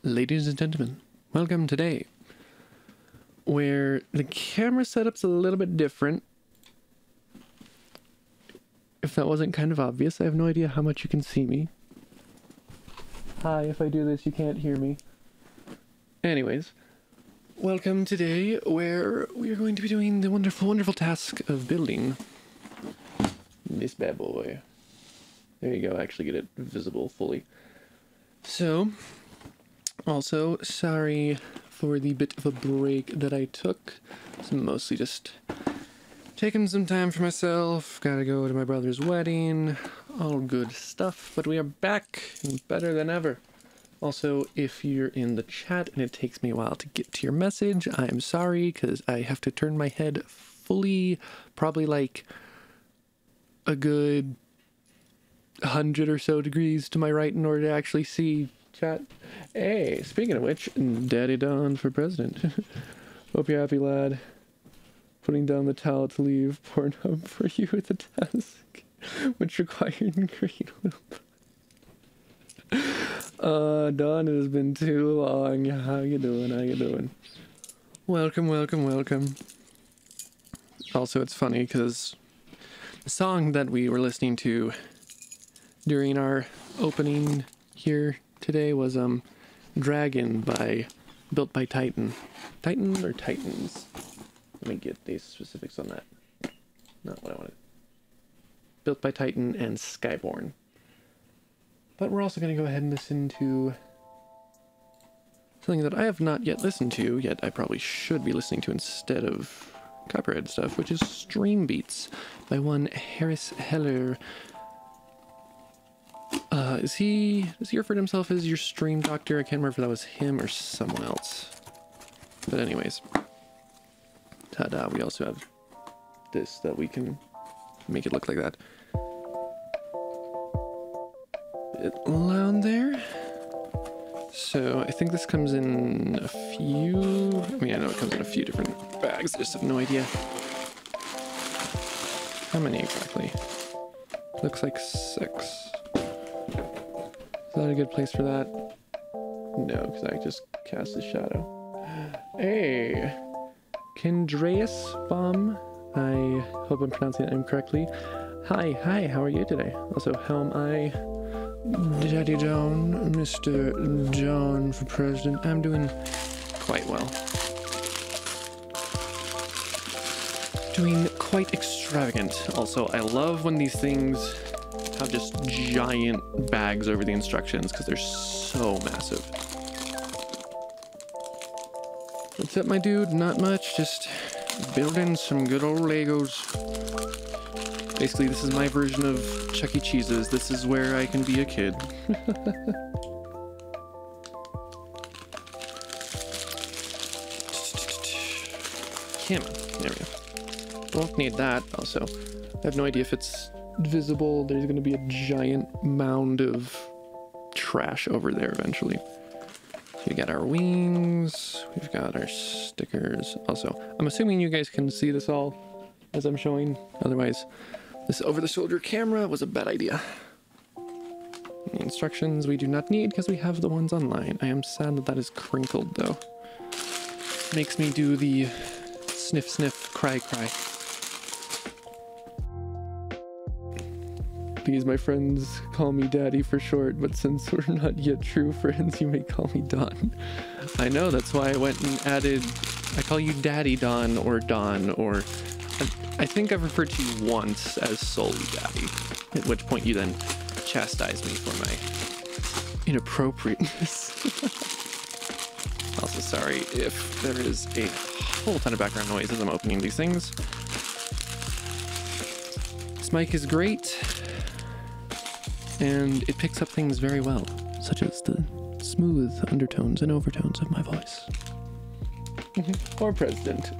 Ladies and gentlemen, welcome today, where the camera setup's a little bit different. If that wasn't kind of obvious, I have no idea how much you can see me. Hi, if I do this, you can't hear me. Anyways, welcome today, where we are going to be doing the wonderful, wonderful task of building this bad boy. There you go, actually get it visible fully. So, also, sorry for the bit of a break that I took. It's mostly just taking some time for myself. Gotta go to my brother's wedding. All good stuff. But we are back and better than ever. Also, if you're in the chat and it takes me a while to get to your message, I'm sorry because I have to turn my head fully, probably like a good 100 or so degrees to my right in order to actually see chat. Hey, speaking of which, Daddy Don for president. Hope you're happy, lad. Putting down the towel to leave Pornhub for you at the task, which required green loop. Don, it has been too long. How you doing? How you doing? Welcome, welcome, welcome. Also, it's funny because the song that we were listening to during our opening here today was Dragon built by Titan. Titan or Titans? Let me get these specifics on that. Not what I wanted. Built by Titan and Skyborn. But we're also going to go ahead and listen to something that I have not yet listened to, yet I probably should be listening to instead of copyrighted stuff, which is Stream Beats by one Harris Heller. Does he refer to himself as your stream doctor? I can't remember if that was him or someone else. But anyways, ta-da, we also have this that we can make it look like that. Bit loud there. So I think this comes in a few, I mean, I know it comes in a few different bags, I just have no idea how many exactly. Looks like 6. Is that a good place for that? No, because I just cast a shadow. Hey! Kendreas Baum. I hope I'm pronouncing that name correctly. Hi, how are you today? Also, how am I? Daddy John, Mr. John for president. I'm doing quite well. Doing quite extravagant. Also, I love when these things have just giant bags over the instructions because they're so massive. What's up, my dude? Not much, just building some good old Legos. Basically, this is my version of Chuck E. Cheese's. This is where I can be a kid. Camera. There we go. Won't need that. Also, I have no idea if it's visible. There's going to be a giant mound of trash over there eventually. So we got our wings. We've got our stickers. Also, I'm assuming you guys can see this all as I'm showing. Otherwise, this over-the-shoulder camera was a bad idea. The instructions we do not need because we have the ones online. I am sad that that is crinkled though. Makes me do the sniff sniff cry cry. These, my friends, call me Daddy for short, but since we're not yet true friends, you may call me Don. I know, that's why I went and added, I call you Daddy Don, or I think I've referred to you once as solely Daddy, at which point you then chastise me for my inappropriateness. Also, sorry if there is a whole ton of background noise as I'm opening these things. This mic is great, and it picks up things very well, such as the smooth undertones and overtones of my voice. Or President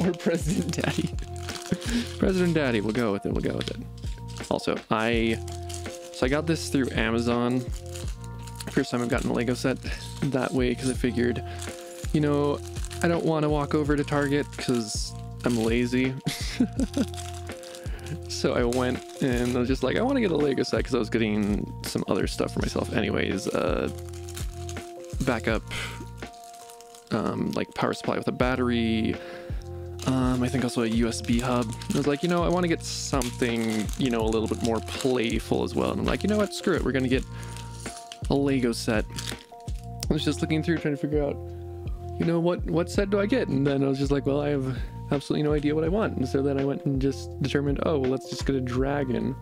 Daddy. President Daddy, we'll go with it. Also, I got this through Amazon. First time I've gotten a Lego set that way, because I figured, you know, I don't want to walk over to Target because I'm lazy. So I went and I was just like, I want to get a Lego set because I was getting some other stuff for myself anyways. Backup like power supply with a battery. I think also a USB hub. I was like, you know, I want to get something, you know, a little bit more playful as well. And I'm like, you know what, screw it, we're gonna get a Lego set. I was just looking through trying to figure out, you know, what set do I get? And then I was just like, well, I have absolutely no idea what I want. And so then I went and just determined, oh, well, let's just get a dragon.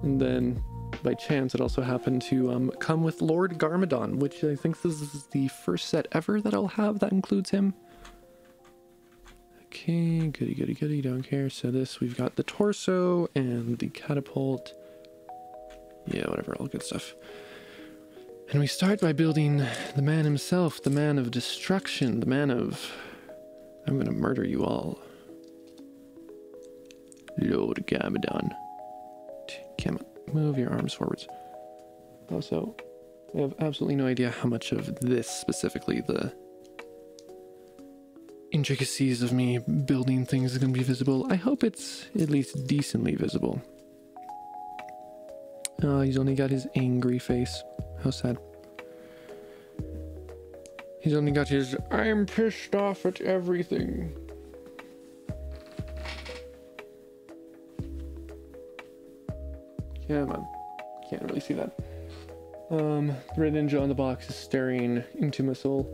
And then by chance it also happened to come with Lord Garmadon, which I think this is the first set ever that I'll have that includes him. Okay, goody goody goody, don't care. So this, we've got the torso and the catapult. Yeah, whatever, all good stuff. And we start by building the man himself, the man of destruction, the man of... I'm gonna murder you all. Lord Garmadon. Come on, move your arms forwards. Also, I have absolutely no idea how much of this specifically, the intricacies of me building things are gonna be visible. I hope it's at least decently visible. Oh, he's only got his angry face. How sad. He's only got his, I'm pissed off at everything. Come on. Can't really see that. The red ninja on the box is staring into my soul.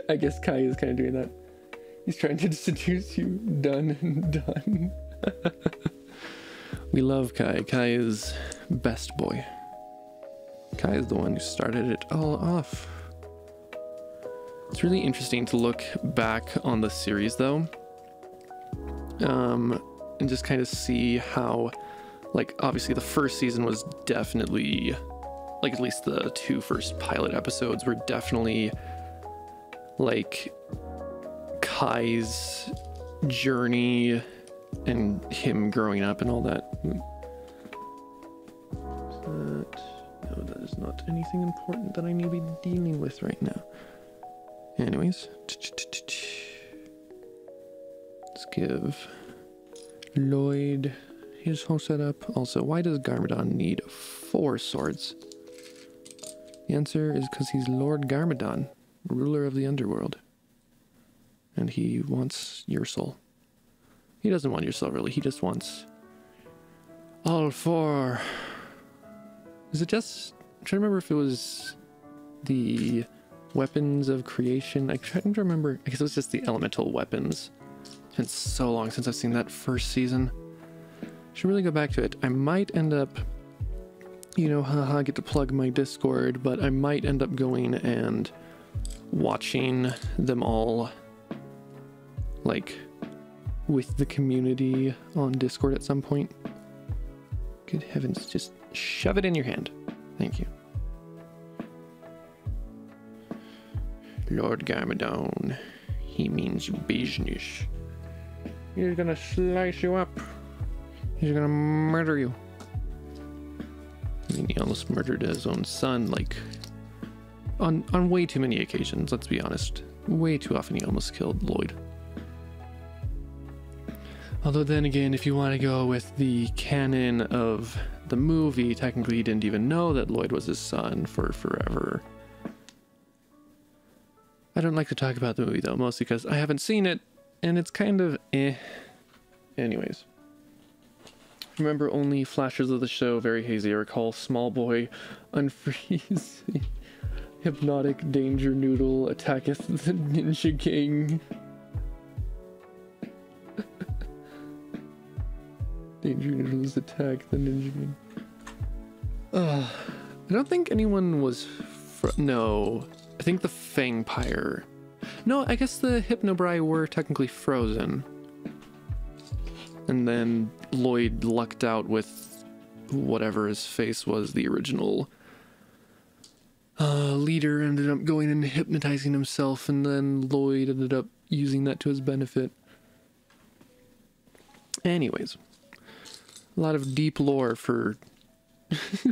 I guess Kai is kind of doing that. He's trying to seduce you. Done and done. We love Kai. Kai is best boy. Kai is the one who started it all off. It's really interesting to look back on the series though. And just kind of see how, like, obviously the first season was definitely, like, at least the two first pilot episodes were definitely like Kai's journey and him growing up and all that. No, that is not anything important that I need to be dealing with right now. Anyways, let's give Lloyd his whole setup. Also, why does Garmadon need 4 swords? The answer is because he's Lord Garmadon, ruler of the underworld. And he wants your soul. He doesn't want your soul, really. He just wants all 4. Is it just... I'm trying to remember if it was the weapons of creation. I'm trying to remember. I guess it was just the elemental weapons. It's been so long since I've seen that first season. Should really go back to it. I might end up, you know, haha, get to plug my Discord, but I might end up going and watching them all, like, with the community on Discord at some point. Good heavens, just shove it in your hand. Thank you. Lord Garmadon, he means business. He's gonna slice you up. He's gonna murder you. I mean, he almost murdered his own son, like, on way too many occasions, let's be honest. Way too often he almost killed Lloyd. Although then again, if you want to go with the canon of the movie, technically he didn't even know that Lloyd was his son for forever. I don't like to talk about the movie though, mostly because I haven't seen it, and it's kind of eh. Anyways. Remember only flashes of the show, very hazy. I recall Small Boy unfreeze. Hypnotic Danger Noodle attacketh the Ninja King. Danger Noodles attack the Ninja King. I don't think anyone was... No. I think the Fangpire. No, I guess the Hypnobrai were technically frozen. And then Lloyd lucked out with whatever his face was, the original leader ended up going and hypnotizing himself, and then Lloyd ended up using that to his benefit. Anyways, a lot of deep lore for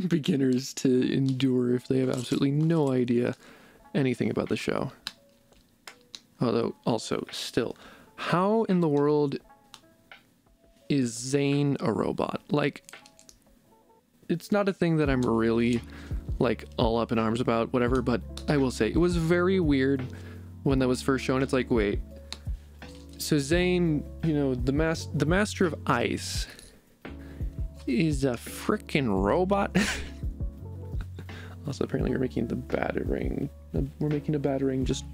beginners to endure if they have absolutely no idea anything about the show. Although, also, still, how in the world is Zane a robot? Like, it's not a thing that I'm really, like, all up in arms about, whatever, but I will say, it was very weird when that was first shown, it's like, wait, so Zane, you know, the master of ice is a freaking robot. Also, apparently we're making the batarang. We're making a batarang, just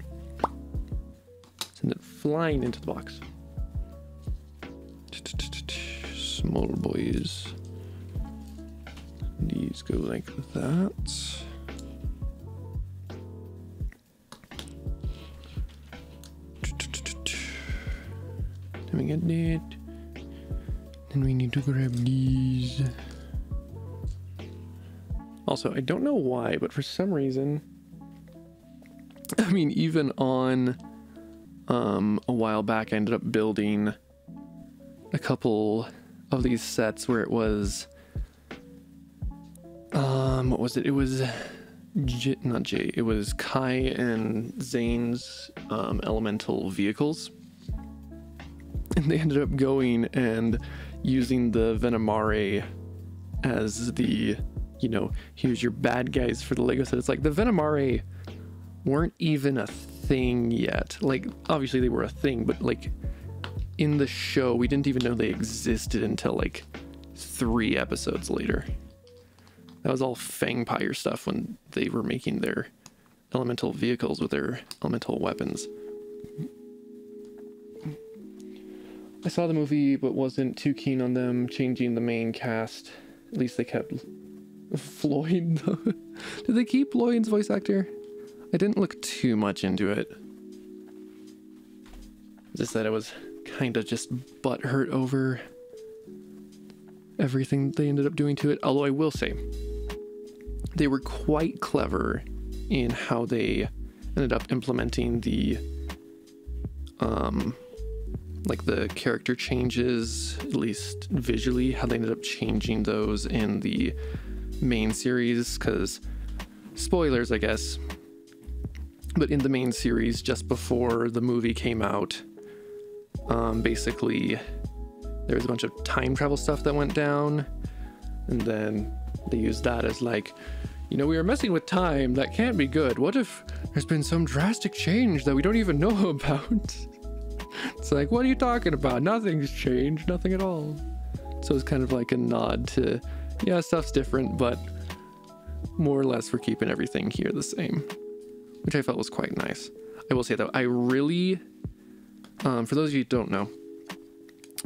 send it flying into the box. Small boys. These go like that. Then we get that. Then we need to grab these. Also, I don't know why, but for some reason, I mean, even on a while back, I ended up building a couple of these sets where it was, what was it? It was not Jay, it was Kai and Zane's elemental vehicles. And they ended up going and using the Venomare as the, you know, here's your bad guys for the Lego set. It's like the Venomare weren't even a thing yet. Like, obviously they were a thing, but like in the show, we didn't even know they existed until like 3 episodes later. That was all Fangpire stuff when they were making their elemental vehicles with their elemental weapons. I saw the movie, but wasn't too keen on them changing the main cast. At least they kept Floyd. Did they keep Lloyd's voice actor? I didn't look too much into it. Just that I was kind of just butthurt over everything they ended up doing to it. Although I will say, they were quite clever in how they ended up implementing the like the character changes, at least visually, how they ended up changing those in the main series, because spoilers, I guess, but in the main series, just before the movie came out, basically there was a bunch of time travel stuff that went down, and then they used that as like, you know, we were messing with time, that can't be good. What if there's been some drastic change that we don't even know about? It's like, what are you talking about? Nothing's changed, nothing at all. So it's kind of like a nod to, yeah, stuff's different, but more or less we're keeping everything here the same, which I felt was quite nice. I will say though, I really, for those of you who don't know,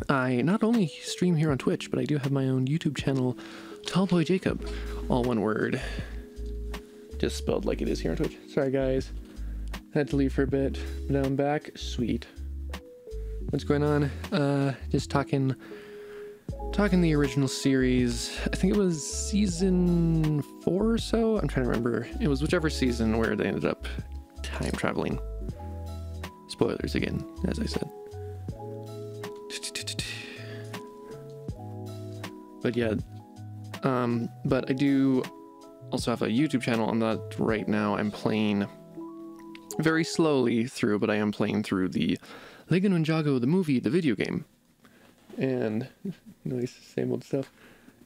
I not only stream here on Twitch, but I do have my own YouTube channel, TallBoy Jacob, all one word, just spelled like it is here on Twitch. Sorry guys, had to leave for a bit, but now I'm back. Sweet. What's going on? Just talking the original series. I think it was season 4 or so. I'm trying to remember. It was whichever season where they ended up time traveling. Spoilers again, as I said. But yeah, but I do also have a YouTube channel on that right now. I'm playing very slowly through, but I am playing through the Lego Ninjago, the movie, the video game. And nice, same old stuff.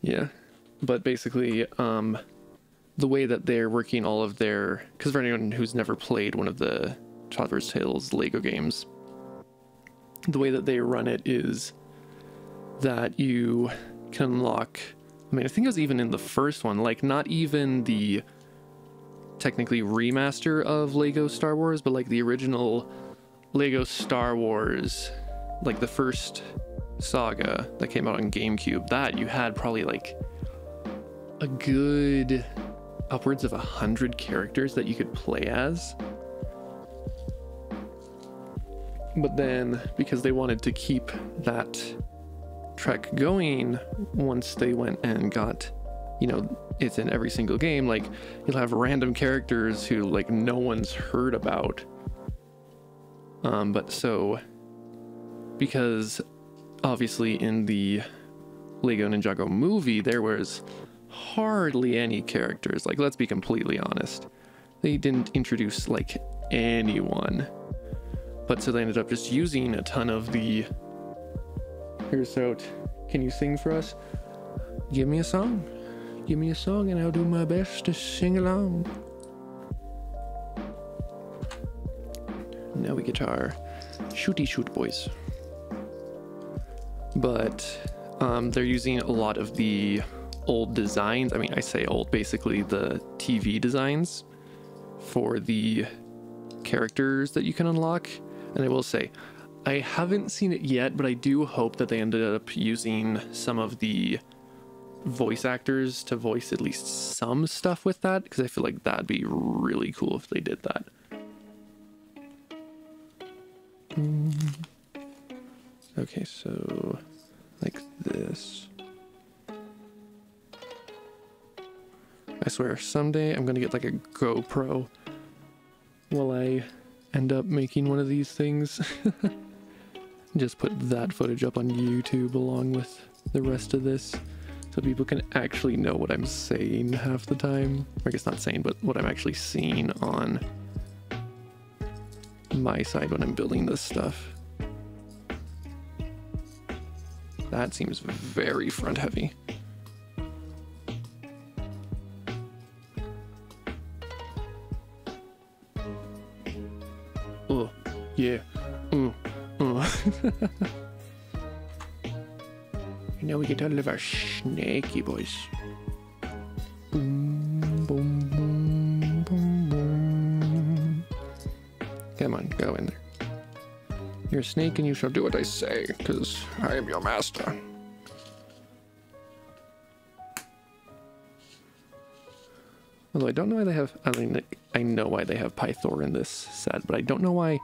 Yeah, but basically, the way that they're working all of their, because for anyone who's never played one of the Traveler's Tales Lego games, the way that they run it is that you can unlock, I mean, I think it was even in the first one, like not even the technically remaster of Lego Star Wars, but like the original Lego Star Wars, like the first saga that came out on GameCube, that you had probably like a good upwards of 100 characters that you could play as. But then, because they wanted to keep that trek going, once they went and got, you know, it's in every single game, like you'll have random characters who like no one's heard about. But so, because obviously in the Lego Ninjago movie, there was hardly any characters. Like, let's be completely honest. They didn't introduce like anyone. But so they ended up just using a ton of the... Here's out. Can you sing for us? Give me a song. Give me a song and I'll do my best to sing along. Now we get our shooty shoot boys. But they're using a lot of the old designs. I mean, I say old, basically the TV designs for the characters that you can unlock. And I will say, I haven't seen it yet, but I do hope that they ended up using some of the voice actors to voice at least some stuff with that, because I feel like that'd be really cool if they did that. Okay, so like this. I swear, someday I'm gonna get like a GoPro while I end up making one of these things. Just put that footage up on YouTube along with the rest of this, so people can actually know what I'm saying half the time. I guess not saying, but what I'm actually seeing on my side when I'm building this stuff. That seems very front heavy. Oh, yeah. And now we get all of our snaky boys. Boom, boom, boom, boom, boom. Come on, go in there. You're a snake and you shall do what I say, because I am your master. Although I don't know why they have, I mean, I know why they have Pythor in this set, but I don't know why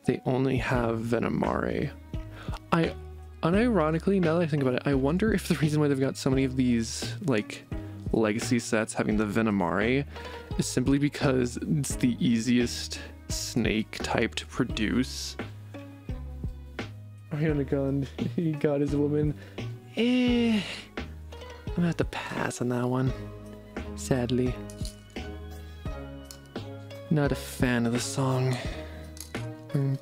they only have Venomare. Unironically, now that I think about it, I wonder if the reason why they've got so many of these, like, legacy sets having the Venomare is simply because it's the easiest snake type to produce. Ariana Grande, he got his woman. I'm gonna have to pass on that one, sadly. Not a fan of the song. And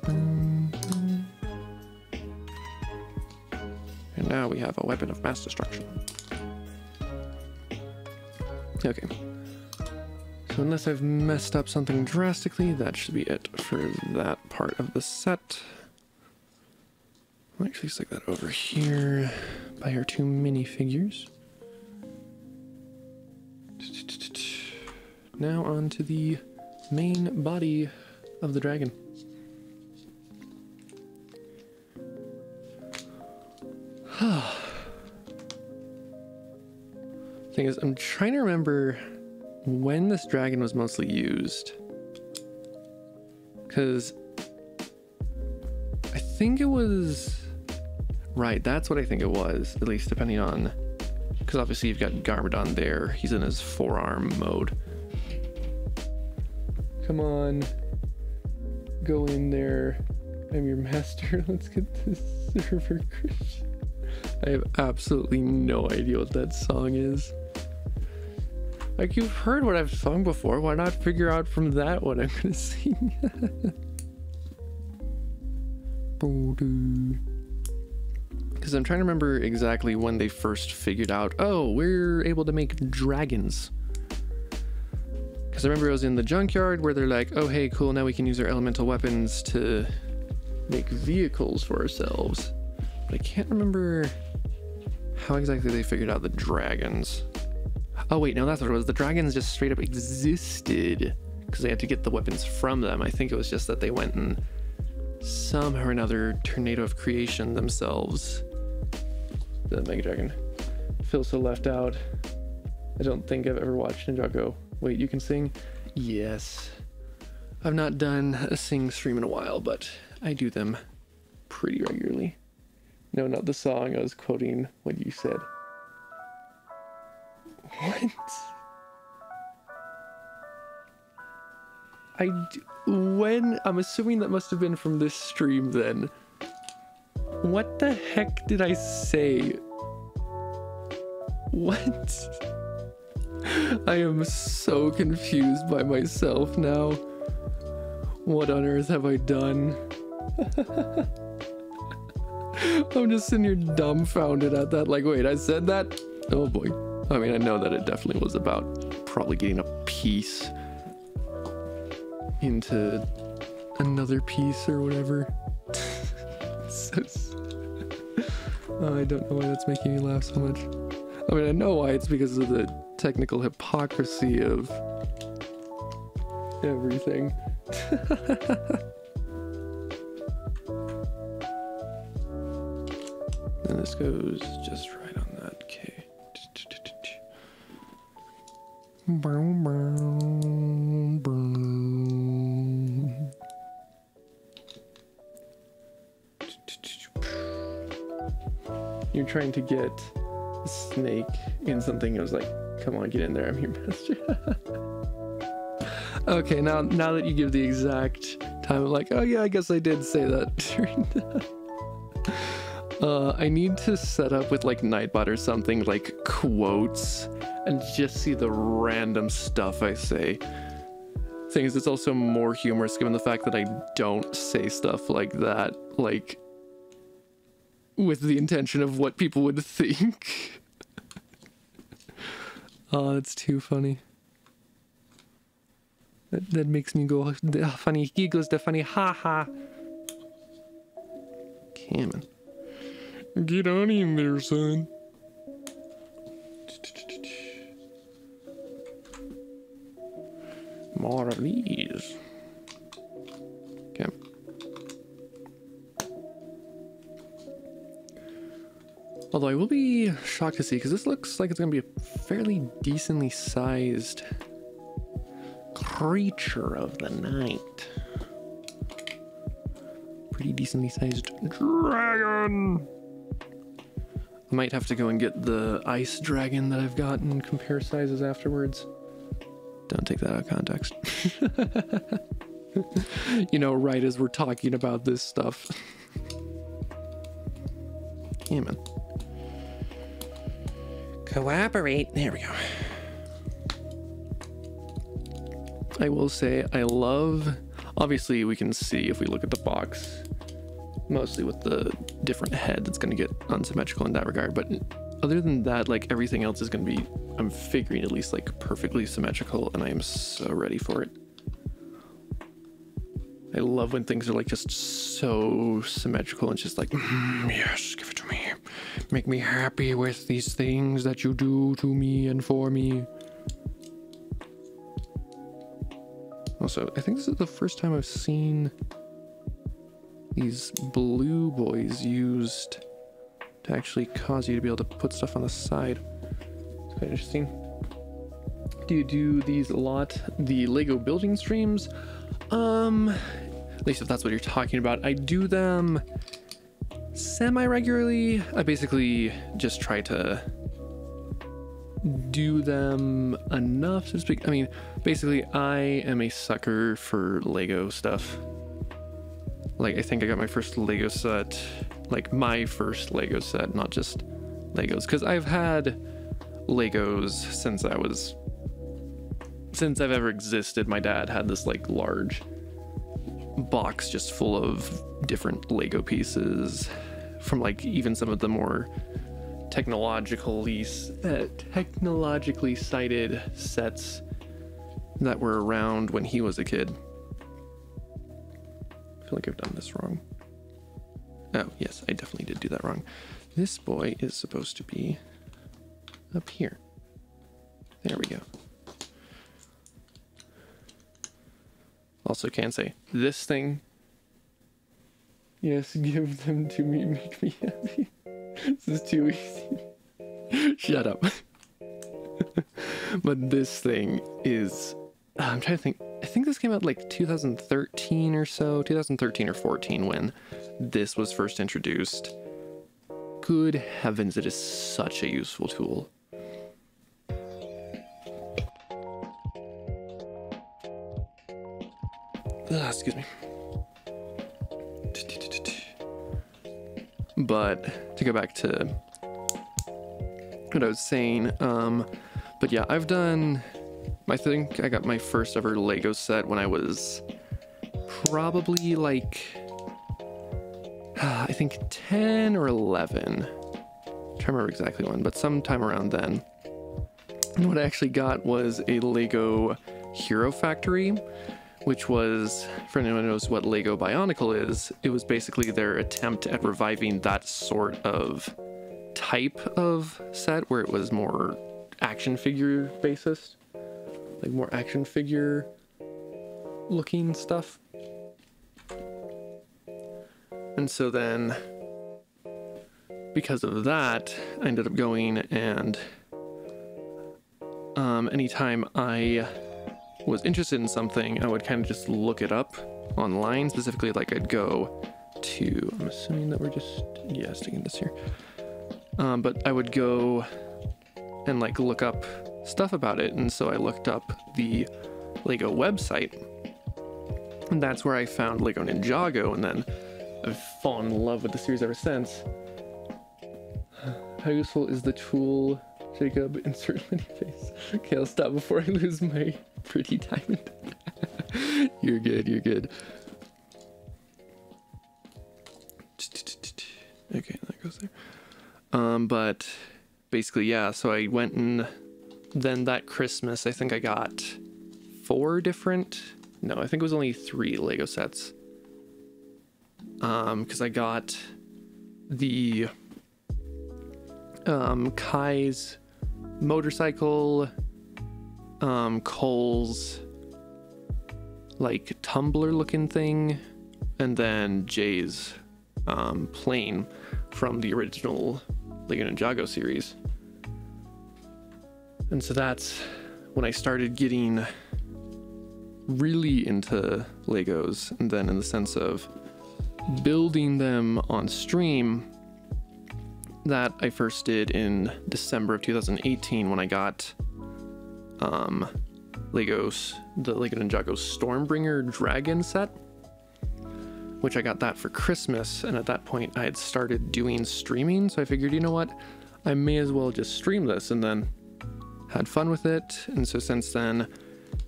now we have a weapon of mass destruction. Okay. So unless I've messed up something drastically, that should be it for that part of the set. I'll actually stick that over here by our two minifigures. Now on to the main body of the dragon. Thing is, I'm trying to remember when this dragon was mostly used, because I think it was right. That's what I think it was, at least depending on, because obviously you've got Garmadon there. He's in his forearm mode. Come on, go in there. I'm your master. Let's get this server Christian. I have absolutely no idea what that song is. Like, you've heard what I've sung before, why not figure out from that what I'm gonna sing? Because I'm trying to remember exactly when they first figured out, oh, we're able to make dragons. Because I remember it was in the junkyard where they're like, oh hey, cool, now we can use our elemental weapons to make vehicles for ourselves. But I can't remember how exactly they figured out the dragons. Oh wait, no, that's what it was. The dragons just straight up existed because they had to get the weapons from them. I think it was just that they went and somehow or another tornado of creation themselves. The Mega Dragon. I feel so left out. I don't think I've ever watched Ninjago. Wait, you can sing? Yes. I've not done a sing stream in a while, but I do them pretty regularly. No, not the song. I was quoting what you said. What? I'm assuming that must have been from this stream then. What the heck did I say? What? I am so confused by myself now. What on earth have I done? I'm just sitting here dumbfounded at that, like, wait, I said that? Oh boy. I mean, I know that it definitely was about probably getting a piece into another piece or whatever. Oh, I don't know why that's making me laugh so much. I mean, I know why. It's because of the technical hypocrisy of everything. And this goes just right on that. Okay. You're trying to get a snake in something. I was like, come on, get in there. I'm your master. Okay, now that you give the exact time, I'm like, oh yeah, I guess I did say that during that. I need to set up with like Nightbot or something, like quotes, and just see the random stuff I say. Thing is, it's also more humorous given the fact that I don't say stuff like that, like, with the intention of what people would think. Oh, that's too funny. That makes me go, the funny giggles, the funny ha-ha. Cameron. Get on in there, son. More of these. Okay. Although I will be shocked to see, because this looks like it's going to be a fairly decently sized creature of the night. Pretty decently sized dragon. I might have to go and get the ice dragon that I've got and compare sizes afterwards. Don't take that out of context. You know, right as we're talking about this stuff. Yeah, man. Cooperate. There we go. I will say I love, obviously we can see if we look at the box, mostly with the different heads, it's going to get unsymmetrical in that regard. But other than that, like everything else is going to be, I'm figuring at least like perfectly symmetrical, and I am so ready for it. I love when things are like just so symmetrical and just like, yes, give it to me. Make me happy with these things that you do to me and for me. Also, I think this is the first time I've seen these blue boys used to actually cause you to be able to put stuff on the side. It's quite interesting. Do you do these a lot? The Lego building streams? At least if that's what you're talking about. I do them semi-regularly. I basically just try to do them enough, so to speak. I mean, basically, I am a sucker for Lego stuff. Like, I think I got my first Lego set, like my first Lego set, not just Legos, because I've had Legos since I've ever existed. My dad had this like large box just full of different Lego pieces from like even some of the more technologically cited sets that were around when he was a kid. I feel like I've done this wrong. Oh, yes, I definitely did do that wrong. This boy is supposed to be up here. There we go. Also can say, this thing, yes, give them to me, make me happy. This is too easy. Shut up. But this thing is, I'm trying to think, I think this came out like 2013 or so, 2013 or 14 when this was first introduced. Good heavens, it is such a useful tool. Excuse me. But to go back to what I was saying, but yeah, I think I got my first ever Lego set when I was probably like, I think 10 or 11. I'm trying to remember exactly when, but sometime around then. And what I actually got was a Lego Hero Factory, which was, for anyone who knows what Lego Bionicle is, it was basically their attempt at reviving that sort of type of set where it was more action figure basis, like more action figure looking stuff. And so then, because of that, I ended up going and anytime I was interested in something, I would kind of just look it up online. Specifically, like I'd go to, I'm assuming that we're just, yeah, sticking this here. But I would go and like look up stuff about it. And so I looked up the Lego website, and that's where I found Lego Ninjago. And then I've fallen in love with the series ever since. How useful is the tool, Jacob? Insert mini face. Okay, I'll stop before I lose my pretty diamond. You're good, you're good. Okay, that goes there. But basically, yeah, so I went and then that Christmas, I think I got 4 different, no, I think it was only 3 Lego sets. Because I got the Kai's motorcycle, Cole's like tumbler looking thing, and then Jay's plane from the original Lego Ninjago series. And so that's when I started getting really into Legos, and then in the sense of building them on stream, that I first did in December of 2018 when I got the Lego Ninjago Stormbringer Dragon set, which I got that for Christmas. And at that point I had started doing streaming, so I figured, you know what, I may as well just stream this, and then had fun with it. And so since then,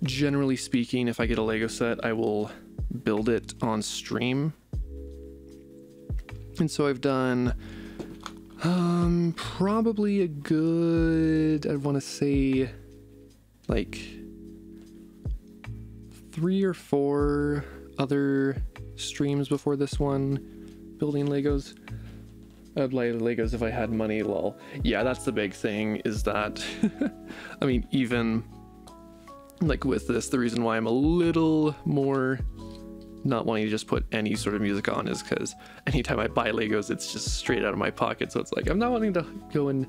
generally speaking, if I get a Lego set, I will build it on stream. And so I've done probably a good, I want to say like 3 or 4 other streams before this one, building Legos. I'd buy Legos if I had money, lol. Yeah, that's the big thing, is that I mean, even like with this, the reason why I'm a little more not wanting to just put any sort of music on is because anytime I buy Legos, it's just straight out of my pocket. So it's like, I'm not wanting to go and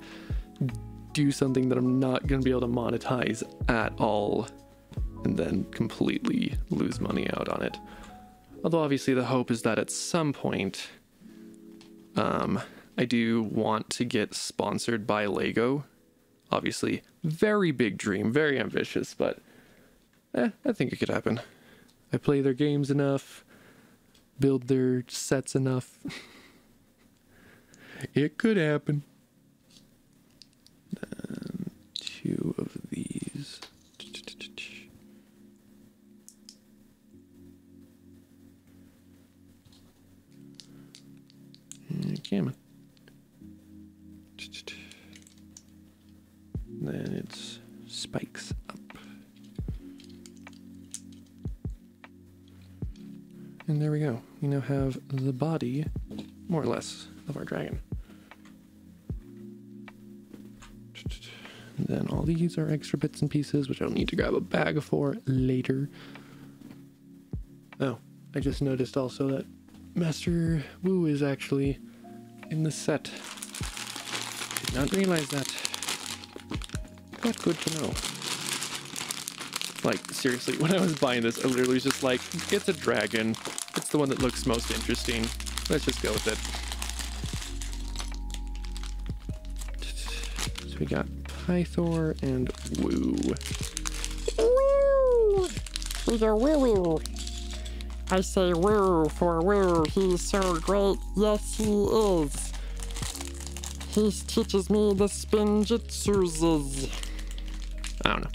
do something that I'm not going to be able to monetize at all and then completely lose money out on it. Although obviously the hope is that at some point, I do want to get sponsored by Lego. Obviously, very big dream, very ambitious, but I think it could happen. I play their games enough, build their sets enough. It could happen. 2 of these. Come on. Then it's spikes up. And there we go. We now have the body, more or less, of our dragon. And then all these are extra bits and pieces, which I'll need to grab a bag for later. Oh, I just noticed also that Master Wu is actually in the set. Did not realize that. But good to know. Like, seriously, when I was buying this, I literally was just like, it's a dragon. It's the one that looks most interesting. Let's just go with it. So we got Pythor and Woo. Woo! We go woo woo. I say woo for Woo. He's so great. Yes, he is. He teaches me the spin jutsus. I don't know.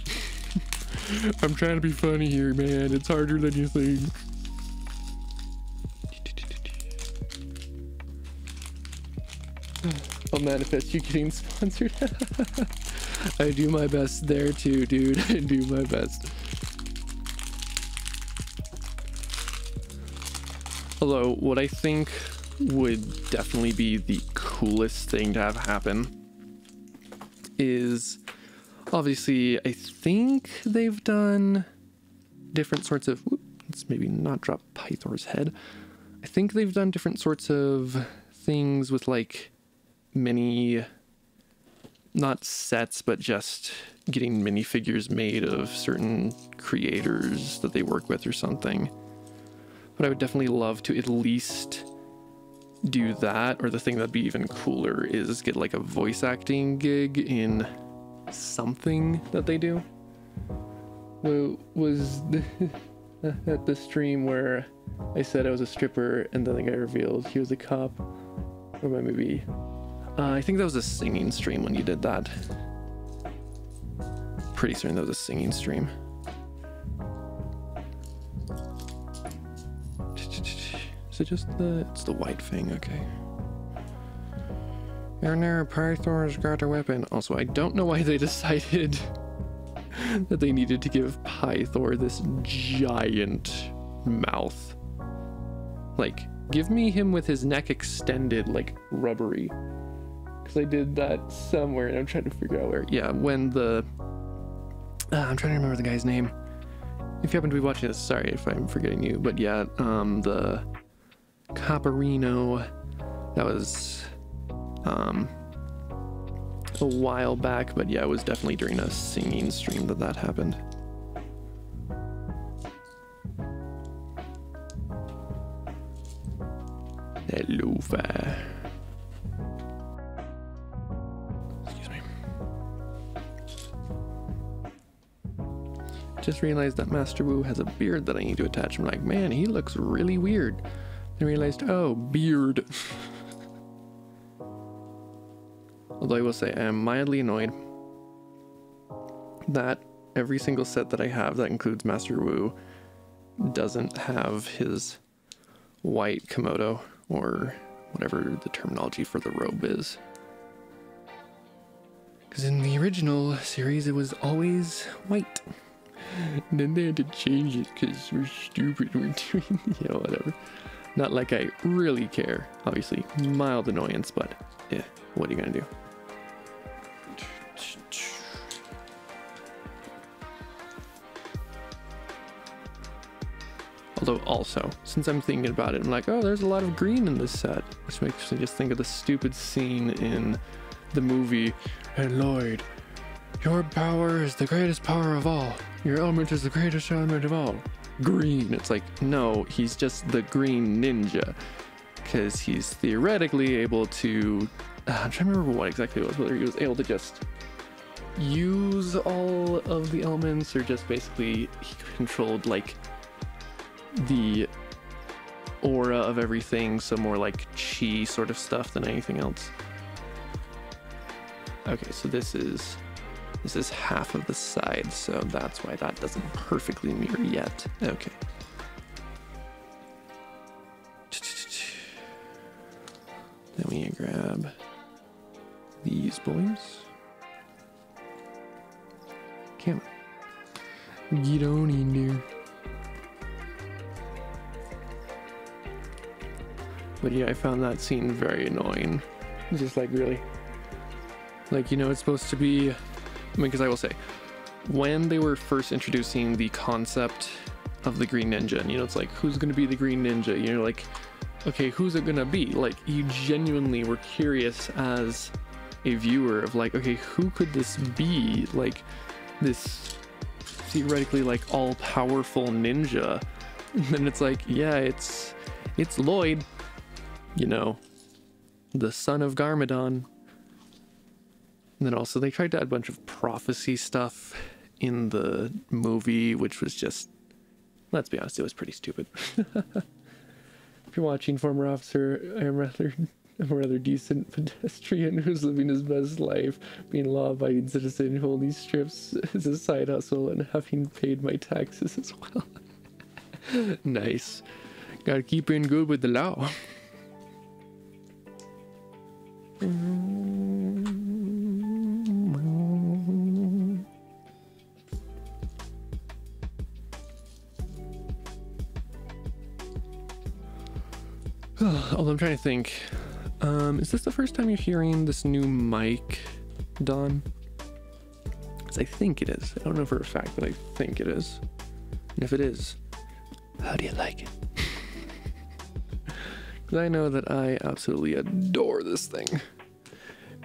I'm trying to be funny here, man. It's harder than you think. I'll manifest you getting sponsored. I do my best there too, dude. I do my best. Although, what I think would definitely be the coolest thing to have happen is, obviously, I think they've done different sorts of, let's maybe not drop Pythor's head. I think they've done different sorts of things with like mini, not sets, but just getting minifigures made of certain creators that they work with or something. But I would definitely love to at least do that, or the thing that'd be even cooler is get like a voice acting gig in something that they do. Was at the stream where I said I was a stripper and then the guy revealed he was a cop, or maybe I think that was a singing stream when you did that. Pretty certain that was a singing stream. Is it just it's the white thing? Okay. And now Pythor's got a weapon. Also, I don't know why they decided that they needed to give Pythor this giant mouth. Like, give me him with his neck extended, like, rubbery. Because I did that somewhere, and I'm trying to figure out where. Yeah, when the... I'm trying to remember the guy's name. If you happen to be watching this, sorry if I'm forgetting you. But yeah, the Caparino, that was a while back, but yeah, it was definitely during a singing stream that happened. Hello, fire. Excuse me. Just realized that Master Wu has a beard that I need to attach. I'm like, man, he looks really weird. Then realized, oh, beard. Although I will say I am mildly annoyed that every single set that I have that includes Master Wu doesn't have his white Komodo, or whatever the terminology for the robe is. Because in the original series it was always white. And then they had to change it because we're stupid, we're doing, yeah, whatever. Not like I really care. Obviously, mild annoyance, but yeah, what are you gonna do? Although also, since I'm thinking about it, I'm like, oh, there's a lot of green in this set. Which makes me just think of the stupid scene in the movie, and Lloyd, your power is the greatest power of all. Your element is the greatest element of all. Green. It's like, no, he's just the green ninja. Because he's theoretically able to... I'm trying to remember what exactly it was, whether he was able to just use all of the elements, or just basically he controlled, like, the aura of everything, so more like chi sort of stuff than anything else. Okay, so this is half of the side, so that's why that doesn't perfectly mirror yet. Okay. Then we grab these boys. Come on. Get on in there. But yeah, I found that scene very annoying. Just like, really? Like, you know, it's supposed to be... I mean, because I will say, when they were first introducing the concept of the Green Ninja, and, you know, it's like, who's going to be the Green Ninja? You're like, okay, who's it going to be? Like, you genuinely were curious as a viewer of like, okay, who could this be? Like, this theoretically, like, all-powerful ninja. And then it's like, yeah, it's Lloyd. You know, the son of Garmadon. And then also they tried to add a bunch of prophecy stuff in the movie, which was just, let's be honest, it was pretty stupid. If you're watching, former officer, I'm a rather decent pedestrian who's living his best life, being a law-abiding citizen who only strips as a side hustle and having paid my taxes as well. Nice. Gotta keep in good with the law. Although I'm trying to think, is this the first time you're hearing this new mic, Dawn? Because I think it is. I don't know for a fact, but I think it is. And if it is, how do you like it? Because I know that I absolutely adore this thing.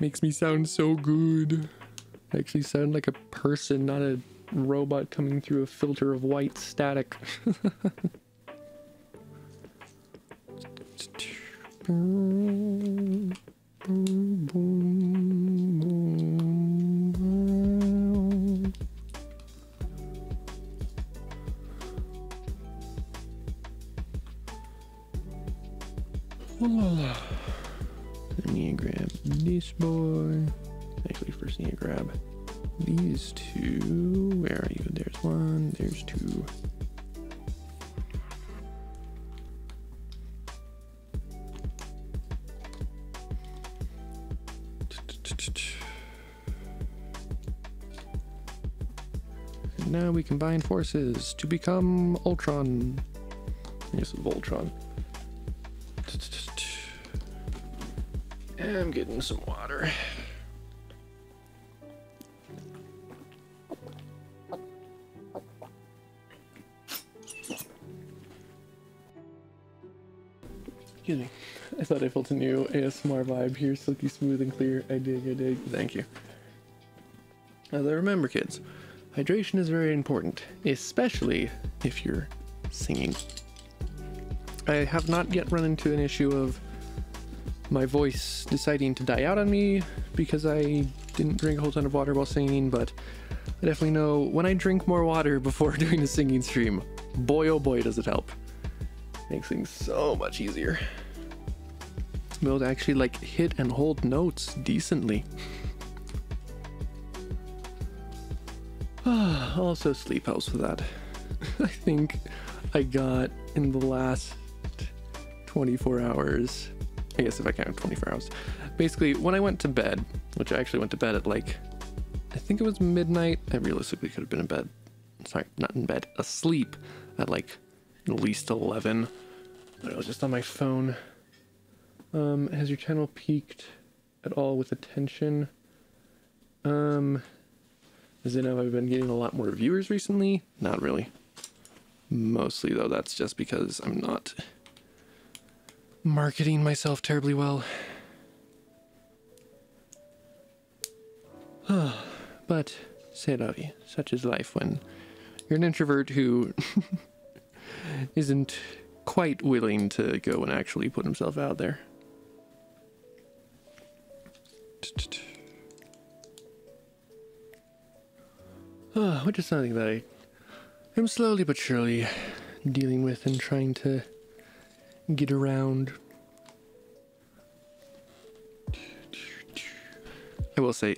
Makes me sound so good. I actually sound like a person, not a robot coming through a filter of white static. Let me grab this boy. Actually, first need to grab these two. Where are you? There's one, there's two. And now we combine forces to become Ultron. Yes, Voltron. I'm getting some water. Excuse me. I thought I felt a new ASMR vibe here, silky smooth and clear. I dig. Thank you. As I remember, kids, hydration is very important, especially if you're singing. I have not yet run into an issue of my voice deciding to die out on me because I didn't drink a whole ton of water while singing, but I definitely know when I drink more water before doing a singing stream, boy oh boy does it help. Makes things so much easier. I'm able to actually like hit and hold notes decently. Also sleep helps with that. I think I got in the last 24 hours, I guess if I count 24 hours, basically when I went to bed, which I actually went to bed at like, I think it was midnight. I realistically could have been in bed, sorry, not in bed, asleep at like at least 11, but I was just on my phone. Has your channel peaked at all with attention? As in, have I been getting a lot more viewers recently? Not really. Mostly though, that's just because I'm not marketing myself terribly well. But c'est la vie. Such is life when you're an introvert who isn't quite willing to go and actually put himself out there. Which is something that I am slowly but surely dealing with and trying to get around. I will say,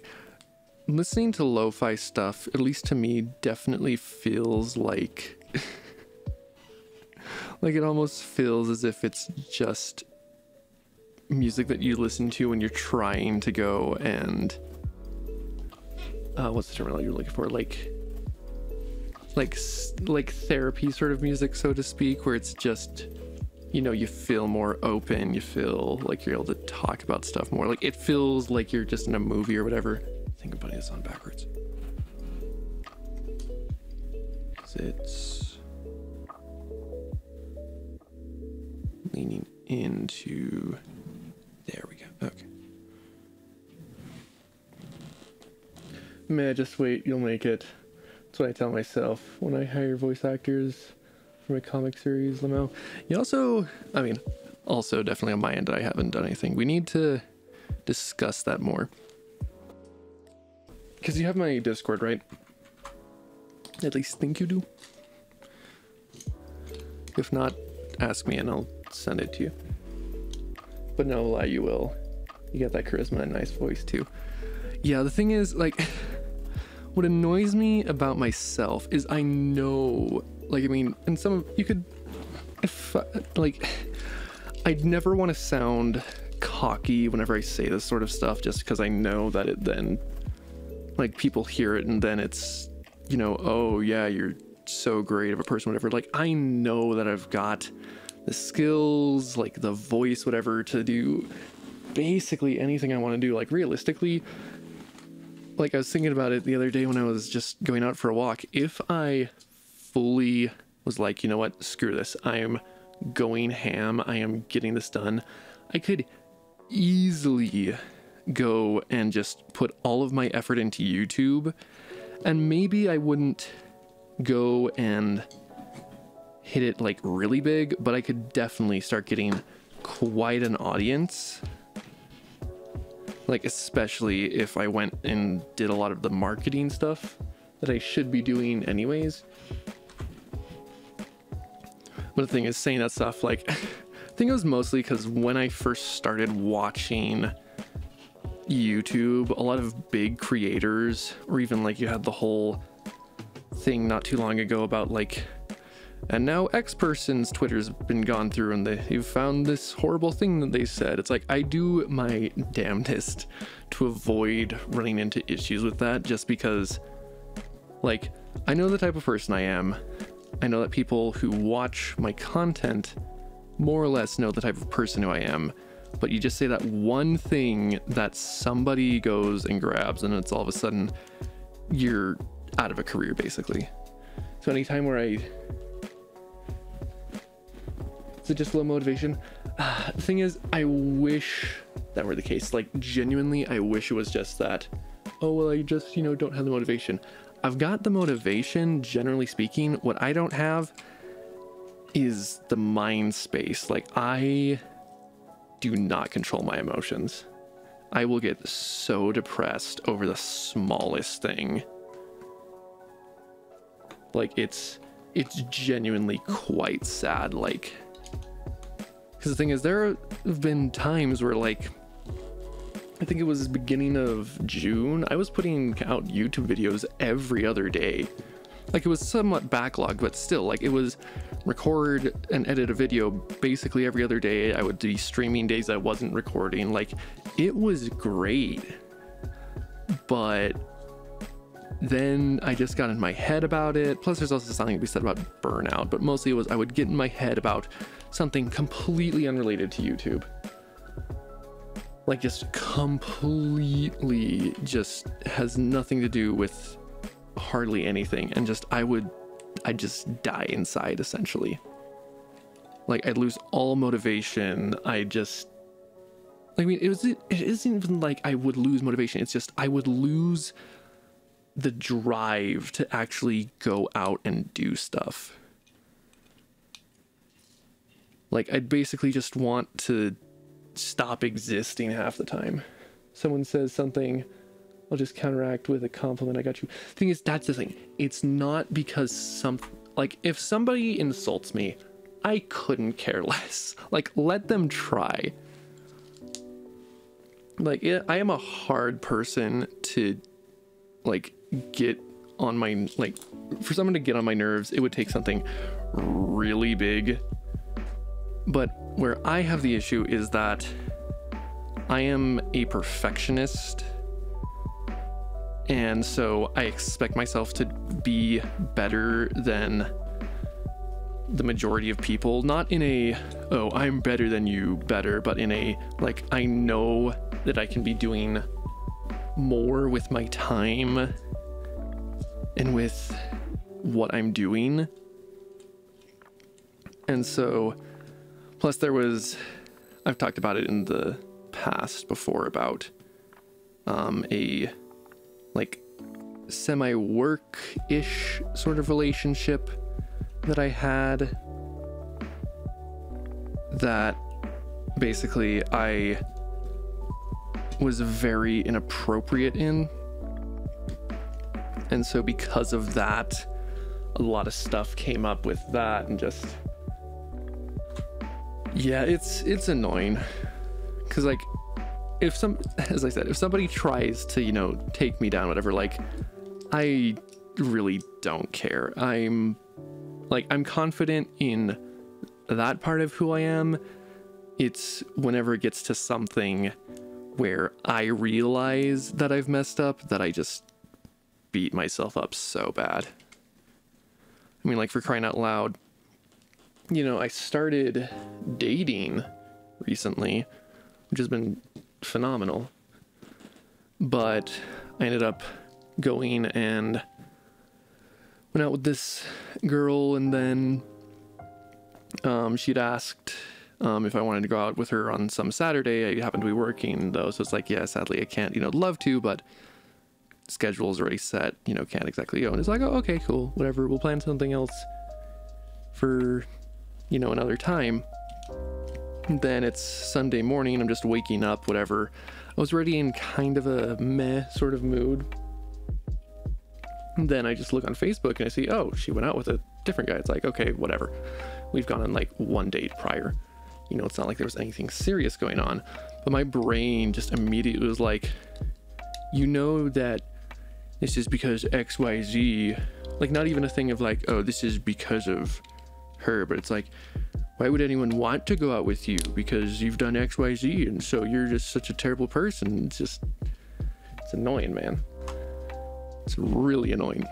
listening to lo-fi stuff, at least to me, definitely feels like like it almost feels as if it's just music that you listen to when you're trying to go and what's the term you're looking for, like therapy sort of music, so to speak, where it's just, you know, you feel more open, you feel like you're able to talk about stuff more, like it feels like you're just in a movie or whatever. I think I'm putting this on backwards. It's leaning into, there we go, okay. Man, just wait, you'll make it. That's what I tell myself when I hire voice actors for my comic series, Lamo. You also, I mean, also definitely on my end, I haven't done anything. We need to discuss that more. Because you have my Discord, right? At least think you do. If not, ask me and I'll send it to you. But no lie, you will. You got that charisma and nice voice too. Yeah, the thing is, like, what annoys me about myself is I know, like, I mean, and some, you could, if, like, I'd never want to sound cocky whenever I say this sort of stuff, just because I know that it then, like, people hear it and then it's, you know, oh yeah, you're so great of a person, whatever. Like, I know that I've got the skills, like the voice, whatever, to do basically anything I want to do. Like realistically, like I was thinking about it the other day when I was just going out for a walk. If I fully was like, you know what, screw this, I am going ham, I am getting this done, I could easily go and just put all of my effort into YouTube, and maybe I wouldn't go and hit it like really big, but I could definitely start getting quite an audience. Like, especially if I went and did a lot of the marketing stuff that I should be doing anyways. But the thing is, saying that stuff, like, I think it was mostly because when I first started watching YouTube, a lot of big creators, or even like you had the whole thing not too long ago about like, and now X person's Twitter's been gone through and they've found this horrible thing that they said. It's like, I do my damnedest to avoid running into issues with that, just because, like, I know the type of person I am. I know that people who watch my content more or less know the type of person who I am. But you just say that one thing that somebody goes and grabs, and it's all of a sudden you're out of a career, basically. So anytime where is it just low motivation? The thing is, I wish that were the case. Like, genuinely, I wish it was just that, oh, well, I just, you know, don't have the motivation. I've got the motivation, generally speaking. What I don't have is the mind space. Like, I do not control my emotions. I will get so depressed over the smallest thing. Like, it's genuinely quite sad. Like, because the thing is, there have been times where, like, I think it was beginning of June, I was putting out YouTube videos every other day. Like, it was somewhat backlogged, but still, like, it was record and edit a video basically every other day. I would be streaming days I wasn't recording. Like, it was great. But then I just got in my head about it. Plus, there's also something to be said about burnout, but mostly it was I would get in my head about something completely unrelated to YouTube. Like, just completely just has nothing to do with hardly anything, and just I'd just die inside, essentially. Like, I'd lose all motivation. I mean, it isn't even like I would lose motivation, it's just I would lose the drive to actually go out and do stuff. Like, I'd basically just want to stop existing half the time. Someone says something, I'll just counteract with a compliment, I got you. Thing is, that's the thing. It's not because like, if somebody insults me, I couldn't care less. Like, let them try. Like, I am a hard person to, like, get on my, like, for someone to get on my nerves, it would take something really big. But where I have the issue is that I am a perfectionist, and so I expect myself to be better than the majority of people. Not in a, oh, I'm better than you better, but in a, like, I know that I can be doing more with my time and with what I'm doing. And so, plus there was, I've talked about it in the past before about a, like, semi-work-ish sort of relationship that I had that basically I was very inappropriate in. And so because of that, a lot of stuff came up with that, and just, yeah, it's annoying. Cause, like, as I said, if somebody tries to, you know, take me down, whatever, like, I really don't care. I'm confident in that part of who I am. It's whenever it gets to something where I realize that I've messed up that I just beat myself up so bad. I mean, like, for crying out loud, you know, I started dating recently, which has been phenomenal. But I ended up going and went out with this girl, and then she'd asked if I wanted to go out with her on some Saturday. I happened to be working though, so it's like, yeah, sadly I can't, you know, love to, but schedule's already set, you know, can't exactly go. And it's like, oh, okay, cool, whatever, we'll plan something else for, you know, another time. And then it's Sunday morning, I'm just waking up, whatever. I was already in kind of a meh sort of mood. And then I just look on Facebook and I see, oh, she went out with a different guy. It's like, okay, whatever. We've gone on like one date prior. You know, it's not like there was anything serious going on. But my brain just immediately was like, you know that this is because XYZ. Like, not even a thing of like, oh, this is because of her. But it's like, why would anyone want to go out with you? Because you've done XYZ, and so you're just such a terrible person. It's just, it's annoying, man. It's really annoying.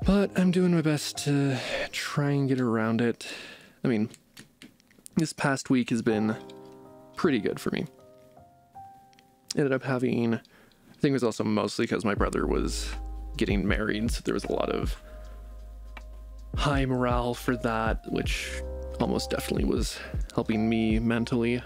But I'm doing my best to try and get around it. I mean, this past week has been pretty good for me. Ended up having, I think it was also mostly because my brother was getting married, so there was a lot of high morale for that, which almost definitely was helping me mentally.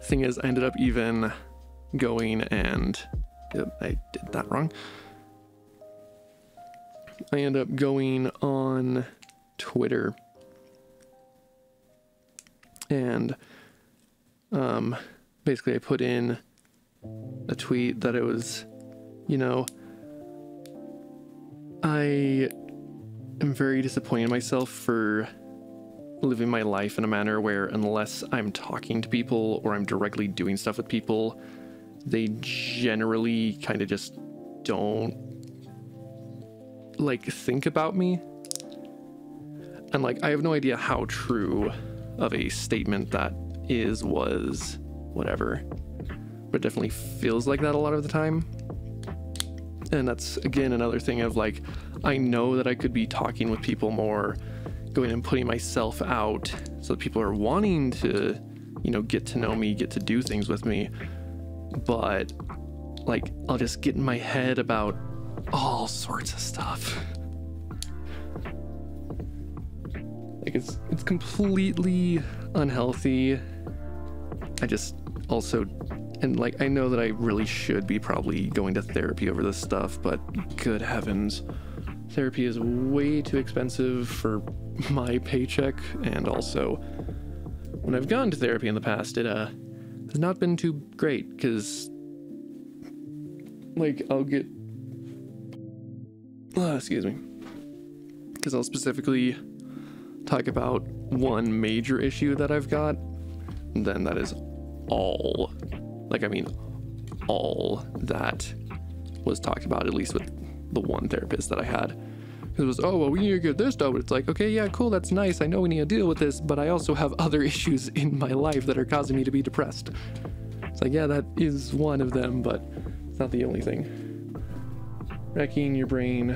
Thing is, I ended up even going and, yep, I did that wrong. I ended up going on Twitter and basically I put in a tweet that it was, you know, I am very disappointed in myself for living my life in a manner where unless I'm talking to people or I'm directly doing stuff with people, they generally kind of just don't like think about me. And like, I have no idea how true of a statement that was, whatever, but it definitely feels like that a lot of the time. And that's again another thing of like, I know that I could be talking with people more, going and putting myself out so that people are wanting to, you know, get to know me, get to do things with me, but like, I'll just get in my head about all sorts of stuff. Like, it's completely unhealthy. I just also, and like, I know that I really should be probably going to therapy over this stuff, but good heavens, therapy is way too expensive for my paycheck. And also, when I've gone to therapy in the past, it has not been too great, because like, I'll get excuse me, because I'll specifically talk about one major issue that I've got, and then that is all, like, I mean, all that was talked about, at least with the one therapist that I had. It was, oh, well, we need to get this done. It's like, okay, yeah, cool, that's nice. I know we need to deal with this, but I also have other issues in my life that are causing me to be depressed. It's like, yeah, that is one of them, but it's not the only thing. Wrecking your brain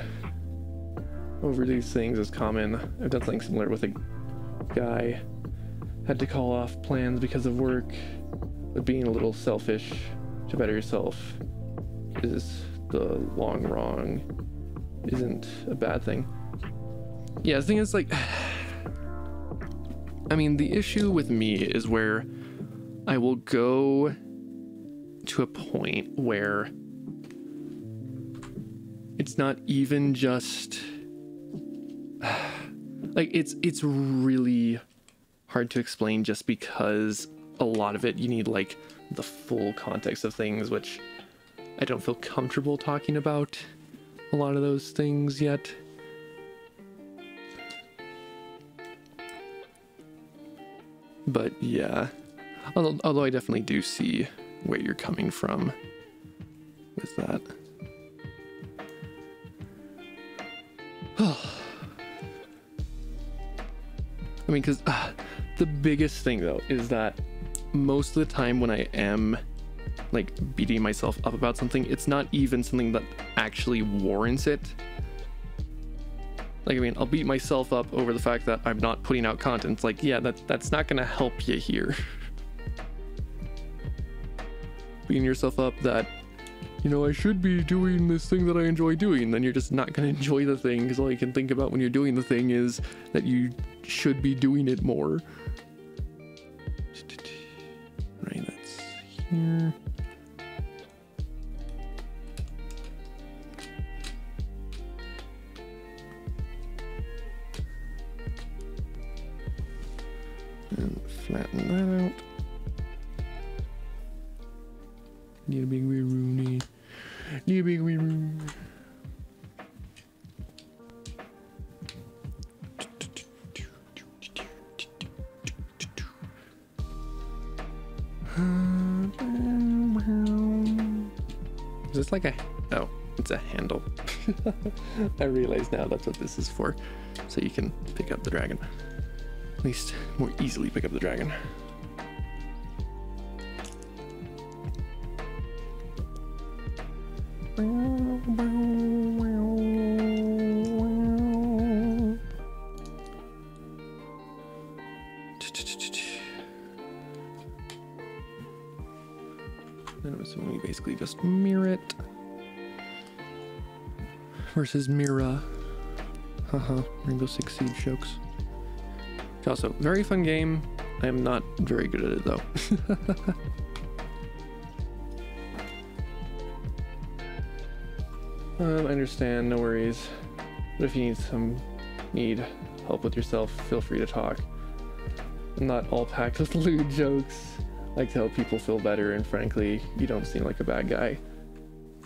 over these things is common. I've done something similar with a guy. Had to call off plans because of work, but being a little selfish to better yourself is the long wrong. Isn't a bad thing. Yeah, the thing is, like, I mean, the issue with me is where I will go to a point where it's not even just like, it's really hard to explain, just because a lot of it you need like the full context of things, which I don't feel comfortable talking about a lot of those things yet. But yeah, although I definitely do see where you're coming from with that. I mean, because The biggest thing though is that most of the time when I am like beating myself up about something, it's not even something that actually warrants it. Like, I mean, I'll beat myself up over the fact that I'm not putting out content. It's like, yeah, that's not gonna help you here. Beating yourself up that, you know, I should be doing this thing that I enjoy doing, then you're just not gonna enjoy the thing, because all you can think about when you're doing the thing is that you should be doing it more. Right, that's here. And flatten that out. Need a big wee room, need a big wee room. Is this like a... Oh, it's a handle. I realize now that's what this is for. So you can pick up the dragon. At least more easily pick up the dragon. Then I'm assuming we basically just mirror it. Versus Mira. Haha, Rainbow Six Siege jokes. It's also a very fun game. I am not very good at it though. I understand, no worries. But if you need help with yourself, feel free to talk. I'm not all packed with lewd jokes. I like to help people feel better, and frankly, you don't seem like a bad guy.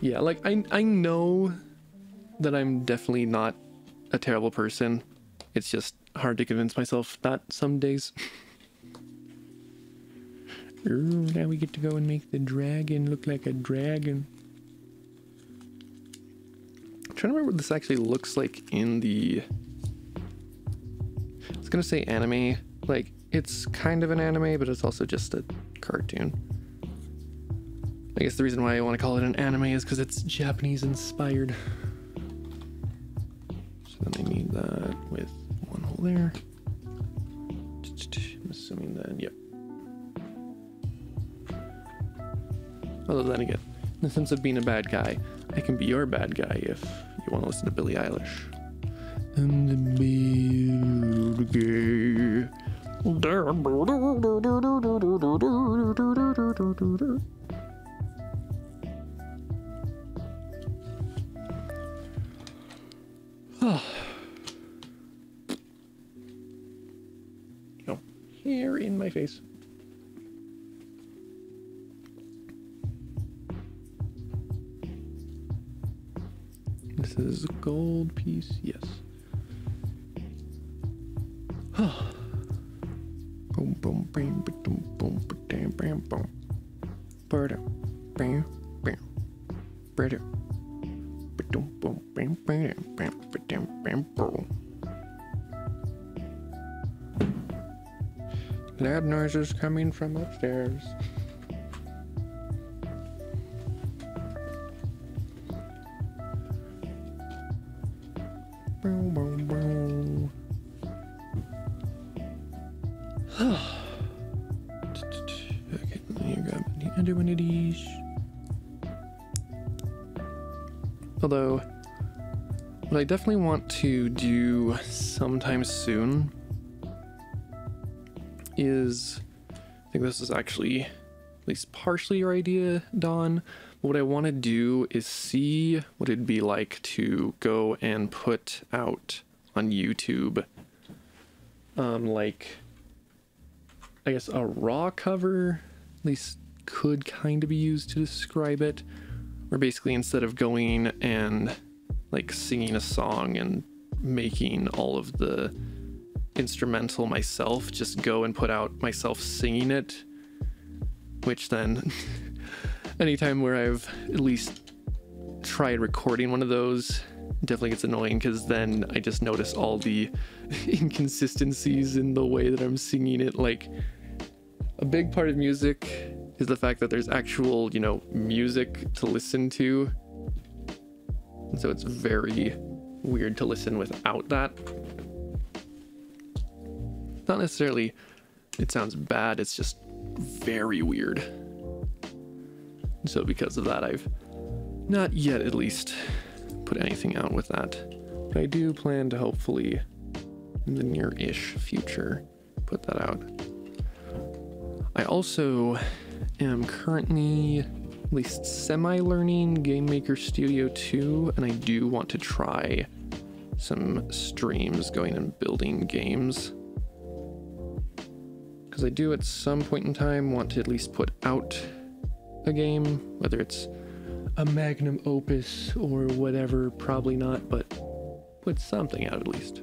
Yeah, like I know that I'm definitely not a terrible person. It's just hard to convince myself that some days. Ooh, now we get to go and make the dragon look like a dragon. I'm trying to remember what this actually looks like in the... I was gonna say anime. Like, it's kind of an anime, but it's also just a cartoon. I guess the reason why I want to call it an anime is because it's Japanese inspired. So then I need that with one hole there. I'm assuming then, yep. Although then again, in the sense of being a bad guy, I can be your bad guy if you want to listen to Billie Eilish. I'm the bad guy. No hair in my face. This is a gold piece, yes. Boom, boom, bam, boom, boom, bam, bam, boom. Bam, bam, bam, bam, boom, bam, bam, bam, bam, boom. Loud noises coming from upstairs. Boom, boom, boom. Okay, let me grab the other one of these. Although, what I definitely want to do sometime soon is, I think this is actually at least partially your idea, Dawn. But what I want to do is see what it'd be like to go and put out on YouTube, like, I guess a raw cover, at least could kind of be used to describe it, where basically instead of going and like singing a song and making all of the instrumental myself, just go and put out myself singing it, which then anytime where I've at least tried recording one of those, definitely gets annoying because then I just notice all the inconsistencies in the way that I'm singing it. Like, a big part of music is the fact that there's actual, you know, music to listen to. And so it's very weird to listen without that. Not necessarily it sounds bad, it's just very weird. So because of that, I've not yet at least put anything out with that. But I do plan to hopefully in the near-ish future put that out. I also am currently at least semi-learning Game Maker Studio 2, and I do want to try some streams going and building games. Because I do at some point in time want to at least put out a game, whether it's a magnum opus or whatever, probably not, but put something out at least.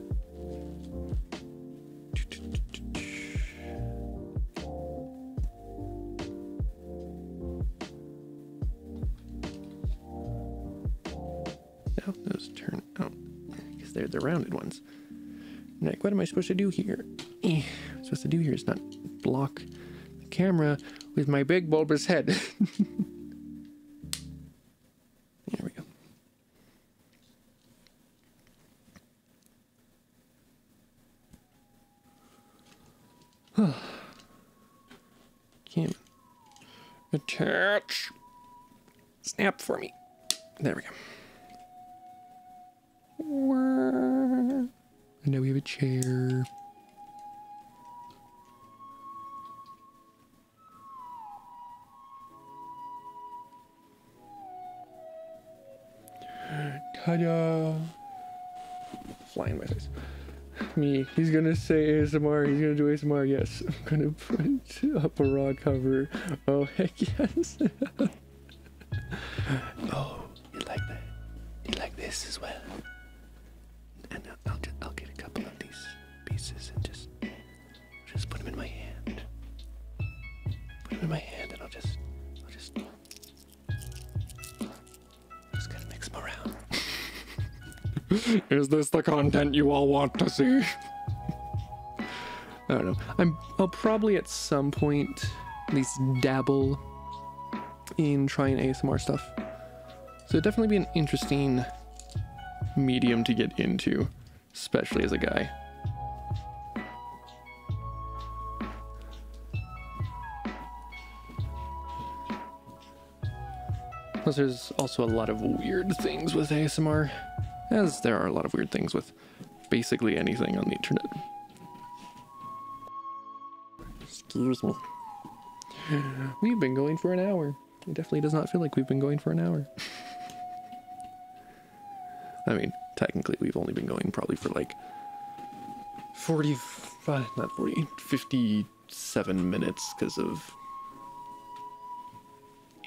Now those turn out, because they're the rounded ones. I'm like, what am I supposed to do here? What I'm supposed to do here is not block the camera with my big bulbous head. There we go. Can't attach. Snap for me. There we go. And now we have a chair. Ta-da! Fly in my face. Me. He's gonna say ASMR. He's gonna do ASMR. Yes. I'm gonna put up a raw cover. Oh, heck yes. Oh, you like that? You like this as well? And I'll get a couple of these pieces and just put them in my hand. Put them in my hand, and I'll just kind of mix them around. Is this the content you all want to see? I don't know. I'll probably at some point at least dabble in trying ASMR stuff. So it'd definitely be an interesting medium to get into, especially as a guy. Plus there's also a lot of weird things with ASMR, as there are a lot of weird things with basically anything on the internet. Excuse me. We've been going for an hour. It definitely does not feel like we've been going for an hour. I mean, technically we've only been going probably for like 57 minutes because of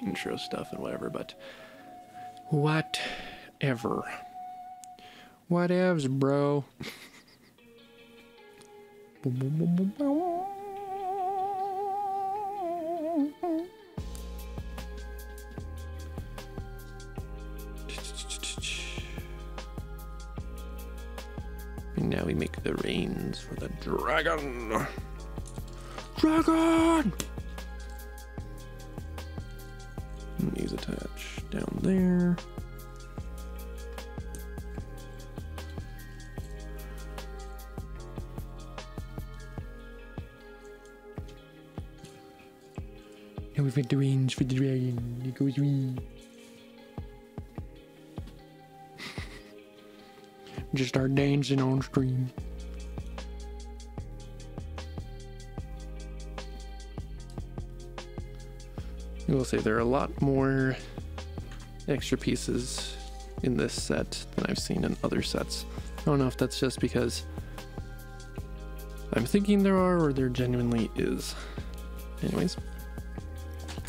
intro stuff and whatever, but whatever. Whatevs, bro. And now we make the reins for the dragon. Dragon! And these attach down there. Now we've got the reins for the dragon. It goes wee. Just start dancing on stream. I will say there are a lot more extra pieces in this set than I've seen in other sets. I don't know if that's just because I'm thinking there are or there genuinely is. Anyways,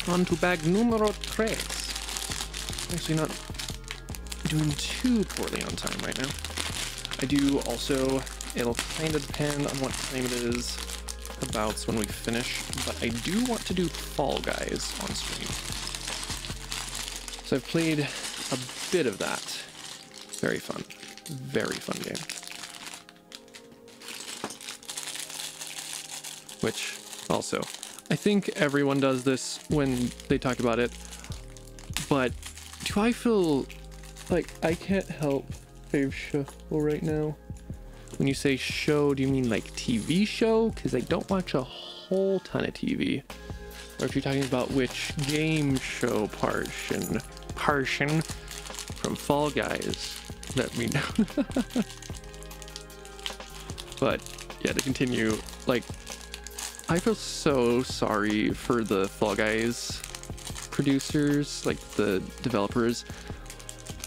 on to bag numero 3. Actually not doing too poorly on time right now. I do also, it'll kind of depend on what time it is about when we finish, but I do want to do Fall Guys on stream. So I've played a bit of that, Very fun. Very fun game. Which, also, I think everyone does this when they talk about it, but do I feel like I can't help fave show right now? When you say show, do you mean like TV show? Because I don't watch a whole ton of TV. Or if you're talking about which game show portion from Fall Guys, let me know. But yeah, to continue, like, I feel so sorry for the Fall Guys producers, like the developers.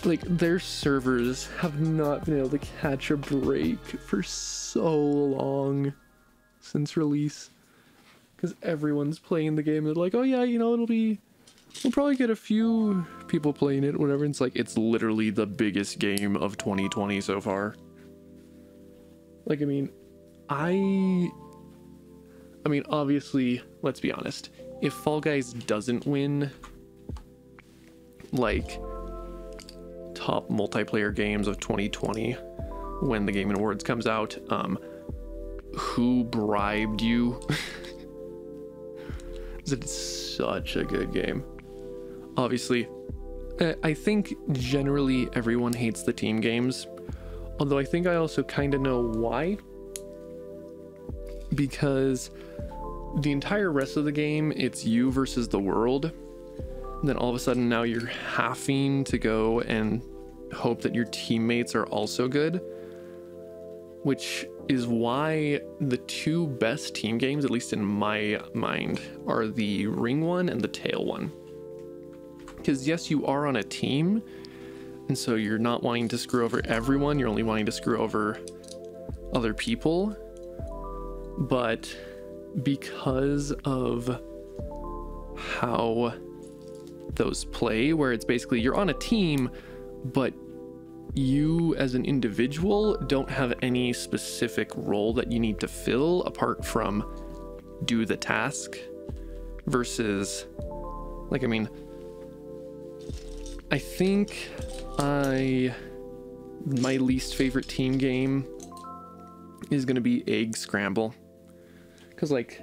Like, their servers have not been able to catch a break for so long since release. Because everyone's playing the game and they're like, oh yeah, you know, we'll probably get a few people playing it, whatever. And it's like, it's literally the biggest game of 2020 so far. Like, I mean, obviously, let's be honest. If Fall Guys doesn't win, like, top multiplayer games of 2020 when the Game Awards comes out, who bribed you? It's such a good game. Obviously, I think generally everyone hates the team games, although I think I also kind of know why. Because the entire rest of the game, it's you versus the world. And then all of a sudden now you're having to go and hope that your teammates are also good. Which is why the two best team games, at least in my mind, are the Ring one and the Tail one. Because yes, you are on a team, and so you're not wanting to screw over everyone, you're only wanting to screw over other people. But because of how those play, where it's basically you're on a team, but you as an individual don't have any specific role that you need to fill apart from do the task, versus, like, I mean, I think my least favorite team game is going to be Egg Scramble. Because, like,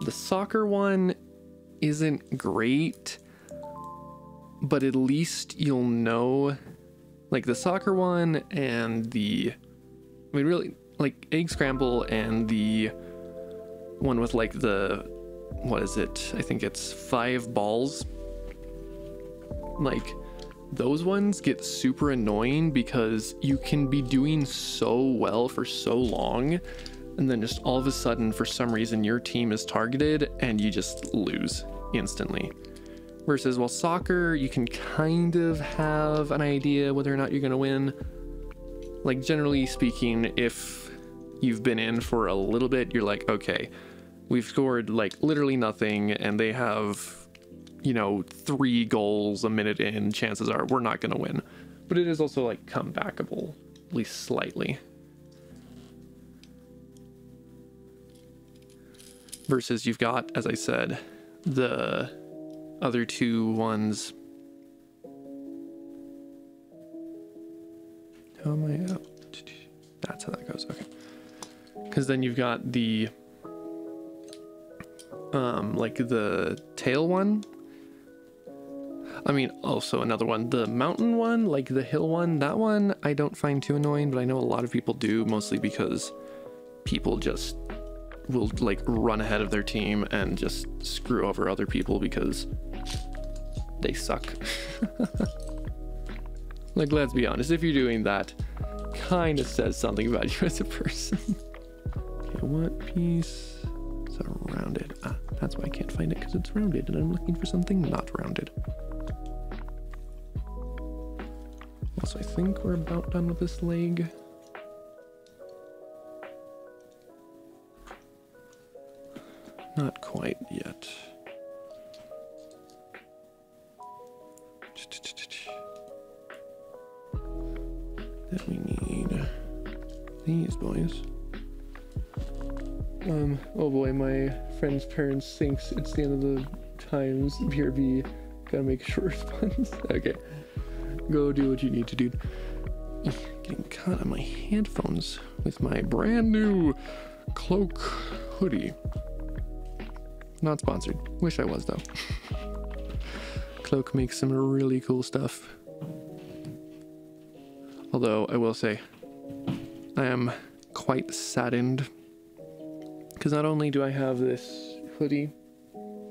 the soccer one isn't great, but at least you'll know, like, the soccer one and the, I mean, really, like, Egg Scramble and the one with, like, the, what is it? I think it's 5 balls. Like, those ones get super annoying because you can be doing so well for so long, and then just all of a sudden, for some reason, your team is targeted and you just lose instantly. Versus, well, soccer, you can kind of have an idea whether or not you're going to win. Like, generally speaking, if you've been in for a little bit, you're like, okay, we've scored, like, literally nothing, and they have, you know, 3 goals a minute in, chances are we're not going to win. But it is also, like, comebackable, at least slightly. Versus you've got, as I said, the other two ones. How am I up? That's how that goes. Okay. Because then you've got the like the tail one. I mean, also another one, the mountain one, like the hill one. That one I don't find too annoying, but I know a lot of people do, mostly because people just will, like, run ahead of their team and just screw over other people because they suck. Like, let's be honest, if you're doing that, kind of says something about you as a person. Okay, what piece is rounded? Ah, that's why I can't find it, because it's rounded and I'm looking for something not rounded. So I think we're about done with this leg. Not quite yet. Then we need these boys. Oh boy, my friend's parents thinks it's the end of the times. BRB, gotta make a short response. Okay, go do what you need to do. Getting caught on my headphones with my brand new cloak hoodie. Not sponsored. Wish I was though. Cloak makes some really cool stuff. Although I will say, I am quite saddened because not only do I have this hoodie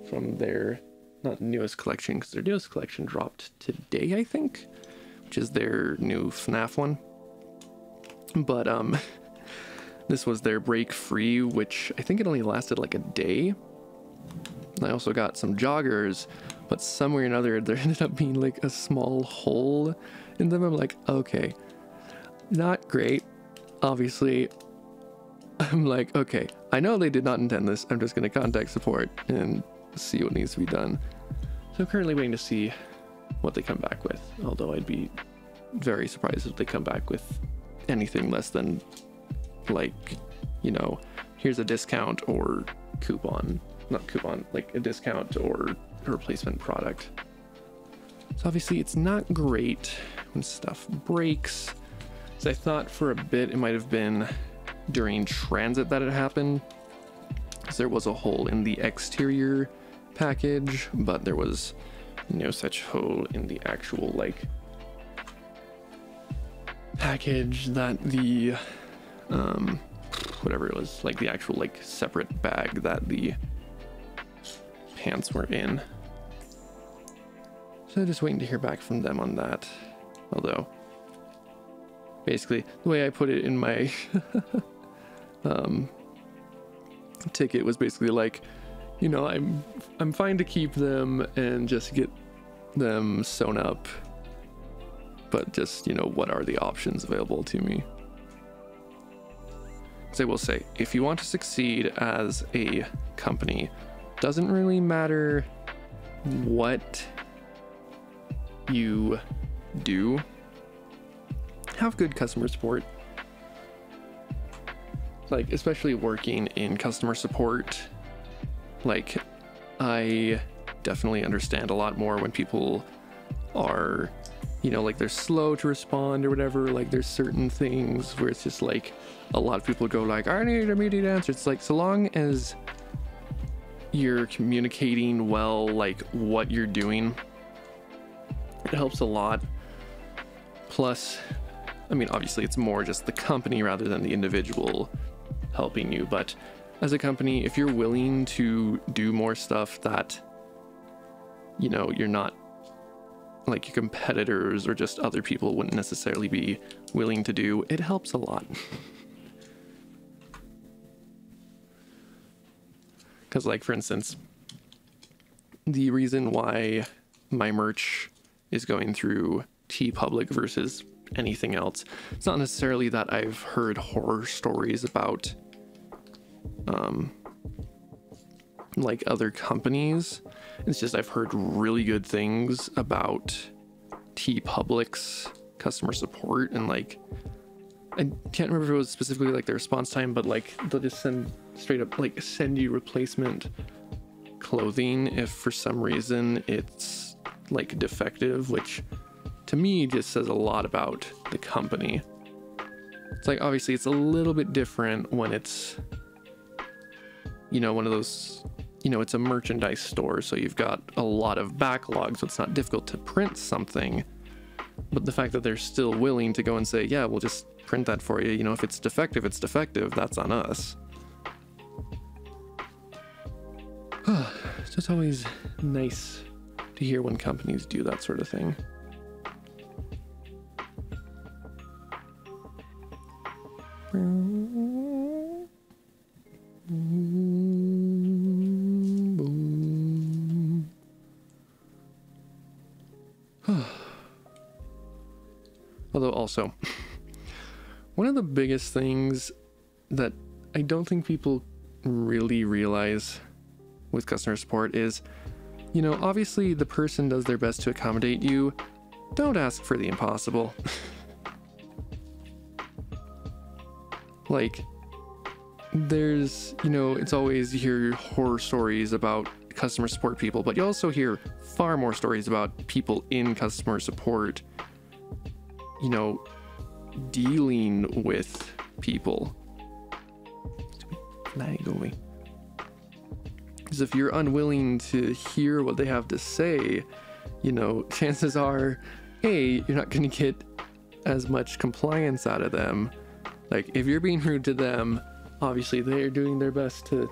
from their not newest collection, because their newest collection dropped today, I think, which is their new FNAF one. But this was their break free, which I think it only lasted like a day. I also got some joggers, but somewhere or another there ended up being like a small hole in them. I'm like, okay, not great. Obviously, I'm like, okay, I know they did not intend this. I'm just going to contact support and see what needs to be done. So I'm currently waiting to see what they come back with. Although I'd be very surprised if they come back with anything less than like, you know, here's a discount or coupon. Not coupon, like a discount or a replacement product. So obviously it's not great when stuff breaks. So I thought for a bit it might have been during transit that it happened, because there was a hole in the exterior package, but there was no such hole in the actual like package that the whatever it was, like the actual like separate bag that the pants were in. So just waiting to hear back from them on that. Although basically the way I put it in my ticket was basically like, you know, I'm fine to keep them and just get them sewn up, but just, you know, what are the options available to me? So I will say, if you want to succeed as a company, doesn't really matter what you do, have good customer support. Like, especially working in customer support, like, I definitely understand a lot more when people are, you know, like they're slow to respond or whatever. Like there's certain things where it's just like a lot of people go like, I need immediate answers. It's like, so long as you're communicating well, like what you're doing, it helps a lot. Plus, I mean, obviously it's more just the company rather than the individual helping you. But as a company, if you're willing to do more stuff that, you know, you're not, like your competitors or just other people wouldn't necessarily be willing to do, it helps a lot. Because like, for instance, the reason why my merch is going through TeePublic versus anything else, it's not necessarily that I've heard horror stories about like other companies. It's just I've heard really good things about TeePublic's customer support, and like I can't remember if it was specifically like their response time, but like they'll just send straight up like send you replacement clothing if for some reason it's like defective, which to me just says a lot about the company. It's like, obviously it's a little bit different when it's, you know, one of those, you know, it's a merchandise store, so you've got a lot of backlog, so it's not difficult to print something. But the fact that they're still willing to go and say, yeah, we'll just print that for you, you know, if it's defective, it's defective, that's on us. So it's always nice to hear when companies do that sort of thing. Although also, one of the biggest things that I don't think people really realize with customer support is, you know, obviously the person does their best to accommodate you. Don't ask for the impossible. Like, there's, you know, it's always you hear horror stories about customer support people, but you also hear far more stories about people in customer support, you know, dealing with people. Flag, go away. Because if you're unwilling to hear what they have to say, you know, chances are, A, you're not going to get as much compliance out of them. Like, if you're being rude to them, obviously they're doing their best to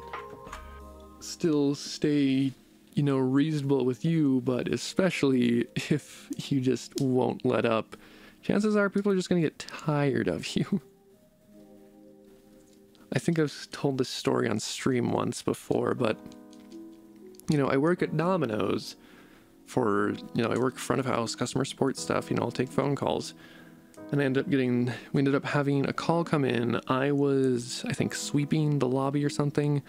still stay, you know, reasonable with you, but especially if you just won't let up, chances are people are just going to get tired of you. I think I've told this story on stream once before, but, you know, I work at Domino's for, you know, I work front of house, customer support stuff, you know, I'll take phone calls. And we ended up having a call come in. I was, I think, sweeping the lobby or something.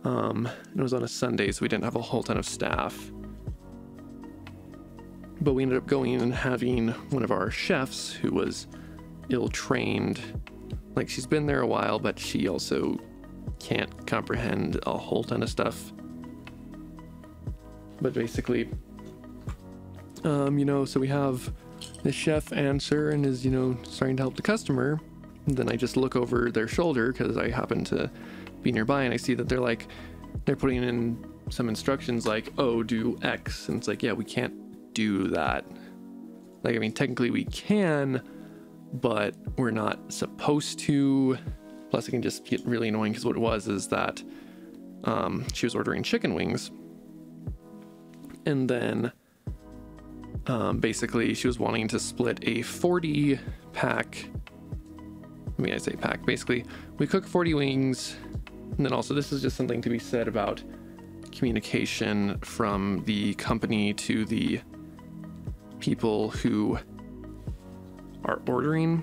It was on a Sunday, so we didn't have a whole ton of staff. But we ended up going and having one of our chefs who was ill-trained. Like, she's been there a while, but she also can't comprehend a whole ton of stuff. But basically, you know, so we have the chef answer and is, you know, starting to help the customer. And then I just look over their shoulder because I happen to be nearby, and I see that they're putting in some instructions like, oh, do X. And it's like, yeah, we can't do that. Like, I mean, technically we can, but we're not supposed to. Plus it can just get really annoying because what it was is that she was ordering chicken wings. And then basically she was wanting to split a 40 pack. I mean, I say pack. Basically, we cook 40 wings. And then also, this is just something to be said about communication from the company to the people who are ordering.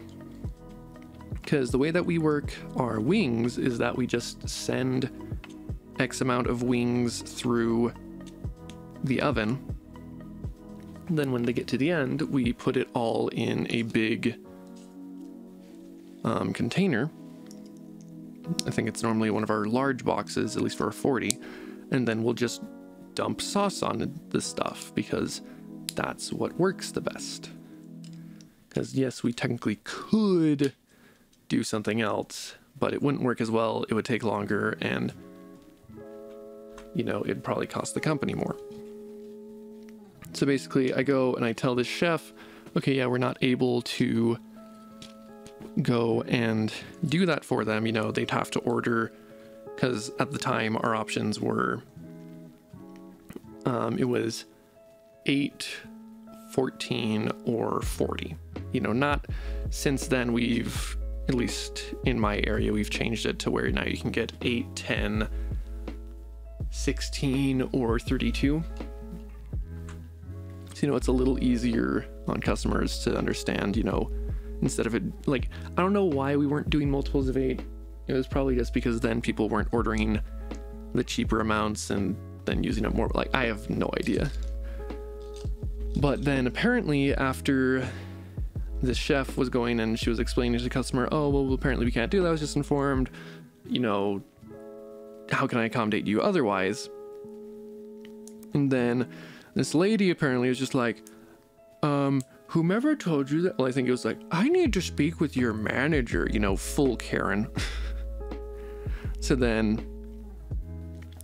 Because the way that we work our wings is that we just send X amount of wings through the oven. Then when they get to the end, we put it all in a big container. I think it's normally one of our large boxes, at least for a 40. And then we'll just dump sauce on this stuff because that's what works the best. Because yes, we technically could do something else, but it wouldn't work as well. It would take longer and, you know, it'd probably cost the company more. So basically I go and I tell this chef, okay, yeah, we're not able to go and do that for them. You know, they'd have to order, because at the time our options were, it was 8, 14, or 40. You know, not since then we've, at least in my area, we've changed it to where now you can get 8, 10, 16, or 32. So, you know, it's a little easier on customers to understand, you know, instead of it, like, I don't know why we weren't doing multiples of 8. It was probably just because then people weren't ordering the cheaper amounts and then using it more. Like, I have no idea. But then apparently after the chef was going and she was explaining to the customer, oh, well, apparently we can't do that. I was just informed, you know, how can I accommodate you otherwise? And then this lady apparently was just like, whomever told you that? Well, I think it was like, I need to speak with your manager, you know, full Karen. So then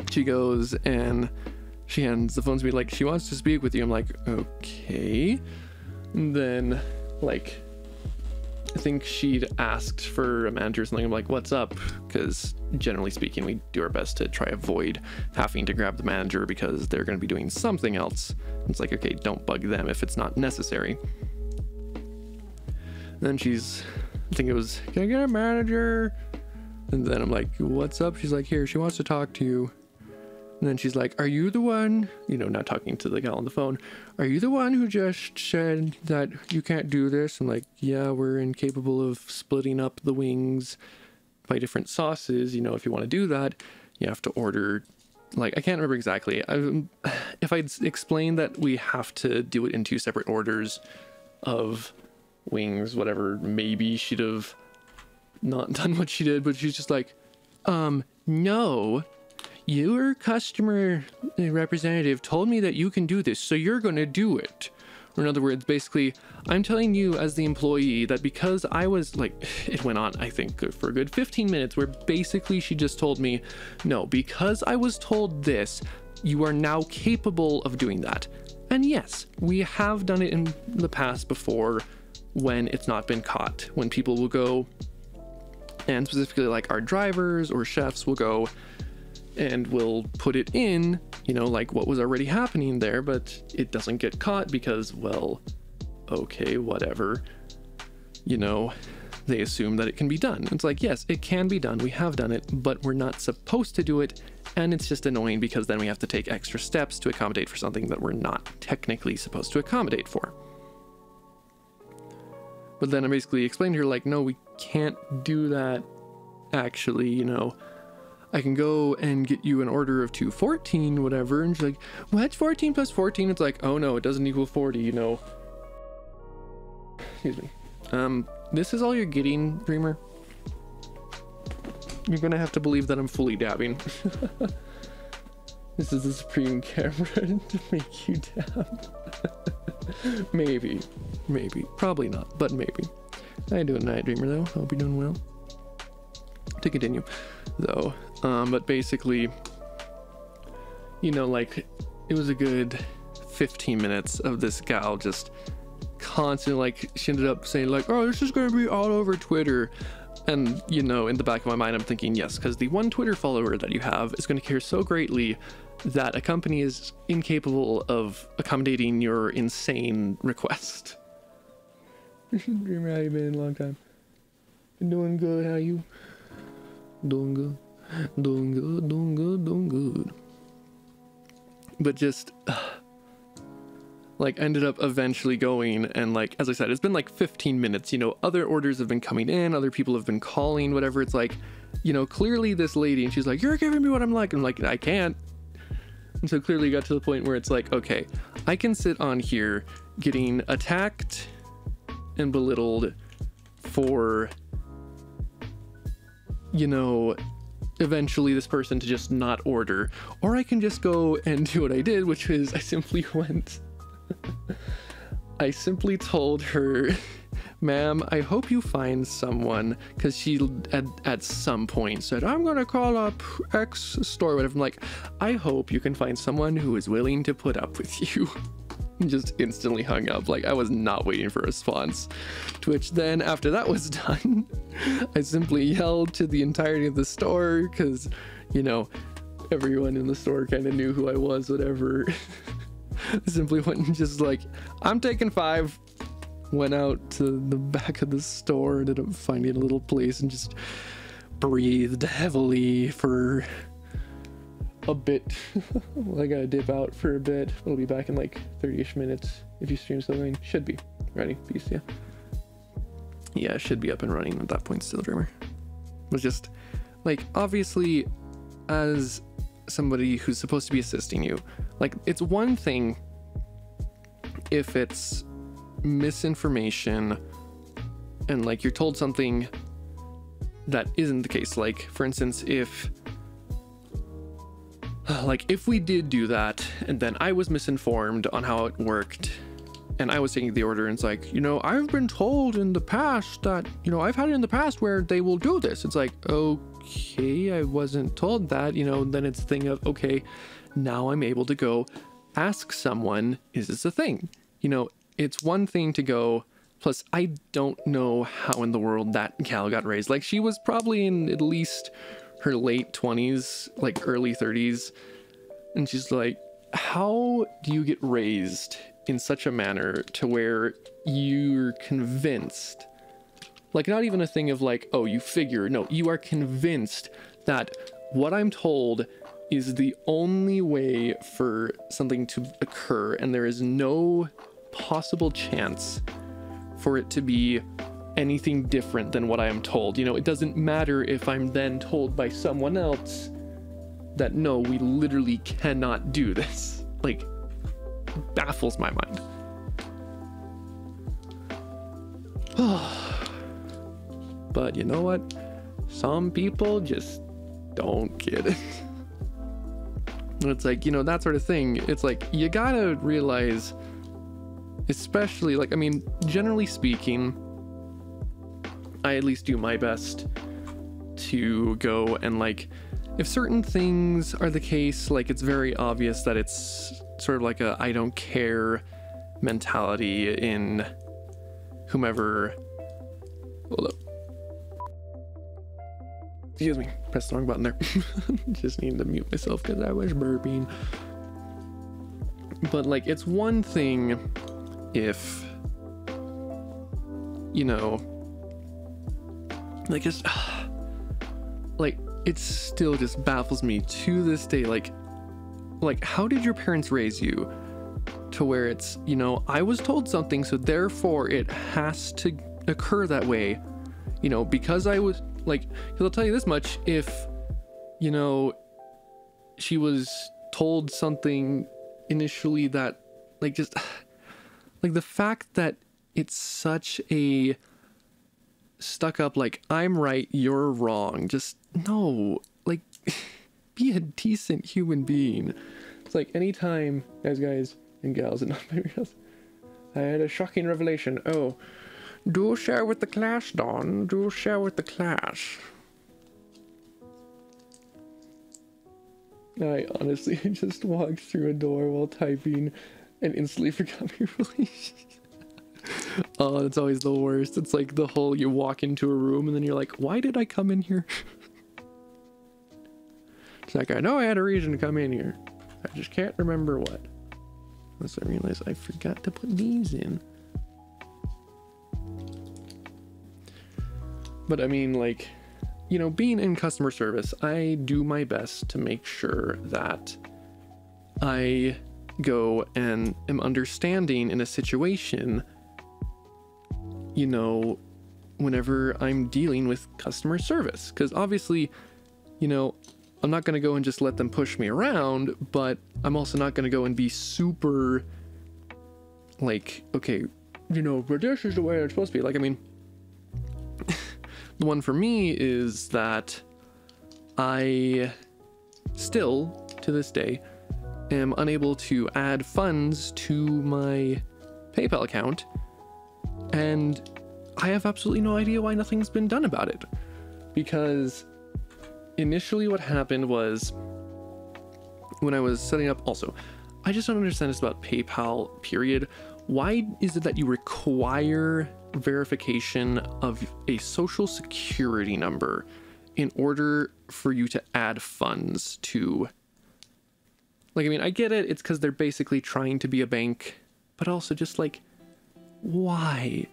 she goes and she hands the phone to me like, she wants to speak with you. I'm like, okay. And then, like, I think she'd asked for a manager or something. I'm like, what's up? Because generally speaking, we do our best to try avoid having to grab the manager because they're going to be doing something else. It's like, okay, don't bug them if it's not necessary. And then I think it was, can I get a manager? And then I'm like, what's up? She's like, here, she wants to talk to you. And then she's like, are you the one, you know, not talking to the gal on the phone, are you the one who just said that you can't do this? I'm like, yeah, we're incapable of splitting up the wings by different sauces. You know, if you want to do that, you have to order, like, I can't remember exactly. If I'd explained that we have to do it in 2 separate orders of wings, whatever, maybe she'd have not done what she did, but she's just like, no. Your customer representative told me that you can do this, so you're gonna do it. Or in other words, basically, I'm telling you as the employee that because I was like, it went on, I think, for a good 15 minutes where basically she just told me, no, because I was told this, you are now capable of doing that. And yes, we have done it in the past before when it's not been caught, when people will go, and specifically like our drivers or chefs will go and will put it in, you know, like what was already happening there, but it doesn't get caught because, well, okay, whatever, you know, they assume that it can be done. It's like, yes, it can be done, we have done it, but we're not supposed to do it, and it's just annoying because then we have to take extra steps to accommodate for something that we're not technically supposed to accommodate for. But then I basically explained to her, like, no, we can't do that, actually, you know, I can go and get you an order of 214, whatever. And she's like, well, that's 14 plus 14. It's like, oh no, it doesn't equal 40, you know. Excuse me. This is all you're getting, Dreamer. You're gonna have to believe that I'm fully dabbing. This is the supreme camera to make you dab. Maybe. Probably not, but maybe. How you doing tonight, Dreamer, though? Hope you're doing well. To continue, though, but basically, you know, like, it was a good 15 minutes of this gal just constantly, like, she ended up saying, like, oh, this is gonna be all over Twitter. And, you know, in the back of my mind, I'm thinking, yes, because the one Twitter follower that you have is going to care so greatly that a company is incapable of accommodating your insane request. Dreamer, how you been? A long time. Been doing good. How you? Doing good. But just like, ended up eventually going, and like, as I said, it's been like 15 minutes, you know, other orders have been coming in, other people have been calling, whatever. It's like, you know, clearly this lady, and she's like, you're giving me what I'm like. I'm like, I can't. And so clearly got to the point where it's like, okay, I can sit on here getting attacked and belittled for, you know, eventually this person to just not order, or I can just go and do what I did, which is I simply told her, ma'am, I hope you find someone, because she at some point said, I'm gonna call up X store, whatever. I'm like, I hope you can find someone who is willing to put up with you. Just instantly hung up. Like, I was not waiting for a response. To which then, after that was done, I simply yelled to the entirety of the store, because, you know, everyone in the store kind of knew who I was, whatever. I simply went and just like, I'm taking 5. Went out to the back of the store, ended up finding a little place and just breathed heavily for a bit. Well, I gotta dip out for a bit. We'll be back in like 30-ish minutes if you stream still going. Should be. Ready? Peace, yeah. Yeah, it should be up and running at that point still, Dreamer. It was just, like, obviously, as somebody who's supposed to be assisting you, like, it's one thing if it's misinformation and, like, you're told something that isn't the case. Like, for instance, if we did do that and then I was misinformed on how it worked and I was taking the order and it's like, you know, I've been told in the past that, you know, I've had it in the past where they will do this. It's like, okay, I wasn't told that, you know. Then it's a thing of, okay, now I'm able to go ask someone, is this a thing? You know, it's one thing to go, plus I don't know how in the world that gal got raised. Like, she was probably in at least her late 20s, like early 30s. And she's like, how do you get raised in such a manner to where you're convinced, like, not even a thing of like, oh, you figure, no, you are convinced that what I'm told is the only way for something to occur, and there is no possible chance for it to be anything different than what I am told. You know, it doesn't matter if I'm then told by someone else that no, we literally cannot do this. Like, baffles my mind. But you know what? Some people just don't get it. It's like, you know, that sort of thing. It's like, you gotta realize especially, like, I mean, generally speaking, I at least do my best to go and, like, if certain things are the case, like, it's very obvious that it's sort of like a I don't care mentality in whomever. Hold up. Excuse me, pressed the wrong button there. Just needed to mute myself because I was burping. But, like, it's one thing if, you know, like, just like, it still just baffles me to this day, like how did your parents raise you to where it's, you know, I was told something, so therefore it has to occur that way, you know, because I was, like, because I'll tell you this much, if, you know, she was told something initially that, like, just, like, the fact that it's such a stuck up, like, I'm right, you're wrong, just, no, like, be a decent human being. It's like, anytime, guys and gals and non-binary, I had a shocking revelation. Oh, do share with the class, Dawn. Do share with the class. I honestly just walked through a door while typing and instantly forgot my release. Oh, it's always the worst. It's like the whole, you walk into a room and then you're like, why did I come in here? It's like, I know I had a reason to come in here. I just can't remember what. Unless I realize I forgot to put these in. But I mean, like, you know, being in customer service, I do my best to make sure that I go and am understanding in a situation, you know, whenever I'm dealing with customer service. Because obviously, you know, I'm not going to go and just let them push me around, but I'm also not going to go and be super, like, okay, you know, but this is the way it's supposed to be. Like, I mean, the one for me is that I still, to this day, am unable to add funds to my PayPal account, and I have absolutely no idea why nothing's been done about it. Because initially what happened was, when I was setting up, also, I just don't understand this about PayPal, period. Why is it that you require verification of a social security number in order for you to add funds to, like, I mean, I get it, it's because they're basically trying to be a bank, but also just, like, why?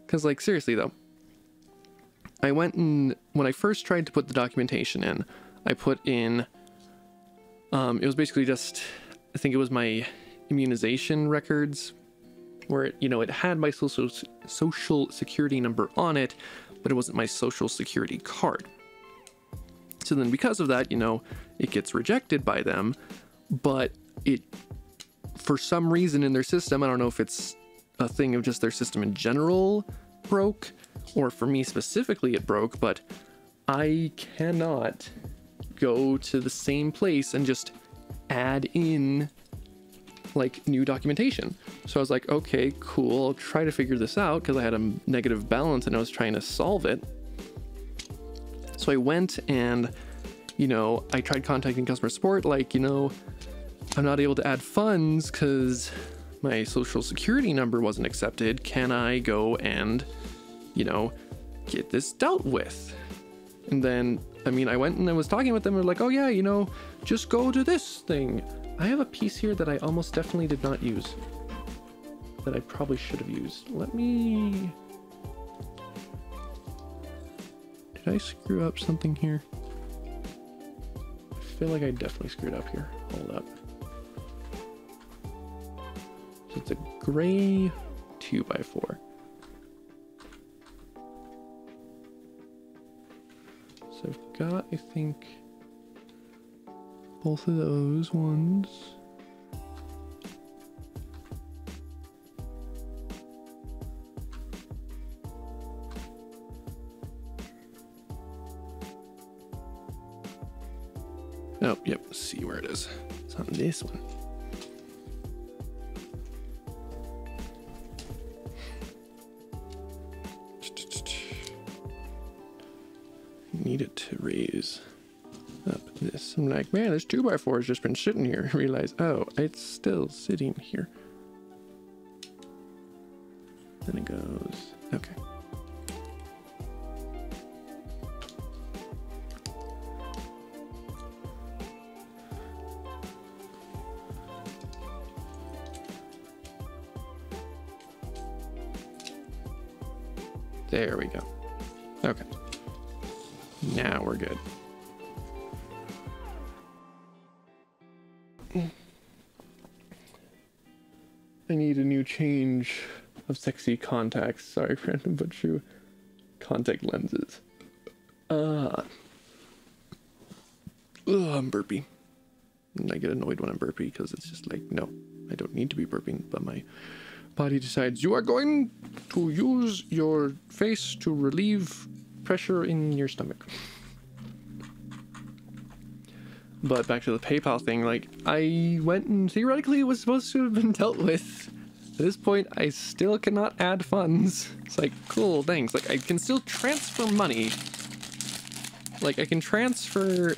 Because, like, seriously though, I went and, when I first tried to put the documentation in, I put in, it was basically just, I think it was my immunization records, where it, you know, it had my social security number on it, but it wasn't my social security card. So then because of that, you know, it gets rejected by them, but it, for some reason in their system, I don't know if it's a thing of just their system in general broke, or for me specifically it broke, but I cannot go to the same place and just add in, like, new documentation. So I was like, okay, cool, I'll try to figure this out, because I had a negative balance and I was trying to solve it. So I went and, you know, I tried contacting customer support, like, you know, I'm not able to add funds because my social security number wasn't accepted. Can I go and, you know, get this dealt with? And then, I mean, I went and I was talking with them, and they're like, oh yeah, you know, just go to this thing. I have a piece here that I almost definitely did not use, that I probably should have used. Let me... Did I screw up something here? I feel like I definitely screwed up here. Hold up. So it's a gray 2x4. So I've got, I think, both of those ones. Oh, yep, let's see where it is. It's on this one. needed to raise up this. I'm like, man, this 2x4 has just been sitting here. I realize, oh, it's still sitting here. Then it goes, okay. There we go. Okay. Now we're good. I need a new change of sexy contacts. Sorry, random but true. Contact lenses. I'm burpy. And I get annoyed when I'm burpy because it's just like, no, I don't need to be burping, but my body decides you are going to use your face to relieve pressure in your stomach. But back to the PayPal thing, like, I went and theoretically it was supposed to have been dealt with. At this point, I still cannot add funds. It's like, cool, thanks. Like, I can still transfer money. Like, I can transfer...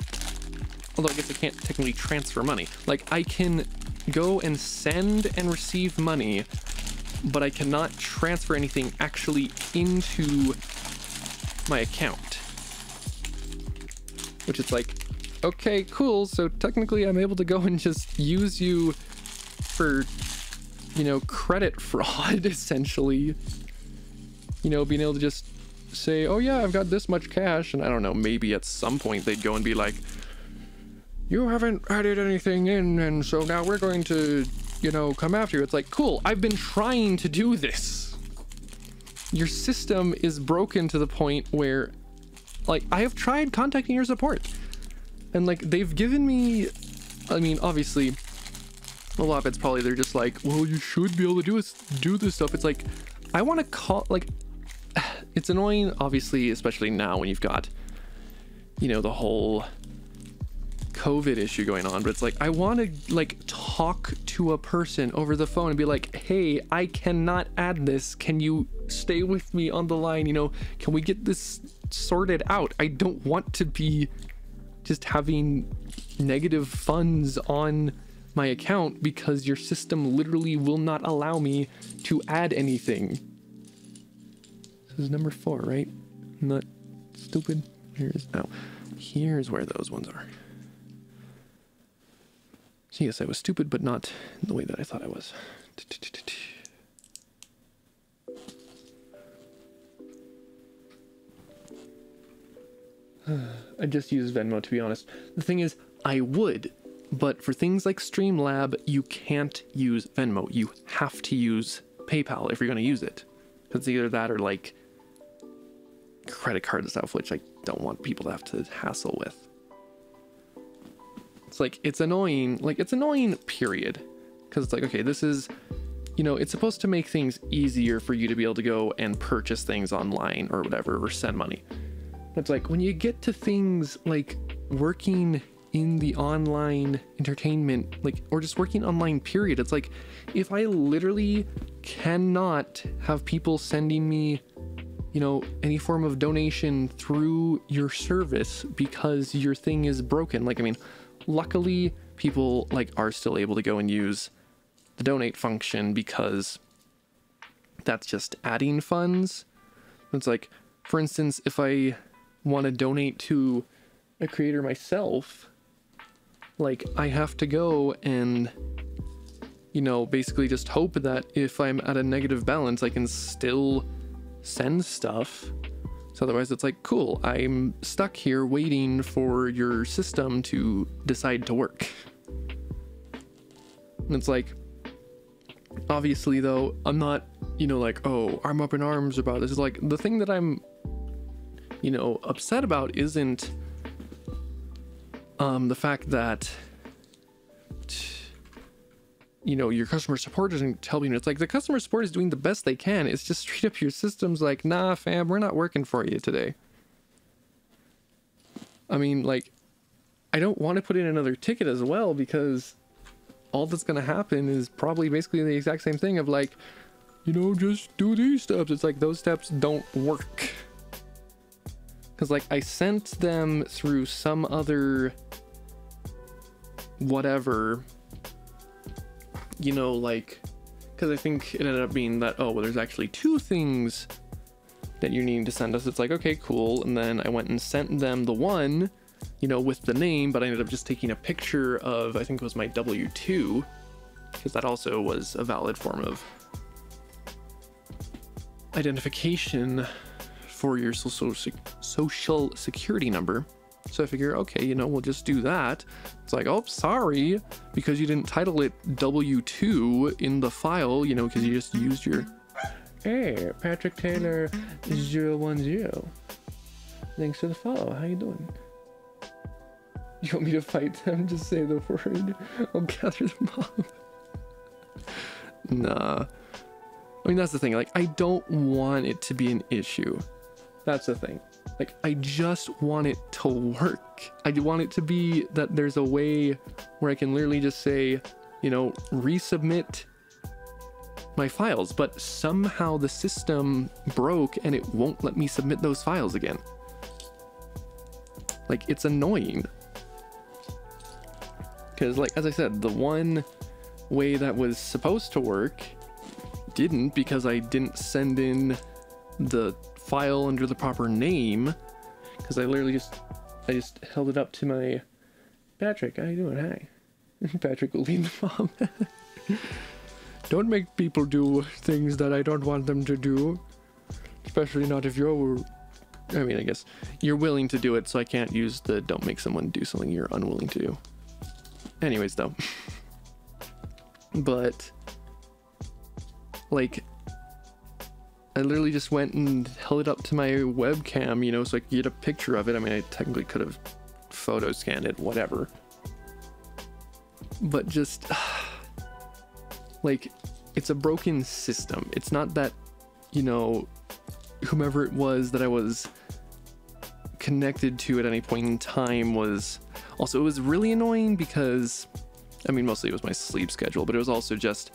Although I guess I can't technically transfer money. Like, I can go and send and receive money, but I cannot transfer anything actually into my account. Which is like, okay, cool. So technically I'm able to go and just use you for, you know, credit fraud, essentially. You know, being able to just say, oh yeah, I've got this much cash. And I don't know, maybe at some point they'd go and be like, you haven't added anything in, and so now we're going to, you know, come after you. It's like, cool, I've been trying to do this. Your system is broken to the point where, like, I have tried contacting your support. And, like, they've given me, I mean, obviously, a lot of it's probably they're just like, well, you should be able to do this stuff. It's like, I want to call, like, it's annoying, obviously, especially now when you've got, you know, the whole COVID issue going on, but it's like, I want to, like, talk to a person over the phone and be like, hey, I cannot add this. Can you stay with me on the line? You know, can we get this sorted out? I don't want to be just having negative funds on my account because your system literally will not allow me to add anything. This is number 4, right? I'm not stupid. Here's where those ones are. So yes, I was stupid, but not in the way that I thought I was. I just use Venmo, to be honest. The thing is, I would, but for things like Streamlab, you can't use Venmo. You have to use PayPal if you're going to use it. It's either that or, like, credit card stuff, which I don't want people to have to hassle with. It's like, it's annoying. Like, it's annoying, period. Because it's like, okay, this is, you know, it's supposed to make things easier for you to be able to go and purchase things online or whatever, or send money. It's like, when you get to things like working in the online entertainment, like, or just working online, period, it's like, if I literally cannot have people sending me, you know, any form of donation through your service because your thing is broken. Like, I mean, luckily people, like, are still able to go and use the donate function because that's just adding funds. It's like, for instance, if I want to donate to a creator myself, like, I have to go and, you know, basically just hope that if I'm at a negative balance, I can still send stuff. So otherwise it's like, cool, I'm stuck here waiting for your system to decide to work. And it's like, obviously though, I'm not, you know, like, oh, I'm up in arms about this. It's like, the thing that I'm, you know, upset about isn't the fact that, you know, your customer support isn't helping you. It's like, the customer support is doing the best they can. It's just straight up your system's like, nah, fam, we're not working for you today. I mean, like, I don't want to put in another ticket as well, because all that's going to happen is probably basically the exact same thing of like, you know, just do these steps. It's like, those steps don't work. Because, like, I sent them through some other whatever, you know, like, because I think it ended up being that, oh, well, there's actually 2 things that you're needing to send us. It's like, okay, cool. And then I went and sent them the one, you know, with the name, but I ended up just taking a picture of, I think it was my W-2, because that also was a valid form of identification for your social security number. So I figure, okay, you know, we'll just do that. It's like, oh, sorry, because you didn't title it W2 in the file, you know, because you just used your, hey, Patrick Taylor 010. Thanks for the follow. How you doing? You want me to fight them? Just say the word. I'll gather them up. Nah. I mean, that's the thing. Like, I don't want it to be an issue. That's the thing. Like, I just want it to work. I want it to be that there's a way where I can literally just say, you know, resubmit my files, but somehow the system broke and it won't let me submit those files again. Like, it's annoying. Because, like, as I said, the one way that was supposed to work didn't, because I didn't send in the file under the proper name, because I literally just held it up to my Patrick. How you doing? Hi. Patrick will lead the mom. Don't make people do things that I don't want them to do, especially not if you're, I mean, I guess you're willing to do it, so I can't use the don't make someone do something you're unwilling to do. Anyways, though. But, like, I literally just went and held it up to my webcam, you know, so I could get a picture of it. I mean, I technically could have photo scanned it, whatever. But just, like, it's a broken system. It's not that, you know, whomever it was that I was connected to at any point in time was... Also, it was really annoying because, I mean, mostly it was my sleep schedule, but it was also just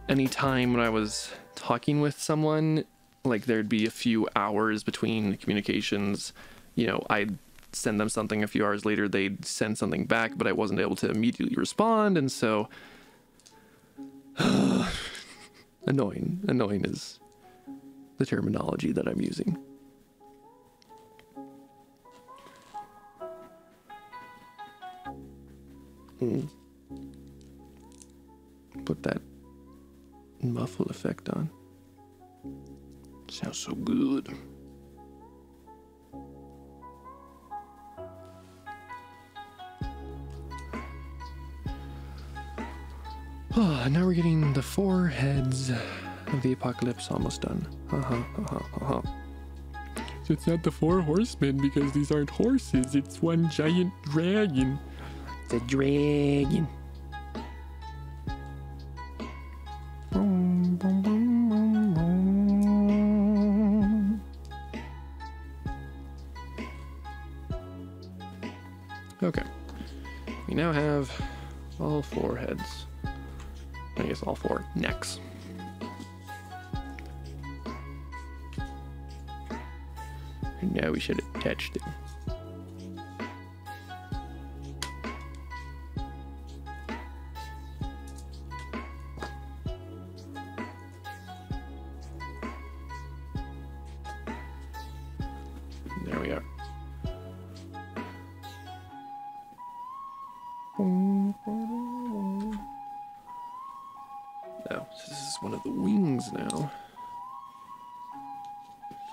any time when I was talking with someone, like, there'd be a few hours between communications. You know, I'd send them something, a few hours later they'd send something back, but I wasn't able to immediately respond, and so annoying is the terminology that I'm using. Put that muffle effect on. Sounds so good. Now we're getting the 4 heads of the apocalypse almost done. So it's not the 4 horsemen because these aren't horses, it's one giant dragon. It's a dragon. Okay, we now have all 4 heads. I guess all 4 necks. And now we should attach them. There we are. Now, so this is one of the wings now.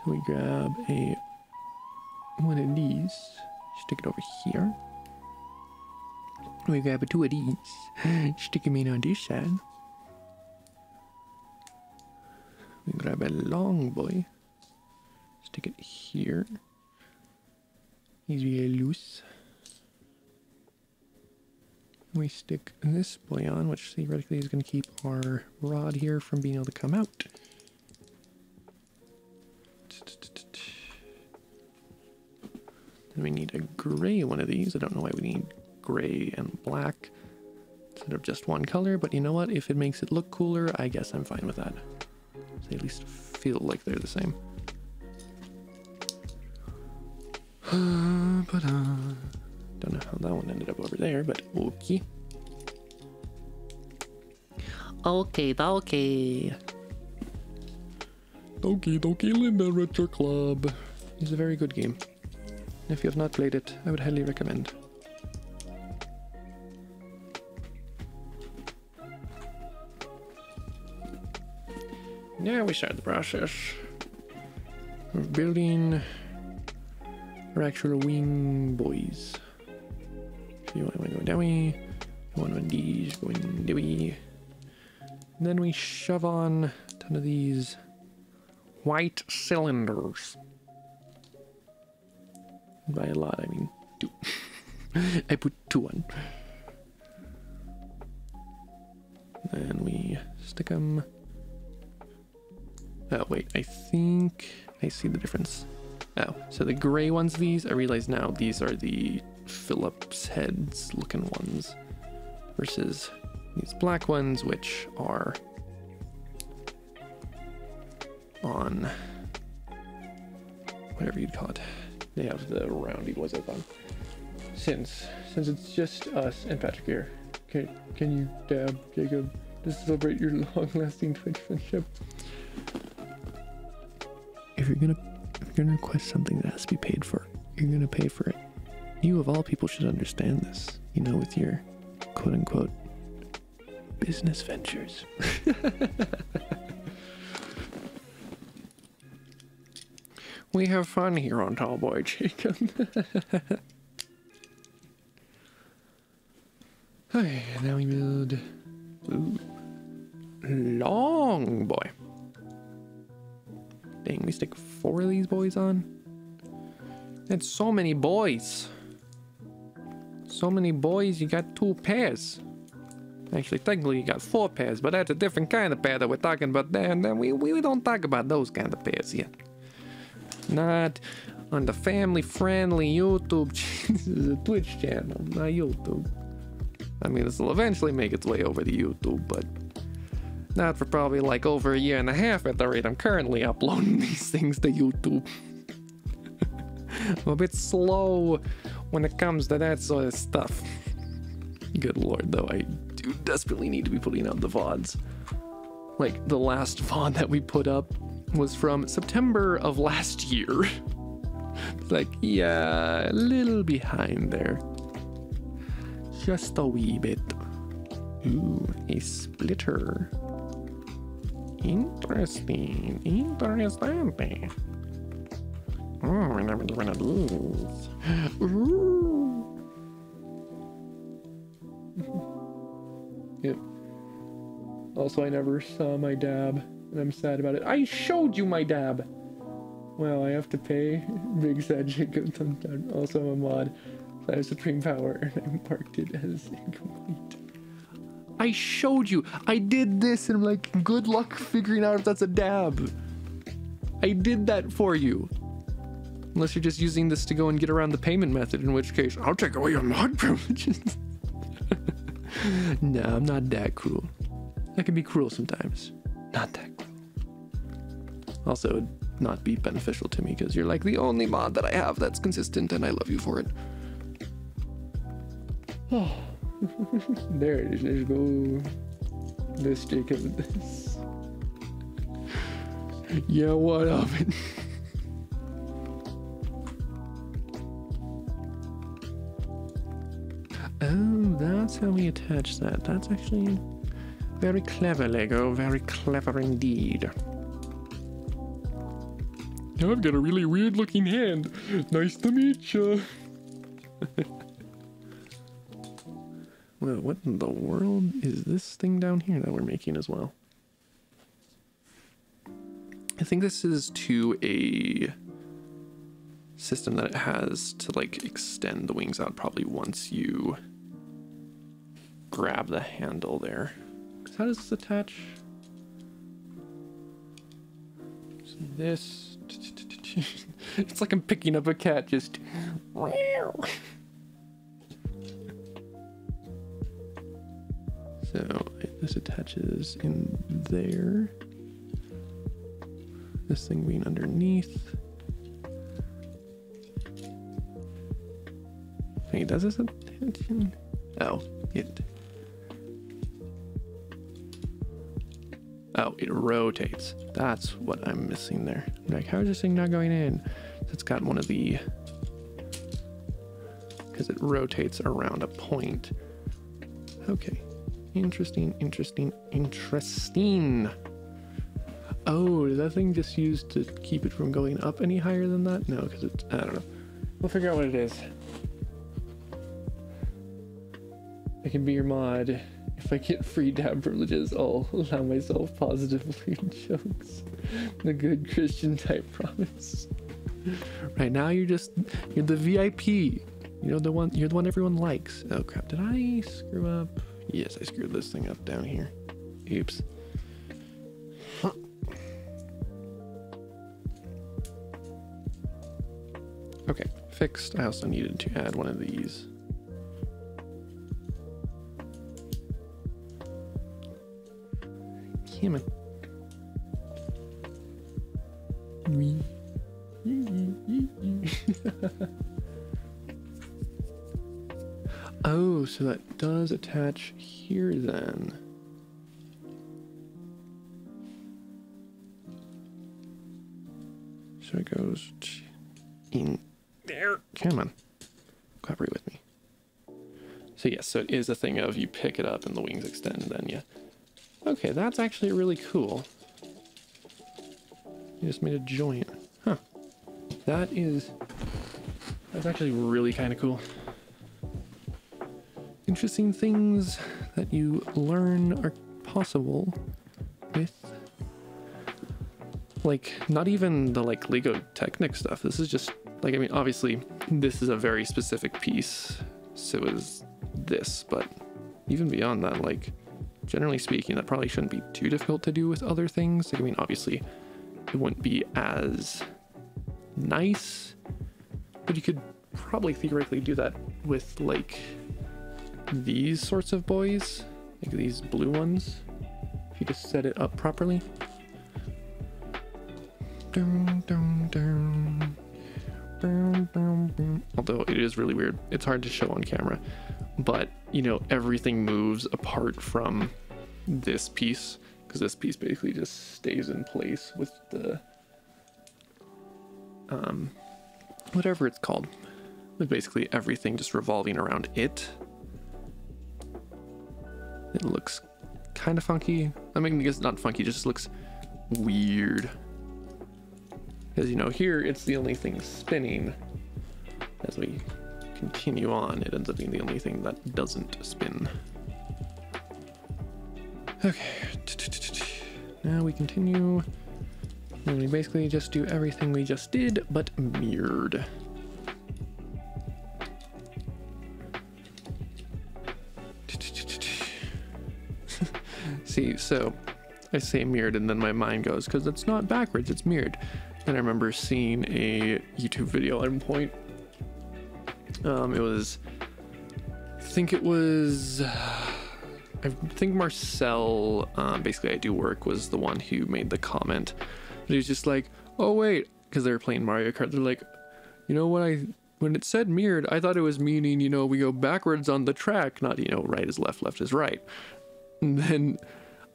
So we grab one of these, stick it over here. We grab 2 of these, stick them in on this side. We grab a long boy, stick it here. He's really loose. We stick this boy on, which theoretically is going to keep our rod here from being able to come out. Then we need a gray one of these. I don't know why we need gray and black instead of just one color, but you know what? If it makes it look cooler, I guess I'm fine with that. They at least feel like they're the same. Don't know how that one ended up over there, but okay. Okay. Okie dokie, Linda Retro Club. It's a very good game. If you have not played it, I would highly recommend. Now we start the process of building our actual wing boys. So you want to go down, you want one of these going down. Then we shove on a ton of these white cylinders. By a lot, I mean 2. I put 2 on. Then we stick them. Oh, wait, I think I see the difference. Oh, so the gray ones, these, I realize now these are the Phillips heads looking ones versus these black ones, which are on whatever you'd call it. They have the roundy boys up on. Since it's just us and Patrick here, can you dab Jacob to celebrate your long-lasting Twitch friendship? If you're gonna request something that has to be paid for, you're gonna pay for it. You of all people should understand this, you know, with your quote-unquote business ventures. We have fun here on TallBoy, Jacob. Okay, now we build long boy. Dang, we stick 4 of these boys on. That's so many boys. So many boys, you got 2 pairs. Actually, technically you got 4 pairs, but that's a different kind of pair that we're talking about there, and then we don't talk about those kind of pairs yet. Not on the family-friendly YouTube. This is a Twitch channel, not YouTube. I mean, this will eventually make its way over to YouTube, but not for probably like over a year and a half at the rate I'm currently uploading these things to YouTube. I'm a bit slow when it comes to that sort of stuff. Good lord, though, I do desperately need to be putting out the VODs. Like, the last VOD that we put up was from September of last year. It's like, yeah, a little behind there. Just a wee bit. Ooh, a splitter. Interesting. Interesting. Oh, I never did one of these. Ooh. Yep. Also, I never saw my dab, and I'm sad about it. I showed you my dab! Well, I have to pay Big Sad Jacob sometime. Also, I'm a mod, so I have supreme power, and I marked it as incomplete. I showed you! I did this, and I'm like, good luck figuring out if that's a dab. I did that for you. Unless you're just using this to go and get around the payment method, in which case, I'll take away your mod privileges. No, I'm not that cruel. I can be cruel sometimes. Not that cruel. Also, it would not be beneficial to me because you're like the only mod that I have that's consistent and I love you for it. Oh. There it is. Let's go. This Jacob with this. Yeah, what of it? Oh, that's how we attach that. That's actually very clever, Lego. Very clever indeed. I've got a really weird looking hand. Nice to meet you. Well, what in the world is this thing down here that we're making as well? I think this is to a system that it has to like extend the wings out probably once you grab the handle there. So how does this attach? So this, it's like I'm picking up a cat just. So this attaches in there. This thing being underneath. does this attention? Oh, it rotates. That's what I'm missing there. I'm like, how is this thing not going in? It's got one of the, because it rotates around a point. Okay, interesting. Oh, is that thing just used to keep it from going up any higher than that? No, because it's, I don't know. We'll figure out what it is. I can be your mod. If I get free dab privileges, I'll allow myself positive weird jokes. The good Christian type promise. Right now you're the VIP. You're the one everyone likes. Oh crap, did I screw up? Yes, I screwed this thing up down here. Oops. Okay, fixed. I also needed to add one of these. Come on. Oh, so that does attach here then. So it goes in there. Come on. Cooperate with me. So yes, so it is a thing of you pick it up and the wings extend, and then you... Okay, that's actually really cool. You just made a joint. Huh. That's actually really kind of cool. Interesting things that you learn are possible with, like, not even the like Lego Technic stuff. This is just like, I mean, obviously this is a very specific piece, so is this, but even beyond that, like, generally speaking, that probably shouldn't be too difficult to do with other things. Like, I mean, obviously it wouldn't be as nice, but you could probably theoretically do that with like these sorts of boys, like these blue ones, if you just set it up properly. Although it is really weird, it's hard to show on camera, but you know, everything moves apart from this piece, because this piece basically just stays in place with the whatever it's called, with basically everything just revolving around it. It looks kind of funky. I mean, I guess not funky, it just looks weird. Because, you know, here it's the only thing spinning. As we continue on, it ends up being the only thing that doesn't spin. Okay. Now we continue. And we basically just do everything we just did, but mirrored. See, so I say mirrored and then my mind goes, because it's not backwards, it's mirrored. And I remember seeing a YouTube video at one point. It was, I think Marcel, basically I Do Work, was the one who made the comment. But he was just like, oh wait, because they were playing Mario Kart, they're like, you know, when it said mirrored, I thought it was meaning, you know, we go backwards on the track, not, you know, right is left, left is right. And then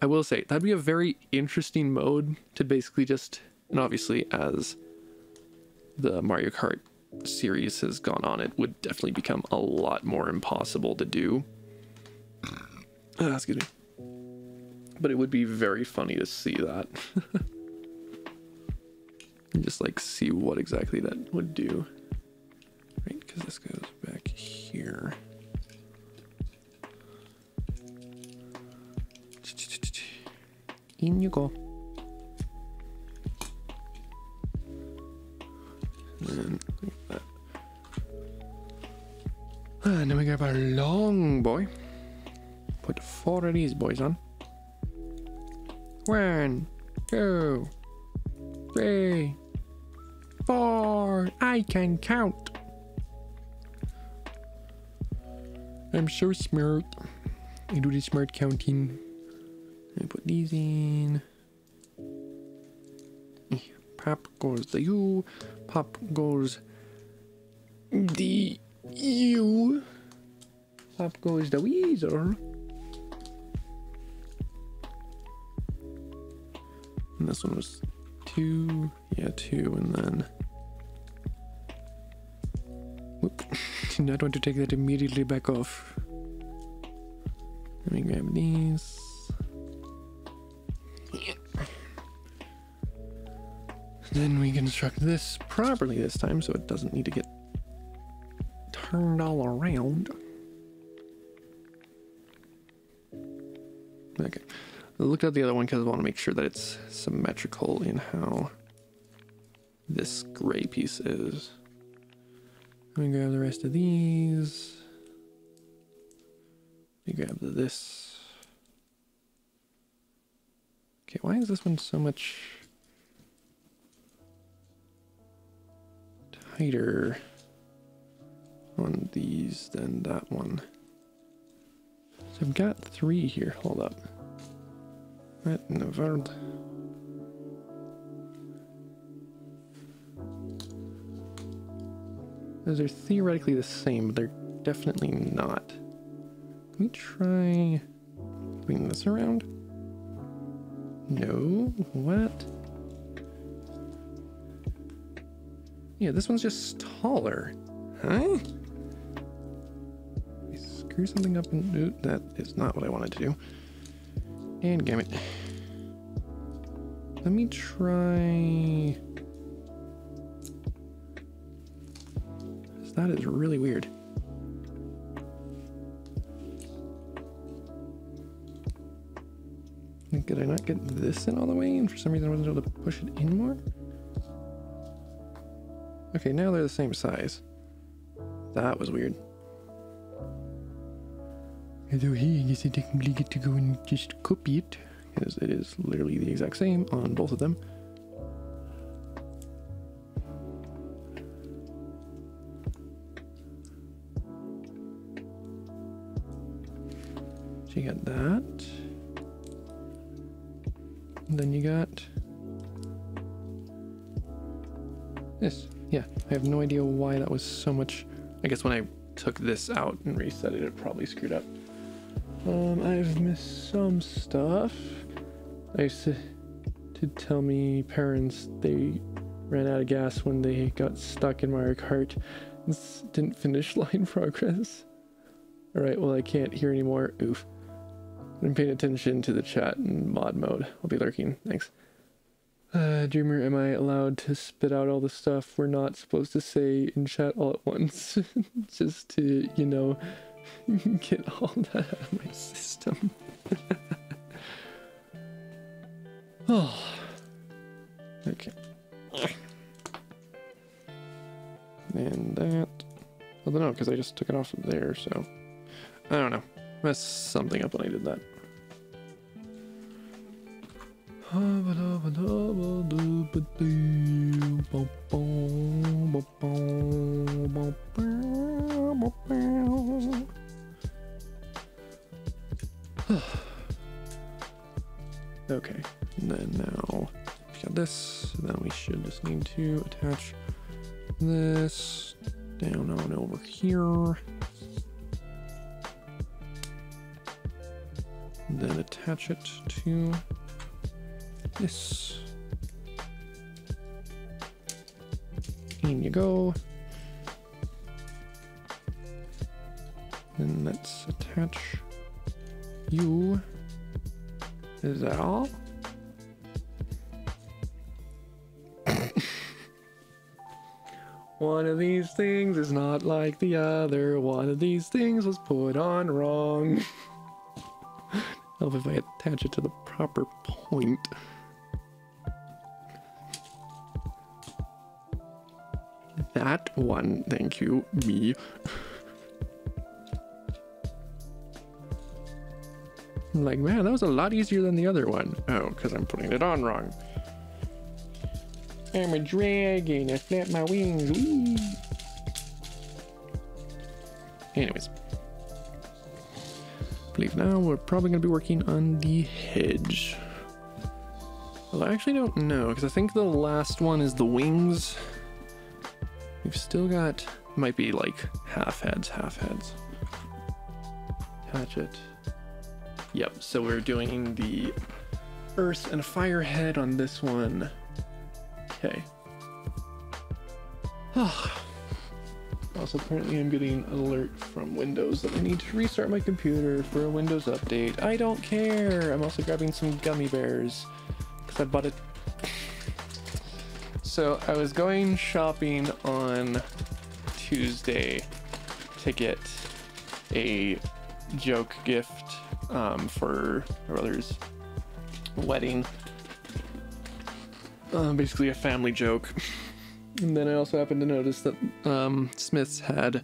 I will say, that'd be a very interesting mode to basically just, and obviously as the Mario Kart series has gone on, it would definitely become a lot more impossible to do. Excuse me. But it would be very funny to see that. And just like see what exactly that would do. Right, because this goes back here. In you go. And like that. And then we grab our long boy. Put 4 of these boys on. 1, 2, 3, 4. I can count. I'm so smart. I do the smart counting. I put these in. Pop goes the U. Pop goes the You. Up goes the weasel. And this one was 2. Yeah, 2, and then... Whoop. Do not want to take that immediately back off. Let me grab these. Then we construct this properly this time so it doesn't need to get turned all around. Okay. I looked at the other one because I want to make sure that it's symmetrical in how this gray piece is. Let me grab the rest of these. Let me grab this. Okay, why is this one so much tighter on these than that one? So I've got 3 here. Hold up. What in the world? Those are theoretically the same, but they're definitely not. Let me try moving this around. No, what? Yeah, this one's just taller. Huh? I screw something up and ooh, that is not what I wanted to do. And damn it. Let me try... That is really weird. Did I not get this in all the way? And for some reason I wasn't able to push it in more? Okay, now they're the same size. That was weird. So here, I guess I technically get to go and just copy it, because it is literally the exact same on both of them. So you got that. And then you got this. Yeah, I have no idea why that was so much. I guess when I took this out and reset it, it probably screwed up. I've missed some stuff. I used to tell me parents they ran out of gas when they got stuck in Mario Kart and didn't finish line progress. Alright, well I can't hear anymore. Oof. I'm paying attention to the chat in mod mode. I'll be lurking. Thanks. Dreamer, am I allowed to spit out all the stuff we're not supposed to say in chat all at once? Just to, you know, get all that out of my system. Oh. Okay. And that... I don't know, because I just took it off of there, so... I don't know. Messed something up when I did that. Okay, and then now we got this, and then we should just need to attach this down on over here. And then attach it to this. In you go. And let's attach you. Is that all? One of these things is not like the other. One of these things was put on wrong. Help if I attach it to the proper point. That one, thank you, me. I'm like, man, that was a lot easier than the other one. Oh, because I'm putting it on wrong. I'm a dragon, I flap my wings, wee. Anyways. I believe now we're probably going to be working on the hedge. Well, I actually don't know, because I think the last one is the wings. We've still got might be like half heads. Hatchet. Yep, so we're doing the earth and fire head on this one. Okay. Also, apparently I'm getting an alert from Windows that I need to restart my computer for a Windows update. I don't care! I'm also grabbing some gummy bears, because I bought it. So, I was going shopping on Tuesday to get a joke gift for my brother's wedding. Basically a family joke. And then I also happened to notice that Smith's had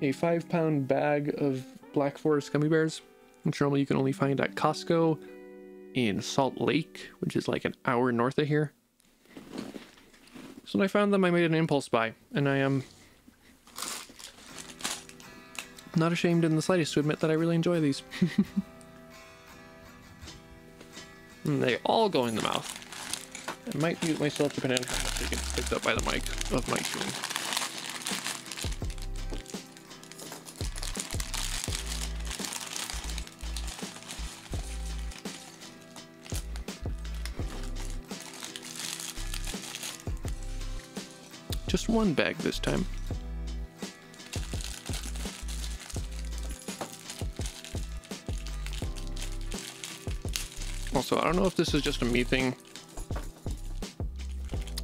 a 5-pound bag of Black Forest gummy bears, which normally you can only find at Costco in Salt Lake, which is like an hour north of here. So when I found them, I made an impulse buy, and I am not ashamed in the slightest to admit that I really enjoy these. And they all go in the mouth. I might mute myself depending on how much it gets picked up by the mic of my chewing. Just one bag this time. Also, I don't know if this is just a me thing,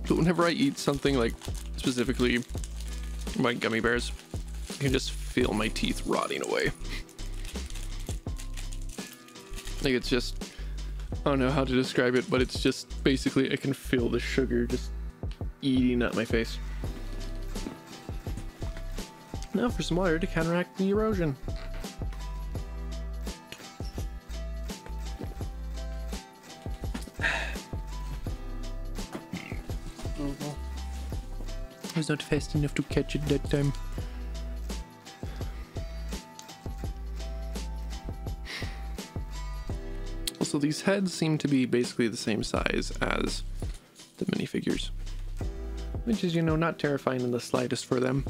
but whenever I eat something like specifically my gummy bears, I can just feel my teeth rotting away. Like it's just, I don't know how to describe it, but it's just basically I can feel the sugar just eating at my face. Now for some water to counteract the erosion. I was not fast enough to catch it that time. Also, these heads seem to be basically the same size as the minifigures, which is, you know, not terrifying in the slightest for them.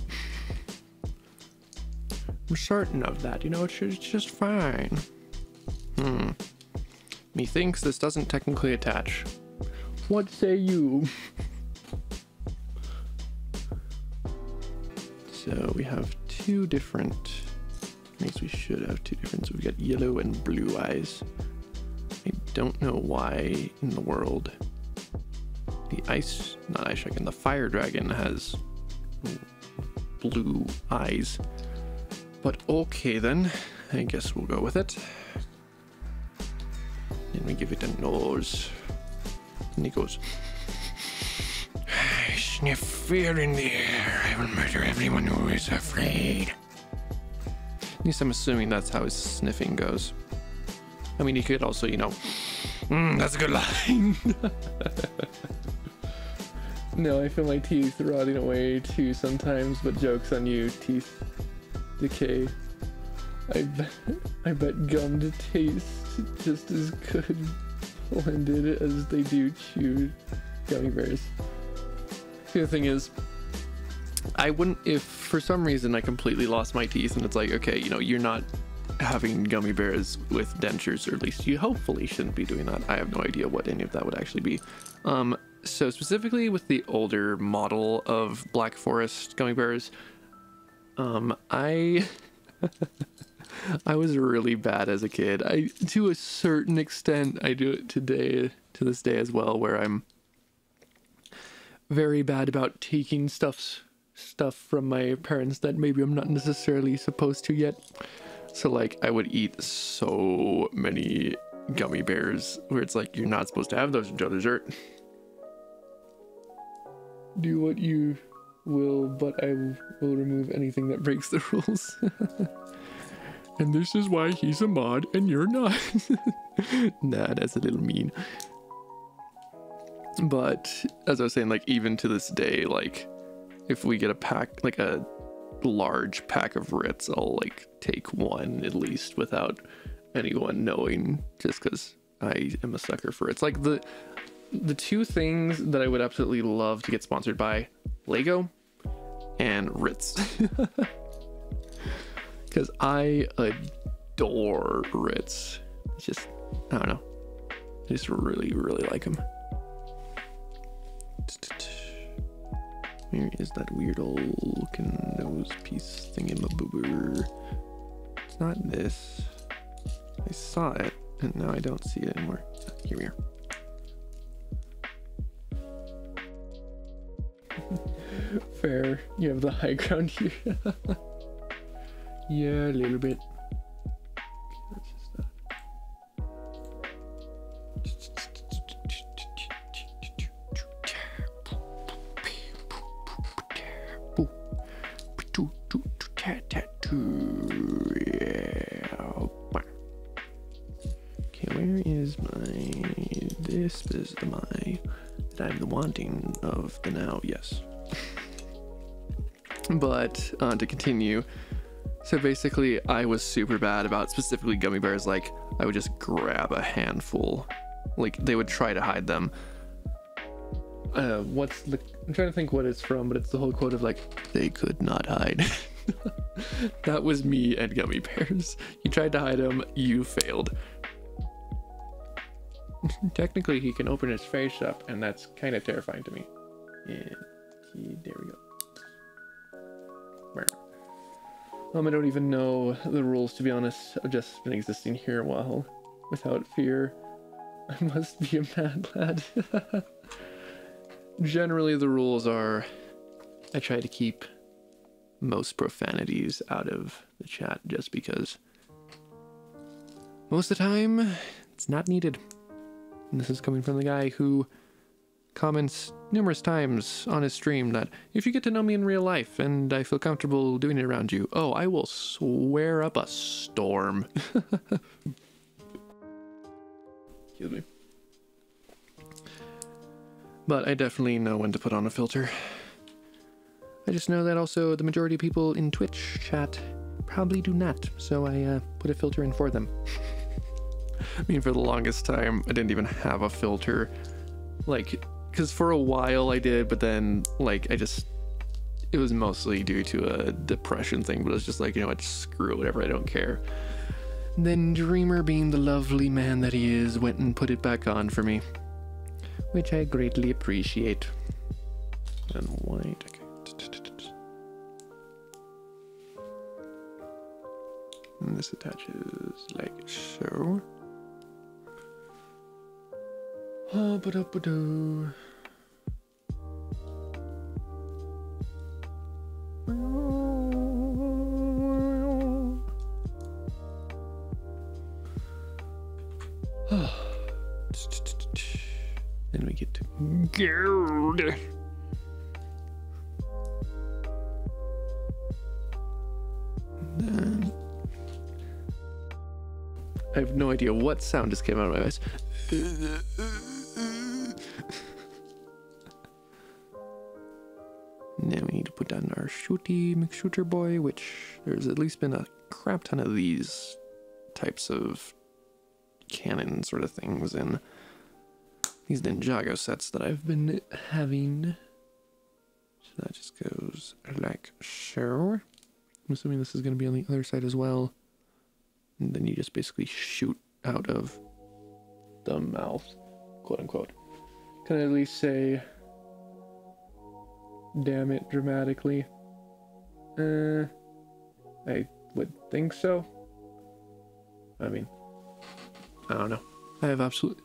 I'm certain of that, you know, it's just fine. Methinks this doesn't technically attach. What say you? So we have two different, I guess we should have two different, so we've got yellow and blue eyes. I don't know why in the world the the fire dragon has blue eyes. But okay then, I guess we'll go with it. Then we give it a nose. And he goes, I sniff fear in the air. I will murder everyone who is afraid. At least I'm assuming that's how his sniffing goes. I mean, he could also, you know, that's a good line. No, I feel my teeth rotting away too sometimes, but joke's on you, teeth decay. I bet gummed taste just as good blended as they do chewed gummy bears. The thing is, I wouldn't, if for some reason I completely lost my teeth and it's like, okay, you know, you're not having gummy bears with dentures, or at least you hopefully shouldn't be doing that. I have no idea what any of that would actually be. So specifically with the older model of Black Forest gummy bears, I was really bad as a kid. To a certain extent, I do it to this day as well, where I'm very bad about taking stuff from my parents that maybe I'm not necessarily supposed to yet. So like I would eat so many gummy bears where it's like, you're not supposed to have those until dessert. Do what you will, but I will remove anything that breaks the rules. And this is why he's a mod and you're not. Nah, that's a little mean. But as I was saying, like even to this day, like if we get a pack, like a large pack of Ritz, I'll like take one at least without anyone knowing, just because I am a sucker for it. It's like the two things that I would absolutely love to get sponsored by: Lego and Ritz. Because I adore Ritz. It's just, I don't know. I just really, really like him. Where is that weird old looking nose piece thingamaboober? It's not this. I saw it, and now I don't see it anymore. Here we are. Fair. You have the high ground here. Yeah, a little bit. That's just that. Okay, where is my... This is the my... that I'm the wanting of the now, yes. But, to continue, so basically I was super bad about specifically gummy bears. Like, I would just grab a handful. Like, they would try to hide them. I'm trying to think what it's from, but it's the whole quote of like, they could not hide. That was me and gummy bears. You tried to hide him, you failed. Technically, he can open his face up, and that's kind of terrifying to me. And there we go. I don't even know the rules, to be honest. I've just been existing here a while without fear. I must be a mad lad. Generally, the rules are I try to keep most profanities out of the chat just because most of the time it's not needed. And this is coming from the guy who comments numerous times on his stream that if you get to know me in real life and I feel comfortable doing it around you, oh, I will swear up a storm. Excuse me. But I definitely know when to put on a filter. I just know that also the majority of people in Twitch chat probably do not, so I put a filter in for them. I mean, for the longest time, I didn't even have a filter. Like, because for a while I did, but then, like, it was mostly due to a depression thing, but it was just like, you know what, screw it, whatever, I don't care. And then Dreamer, being the lovely man that he is, went and put it back on for me, which I greatly appreciate. And white, okay. And this attaches like so. Ba-da-ba-do. Then we get to gold. Then I have no idea what sound just came out of my eyes. Now we need to put down our shooty McShooter boy, which there's at least been a crap ton of these types of cannon sort of things in these Ninjago sets that I've been having. So that just goes like so. I'm assuming this is going to be on the other side as well. And then you just basically shoot out of the mouth, quote unquote. Can I at least say, damn it, dramatically? I would think so. I mean, I don't know. I have absolute,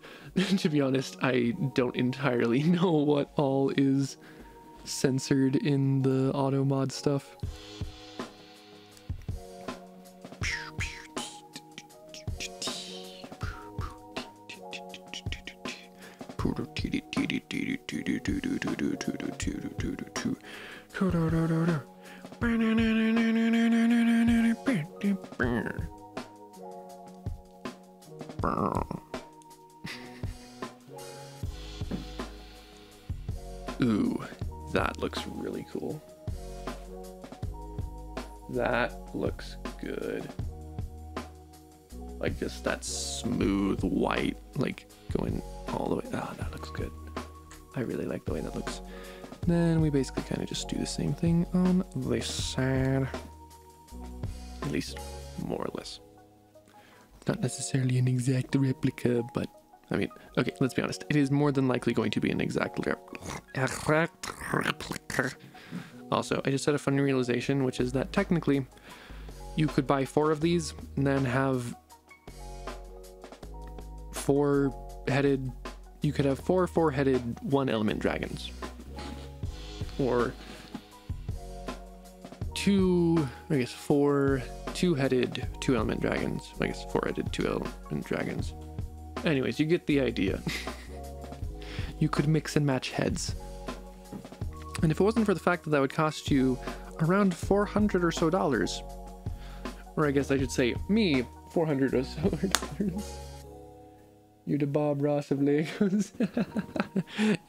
to be honest, I don't entirely know what all is censored in the auto mod stuff. Ooh, that looks really cool. That looks good. Like just that smooth white, like going all the way. Ah, that looks good. I really like the way that looks. Then we basically kind of just do the same thing on this side. At least, more or less. Not necessarily an exact replica, but I mean, okay, let's be honest. It is more than likely going to be an exact replica. Also, I just had a funny realization, which is that technically you could buy 4 of these and then have 4-headed, you could have 4 4-headed 1-element dragons. Or 2, I guess 4 2-headed 2-element dragons. I guess 4-headed 2-element dragons. Anyways, you get the idea. You could mix and match heads. And if it wasn't for the fact that that would cost you around $400 or so, or I guess I should say me, $400 or so. You're the Bob Ross of Legos.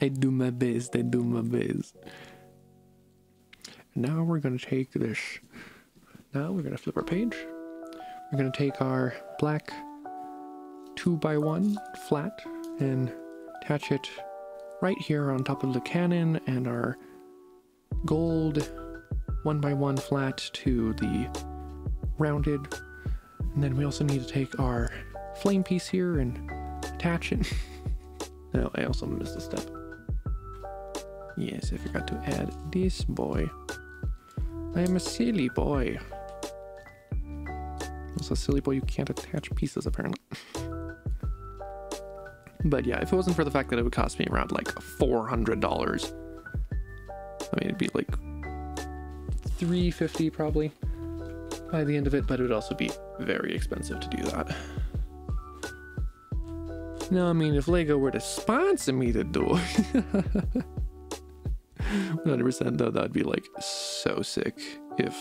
I do my best, I do my best. Now we're gonna take this. Now we're gonna flip our page. We're gonna take our black 2x1 flat and attach it right here on top of the cannon, and our gold 1x1 flat to the rounded. And then we also need to take our flame piece here and attach it. No, I also missed a step. Yes, I forgot to add this boy. I am a silly boy. Also, silly boy, you can't attach pieces apparently. But yeah, if it wasn't for the fact that it would cost me around like $400, I mean, it'd be like $350 probably by the end of it, but it would also be very expensive to do that. No, I mean, if Lego were to sponsor me to do it, 100% though, that'd be like so sick if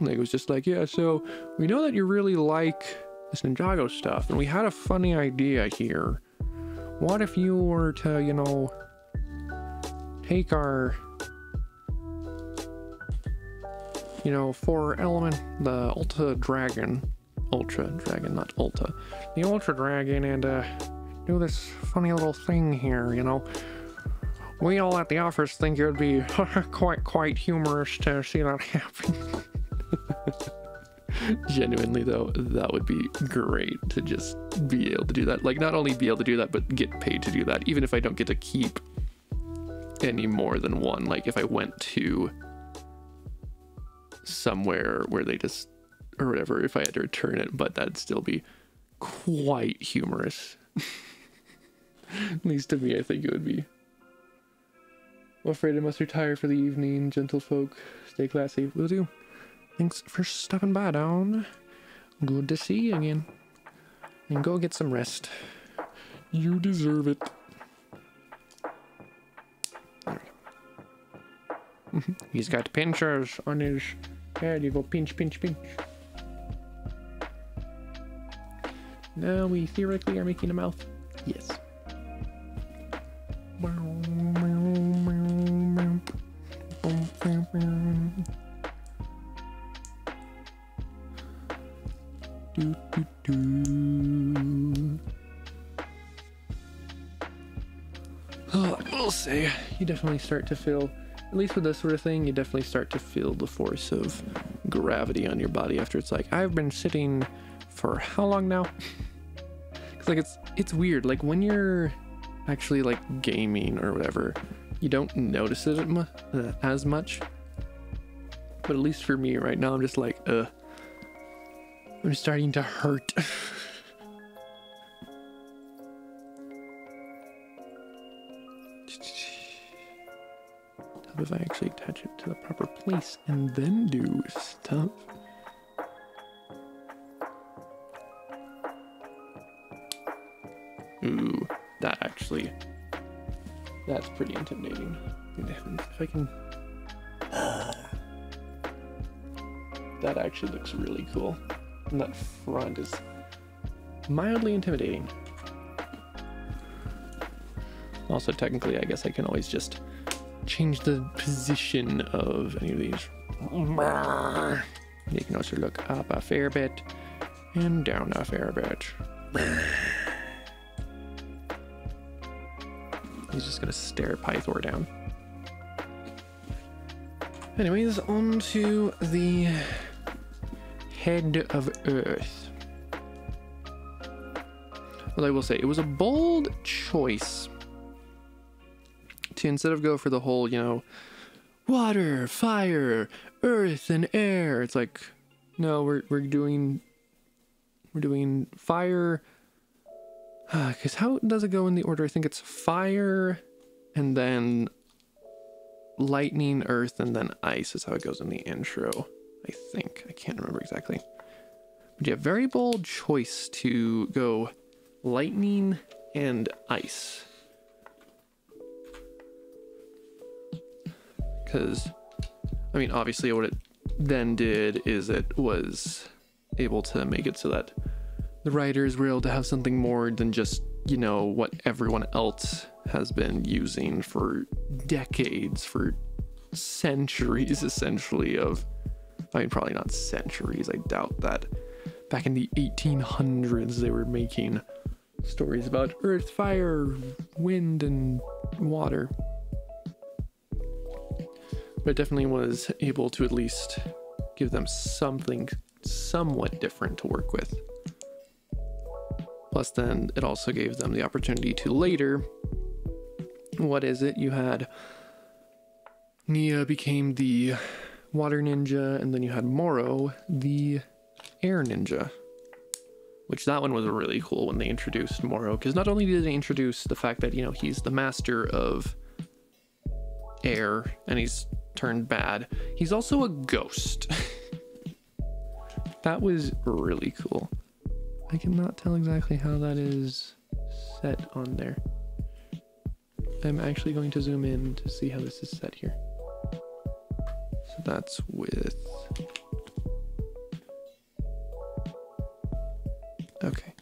Lego's just like, yeah, so we know that you really like this Ninjago stuff, and we had a funny idea here. What if you were to, you know, take our, you know, 4-element, the Ultra Dragon, not Ultra, the Ultra Dragon, and do this funny little thing here, you know. We all at the office think it would be quite humorous to see that happen. Genuinely though, that would be great to just be able to do that. Like, not only be able to do that, but get paid to do that, even if I don't get to keep any more than one. Like, if I went to somewhere where they just, or whatever, if I had to return it, but that'd still be quite humorous. At least to me, I think it would be. I'm afraid I must retire for the evening, gentlefolk. Stay classy. Will do. Thanks for stopping by, Dawn. Good to see you again. And go get some rest. You deserve it. He's got pinchers on his head. You go pinch, pinch, pinch. Now we theoretically are making a mouth. Yes. Do, do, do. Oh, I'll say, you definitely start to feel, at least with this sort of thing, you definitely start to feel the force of gravity on your body after it's like, I've been sitting for how long now? Because like it's weird, like when you're actually like gaming or whatever, you don't notice it as much. But at least for me right now, I'm just like, I'm starting to hurt. If I actually attach it to the proper place and then do stuff. Ooh, that's pretty intimidating. If I can... That actually looks really cool. And that front is mildly intimidating. Also, technically, I guess I can always just change the position of any of these. You can also look up a fair bit and down a fair bit. He's just gonna stare Pythor down. Anyways, on to the head of Earth. Well, I will say, it was a bold choice to, instead of go for the whole, you know, water, fire, earth, and air. It's like, no, we're doing fire. Because how does it go in the order? I think it's fire, and then lightning, earth, and then ice is how it goes in the intro. I think. I can't remember exactly. But yeah, very bold choice to go lightning and ice. Because, I mean, obviously what it then did is it was able to make it so that the writers were able to have something more than just, you know, what everyone else has been using for decades, for centuries, essentially, of, I mean, probably not centuries, I doubt that. Back in the 1800s, they were making stories about earth, fire, wind, and water. But it definitely was able to at least give them something somewhat different to work with. Plus then it also gave them the opportunity to later, what is it? You had Nia became the water ninja, and then you had Moro, the air ninja. Which that one was really cool when they introduced Moro, because not only did they introduce the fact that, you know, he's the master of air and he's turned bad, he's also a ghost. That was really cool. I cannot tell exactly how that is set on there. I'm actually going to zoom in to see how this is set here. So that's with... Okay.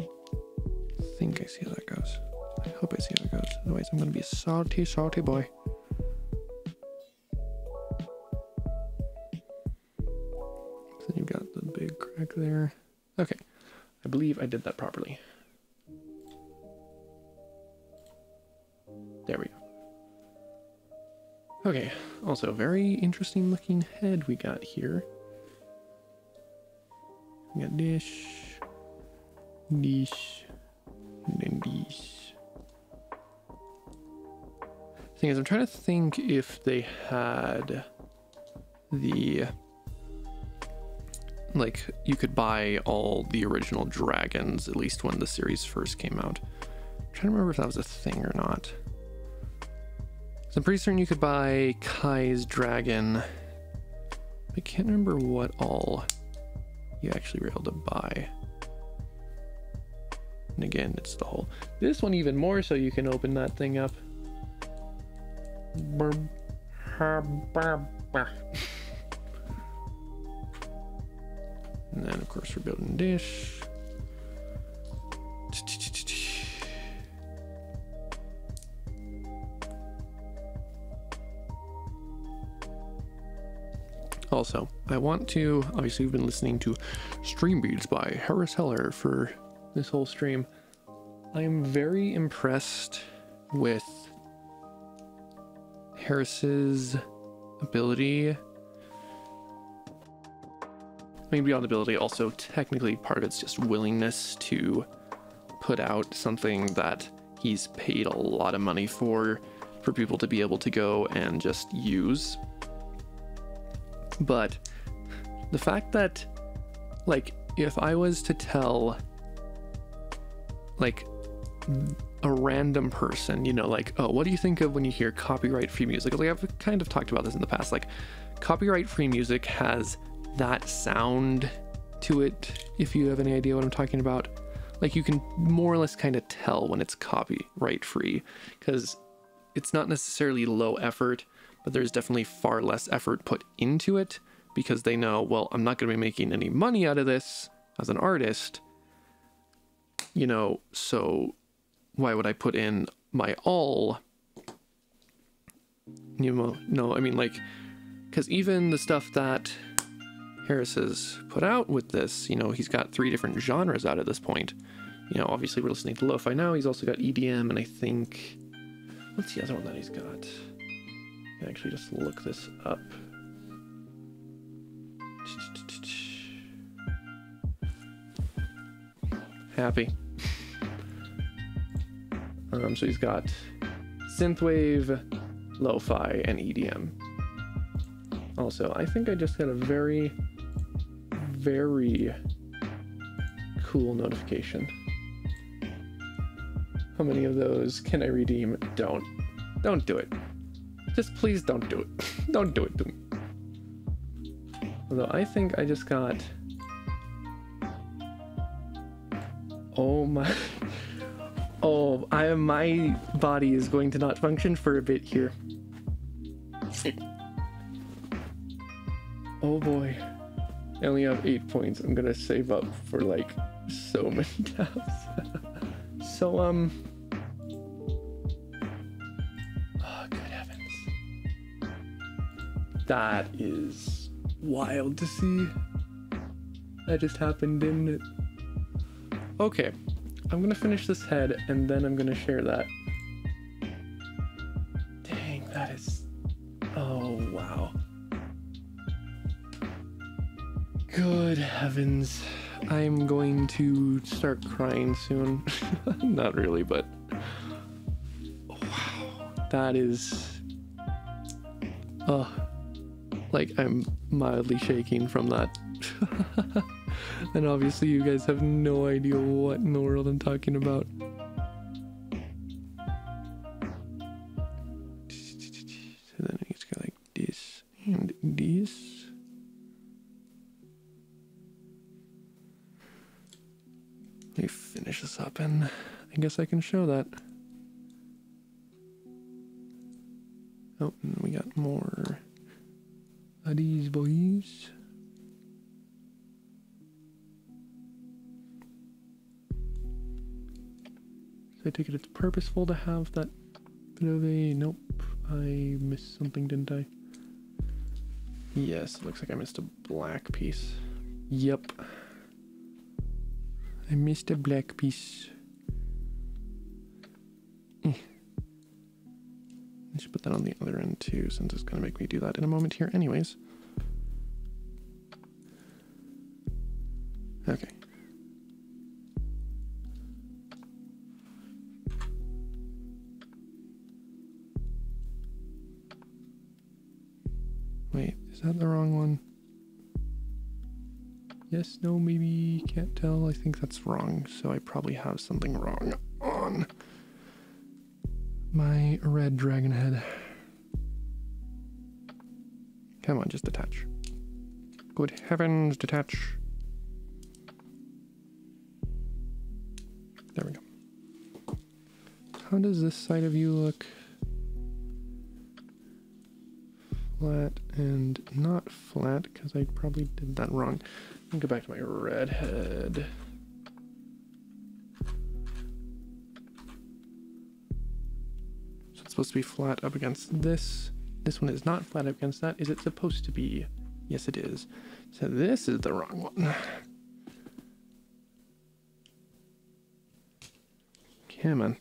I think I see how that goes. I hope I see how it goes. Otherwise I'm going to be a salty, salty boy. So you've got the big crack there. Okay. I believe I did that properly. There we go. Okay. Also, very interesting looking head we got here. We got dish. Niche, and then these. Thing is, I'm trying to think if they had the, like, you could buy all the original dragons, at least when the series first came out. I'm trying to remember if that was a thing or not. So I'm pretty certain you could buy Kai's dragon. I can't remember what all you actually were able to buy. And again, it's the whole, this one even more so you can open that thing up. And then of course we're building dish. Also, I want to, obviously we've been listening to Stream Beats by Harris Heller for this whole stream. I am very impressed with Harris's ability. I mean, beyond ability, also technically part of it's just willingness to put out something that he's paid a lot of money for people to be able to go and just use. But the fact that, like, if I was to tell like a random person, you know, like, oh, what do you think of when you hear copyright free music? Like, I've kind of talked about this in the past, like copyright free music has that sound to it, if you have any idea what I'm talking about. Like, you can more or less kind of tell when it's copyright free, because it's not necessarily low effort, but there's definitely far less effort put into it, because they know, well, I'm not going to be making any money out of this as an artist, you know, so why would I put in my all? You know, I mean, like, because even the stuff that Harris has put out with this, you know, he's got 3 different genres out at this point. You know, obviously we're listening to lo-fi now. He's also got EDM, and I think, what's the other one that he's got? I actually just look this up. Happy. So he's got synthwave, lo-fi, and EDM. Also, I think I just got a very, very cool notification. How many of those can I redeem? Don't do it. Just please don't do it. Don't do it to me. Although I think I just got... Oh my... Oh, my body is going to not function for a bit here. Oh boy. I only have 8 points. I'm gonna save up for like so many tabs. So, oh, good heavens. That is wild to see. That just happened, didn't it? Okay. I'm gonna finish this head and then I'm gonna share that. Dang, that is... Oh, wow. Good heavens. I'm going to start crying soon. Not really, but... Wow. That is... like, I'm mildly shaking from that. And obviously you guys have no idea what in the world I'm talking about. So then I just go like this and this. Let me finish this up and I guess I can show that. Oh, and we got more of these boys. I take it it's purposeful to have that bit of a... Nope, I missed something, didn't I? Yes, it looks like I missed a black piece. Yep. I missed a black piece. I should put that on the other end too, since it's going to make me do that in a moment here anyways. Okay. Wait, is that the wrong one? Yes, no, maybe, can't tell. I think that's wrong, so I probably have something wrong on my red dragon head. Come on, just detach. Good heavens, detach. There we go. How does this side of you look? Flat and not flat, because I probably did that wrong. Let me go back to my red head. So it's supposed to be flat up against this. This one is not flat up against that. Is it supposed to be? Yes, it is. So this is the wrong one. Come on.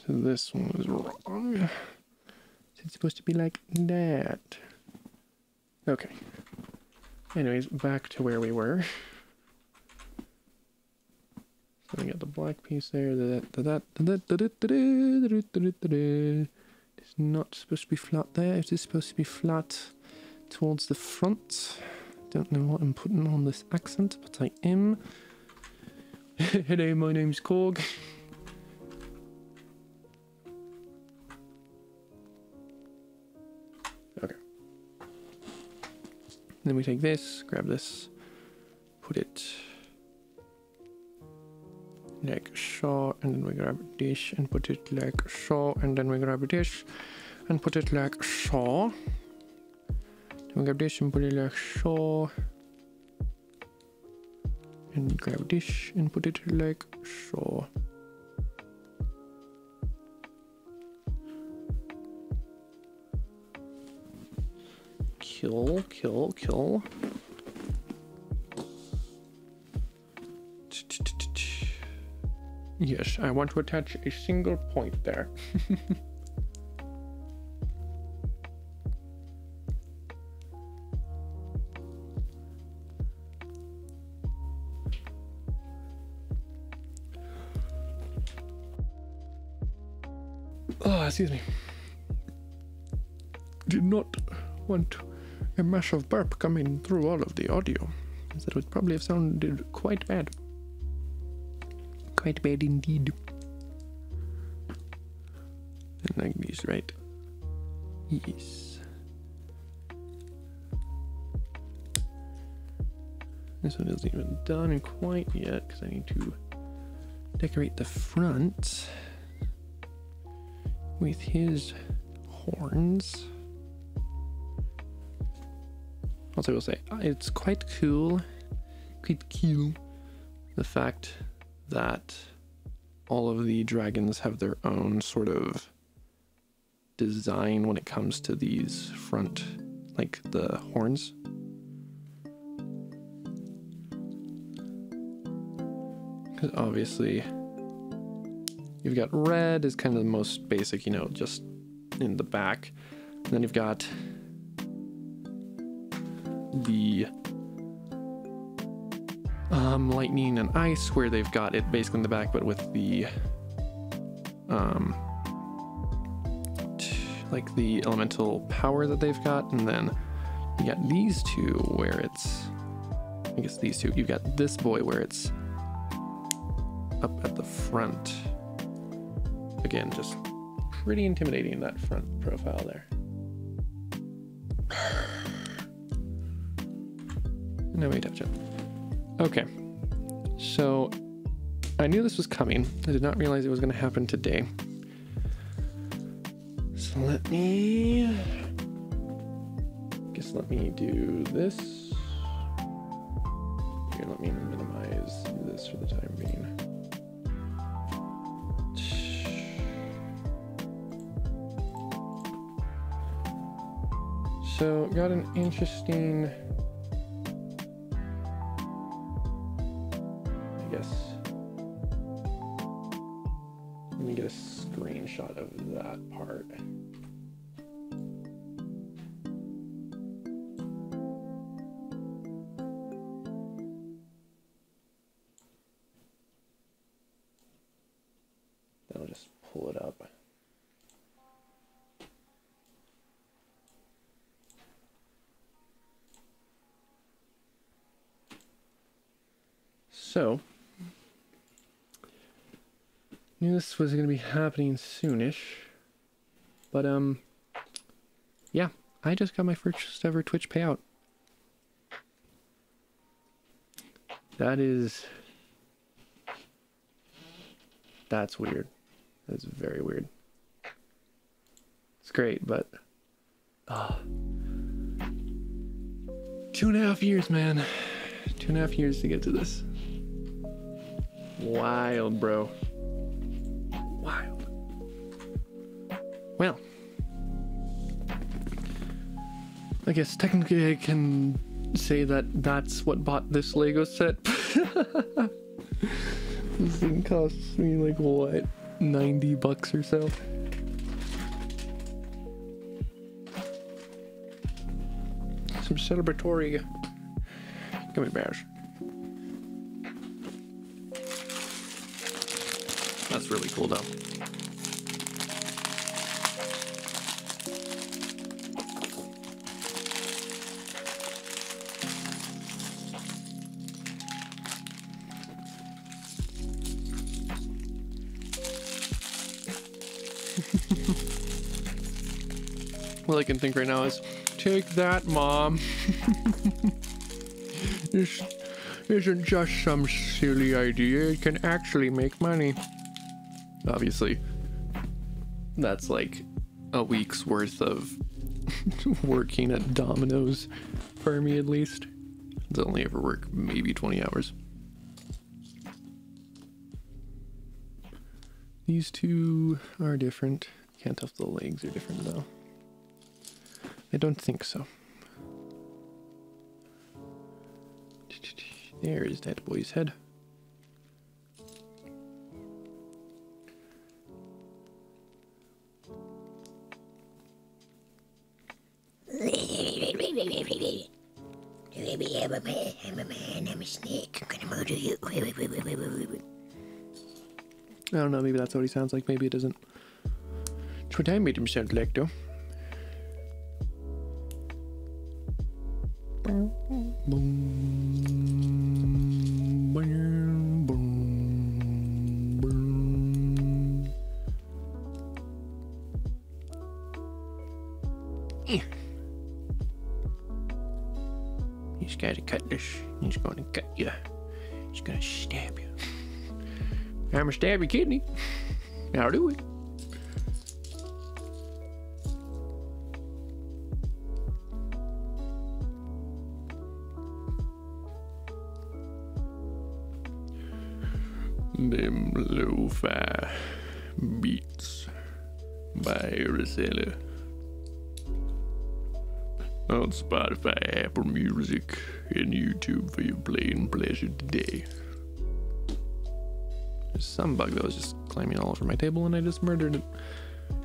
So this one was wrong. It's supposed to be like that. Okay. Anyways, back to where we were. So we got the black piece there. It's not supposed to be flat there. It is supposed to be flat towards the front. Don't know what I'm putting on this accent, but I am. Hello, my name's Korg. Okay. Then we take this, grab this, put it like so, and then we grab this and put it like so, and then we grab this and put it like so. Then we grab this and put it like so, and grab this and put it like so. Kill, kill, kill. Yes, I want to attach a single point there. Oh, excuse me. Did not want a massive burp coming through all of the audio. That would probably have sounded quite bad. Quite bad indeed. And like these, right? Yes. This one isn't even done quite yet because I need to decorate the front with his horns. Also, I will say, it's quite cool, the fact that all of the dragons have their own sort of design when it comes to these front, like the horns. Because obviously, you've got red is kind of the most basic, you know, just in the back. And then you've got the lightning and ice, where they've got it basically in the back, but with the like the elemental power that they've got. And then you got these two where it's, I guess these two, you've got this boy where it's up at the front. Again, just pretty intimidating, that front profile there. No way, touch it. Okay, so I knew this was coming. I did not realize it was going to happen today. So let me do this. Here, let me minimize this for the time being. So got an interesting, I guess, let me get a screenshot of that part. Then I'll just pull it up. So, knew this was going to be happening soonish, but yeah, I just got my first ever Twitch payout. That's weird. That's very weird. It's great, but 2.5 years, man. 2.5 years to get to this. Wild, bro. Wild. Well, I guess technically I can say that that's what bought this Lego set. This thing costs me like, what, $90 or so? Some celebratory gummy bears. That's really cool though. All I can think right now is, take that, Mom. This isn't just some silly idea, it can actually make money. Obviously, that's like a week's worth of working at Domino's for me, at least. It's only ever work maybe 20 hours. These two are different. Can't tell if the legs are different though. I don't think so. There is that boy's head. I'm a man, I'm a snake, I'm gonna murder you. I don't know, maybe that's what he sounds like, maybe it isn't. That's what I made him sound like, though. He's got a cutlass. He's gonna cut you. He's gonna stab you. I'm gonna stab your kidney. I'll do it. Them lo-fi beats by Rosella on Spotify, Apple Music, and YouTube for your playing pleasure today. There's some bug that was just climbing all over my table and I just murdered it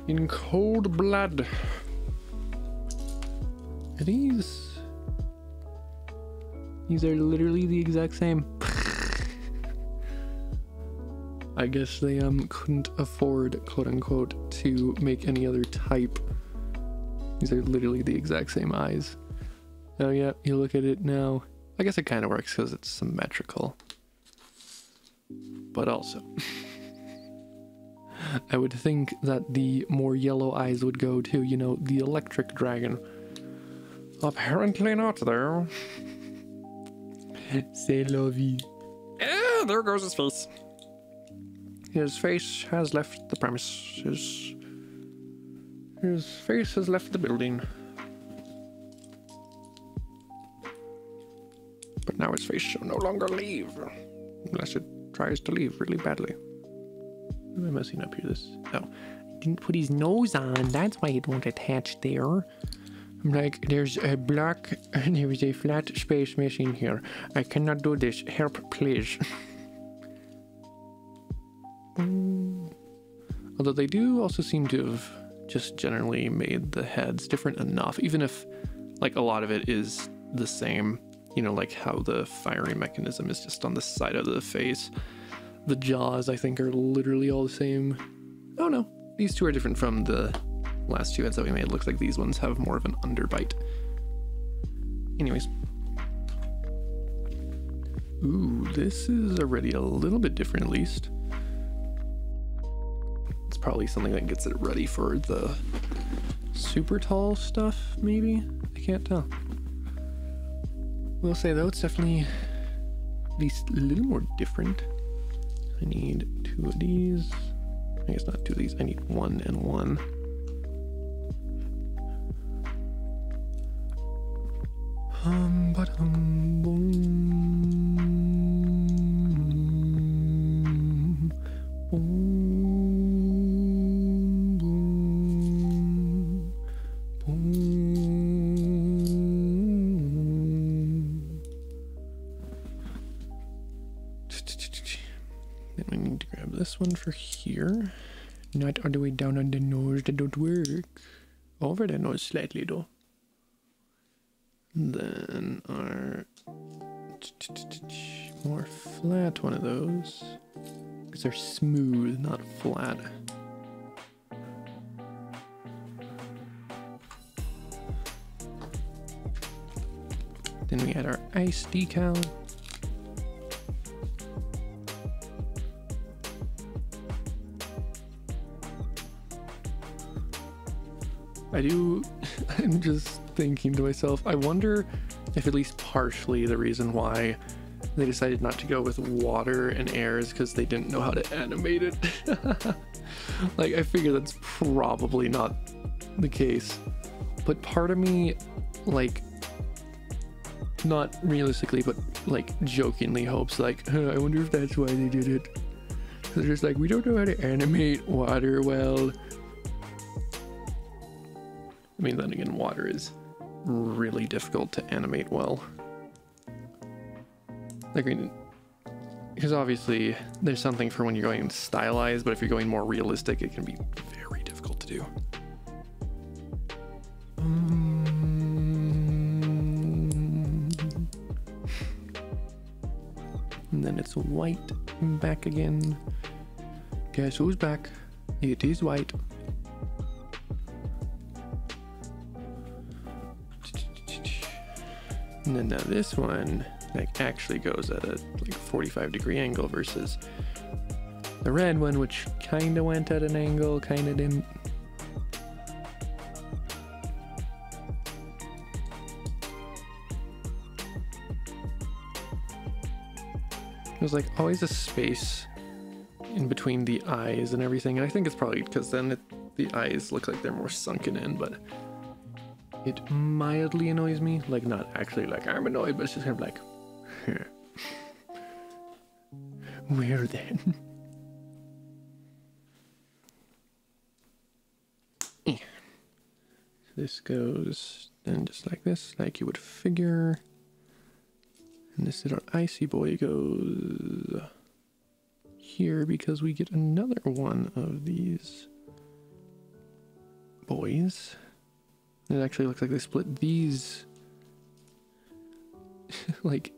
in cold blood. Are these are literally the exact same. I guess they couldn't afford, quote unquote, to make any other type. These are literally the exact same eyes. Oh yeah, you look at it now. I guess it kind of works because it's symmetrical. But also, I would think that the more yellow eyes would go to, you know, the electric dragon. Apparently not, though. C'est la vie. Ah, there goes his face. His face has left the premises. His face has left the building. But now his face shall no longer leave. Unless it tries to leave really badly. What am I messing up here? Oh. I didn't put his nose on. That's why it won't attach there. I'm like, there's a block and there is a flat space missing here. I cannot do this. Help, please. Although they do also seem to have just generally made the heads different enough, even if like a lot of it is the same, you know, like how the firing mechanism is just on the side of the face. The jaws, I think, are literally all the same. Oh no, these two are different from the last two heads that we made. It looks like these ones have more of an underbite. Anyways. Ooh, this is already a little bit different at least. It's probably something that gets it ready for the super tall stuff, maybe? I can't tell. Will say though, it's definitely at least a little more different. I need 2 of these. I guess not 2 of these, I need 1 and 1. Boom. Then we need to grab this one for here. Not all the way down on the nose, that don't work. Over the nose slightly though. Then our more flat one of those. Because they're smooth, not flat. Then we add our ice decal. I'm just thinking to myself, I wonder if at least partially the reason why they decided not to go with water and air is because they didn't know how to animate it. Like, I figure that's probably not the case. But part of me, like, not realistically, but like jokingly hopes like, huh, I wonder if that's why they did it. They're just like, we don't know how to animate water well. I mean, then again, water is really difficult to animate well. Like, I mean, because obviously there's something for when you're going stylized, but if you're going more realistic, it can be very difficult to do. And then it's white back again. Guess who's back? It is white. And then now this one like actually goes at a like 45-degree angle versus the red one, which kind of went at an angle, kind of didn't. There's like always a space in between the eyes and everything, and I think it's probably because then the eyes look like they're more sunken in, but it mildly annoys me. Like, not actually like I'm annoyed, but it's just kind of like, where then? This goes then just like this, like you would figure. And this little icy boy goes here because we get another one of these boys. It actually looks like they split these. Like,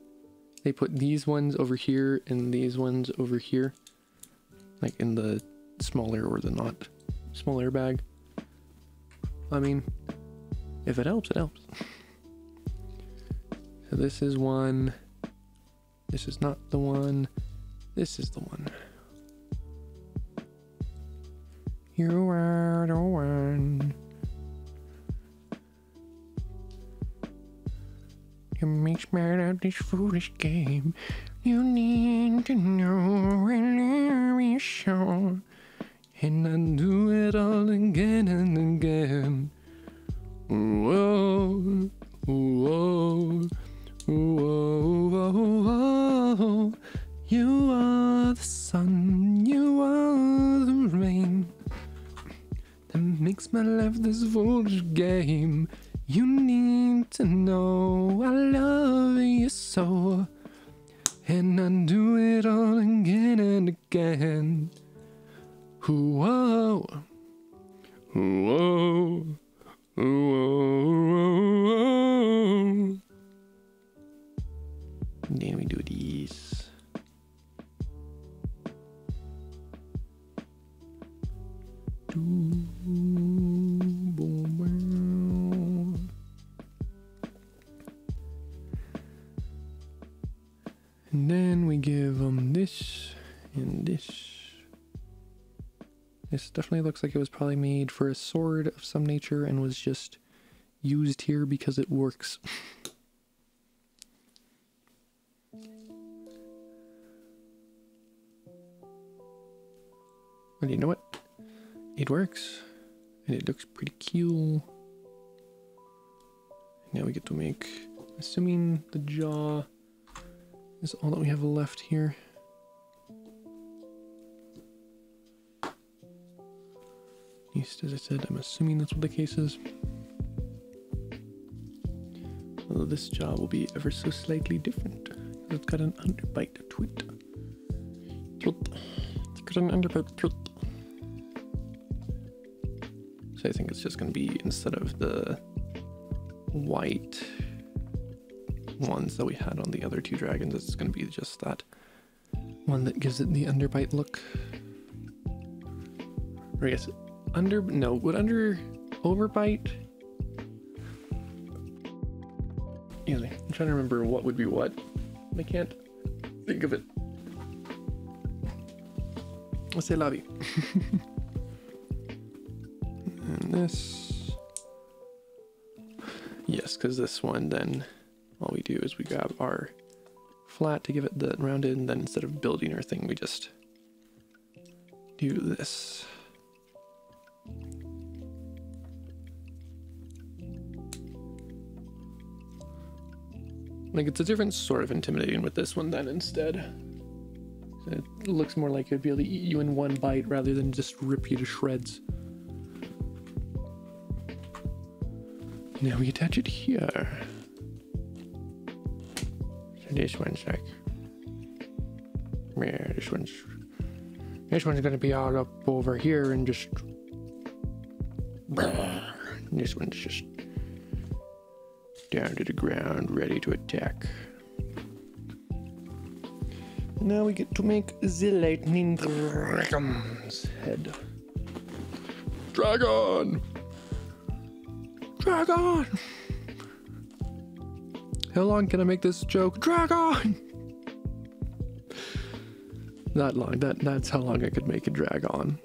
they put these ones over here and these ones over here. Like in the smaller or the not smaller bag. I mean, if it helps, it helps. So this is one. This is not the one. This is the one. You are the one. You make smart out this foolish game. You need to know when you're sure. And I do it all again and again. Whoa, whoa, whoa, whoa. You are the sun, you are the rain that makes my life this foolish game. You need to know I love you so, and I do it all again and again. Whoa, whoa, whoa. And then we do these. And then we give them this and this. This definitely looks like it was probably made for a sword of some nature and was just used here because it works. Well, you know what? It works, and it looks pretty cute. Now we get to make, assuming the jaw is all that we have left here. At least, as I said, I'm assuming that's what the case is. Although this jaw will be ever so slightly different. It's got an underbite to it. It's got an underbite to it. So I think it's just going to be, instead of the white ones that we had on the other two dragons, it's going to be just that one that gives it the underbite look. Or I guess overbite? Excuse me, I'm trying to remember what would be what. I can't think of it. I'll say lobby. And this, yes, because this one, then all we do is we grab our flat to give it the rounded, and then instead of building our thing, we just do this. Like, it's a different sort of intimidating with this one then instead. It looks more like it'd be able to eat you in one bite rather than just rip you to shreds. Now we attach it here. So this one's like, yeah, this one's gonna be all up over here and just, this one's just down to the ground, ready to attack. Now we get to make the lightning dragon's head. Dragon! Dragon! How long can I make this joke? Dragon! Not long. That's how long I could make a dragon.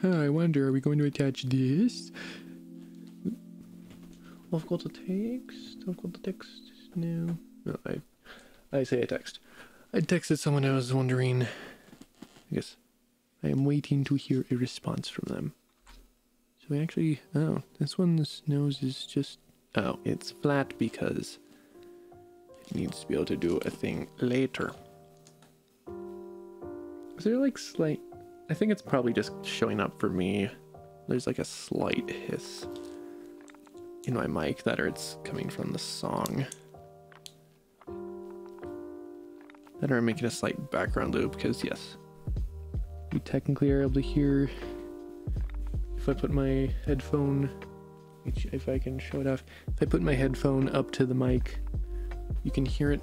I wonder, are we going to attach this? I've got the text. I've got the text. No. No, I say I text. I texted someone I was wondering. I guess I am waiting to hear a response from them. So we actually, oh, this one's nose is just, oh, it's flat because it needs to be able to do a thing later. Is there like slight, I think it's probably just showing up for me. There's like a slight hiss in my mic that, or it's coming from the song. That, or I'm making a slight background loop because yes, you technically are able to hear if I put my headphone, if I can show it off, if I put my headphone up to the mic, you can hear it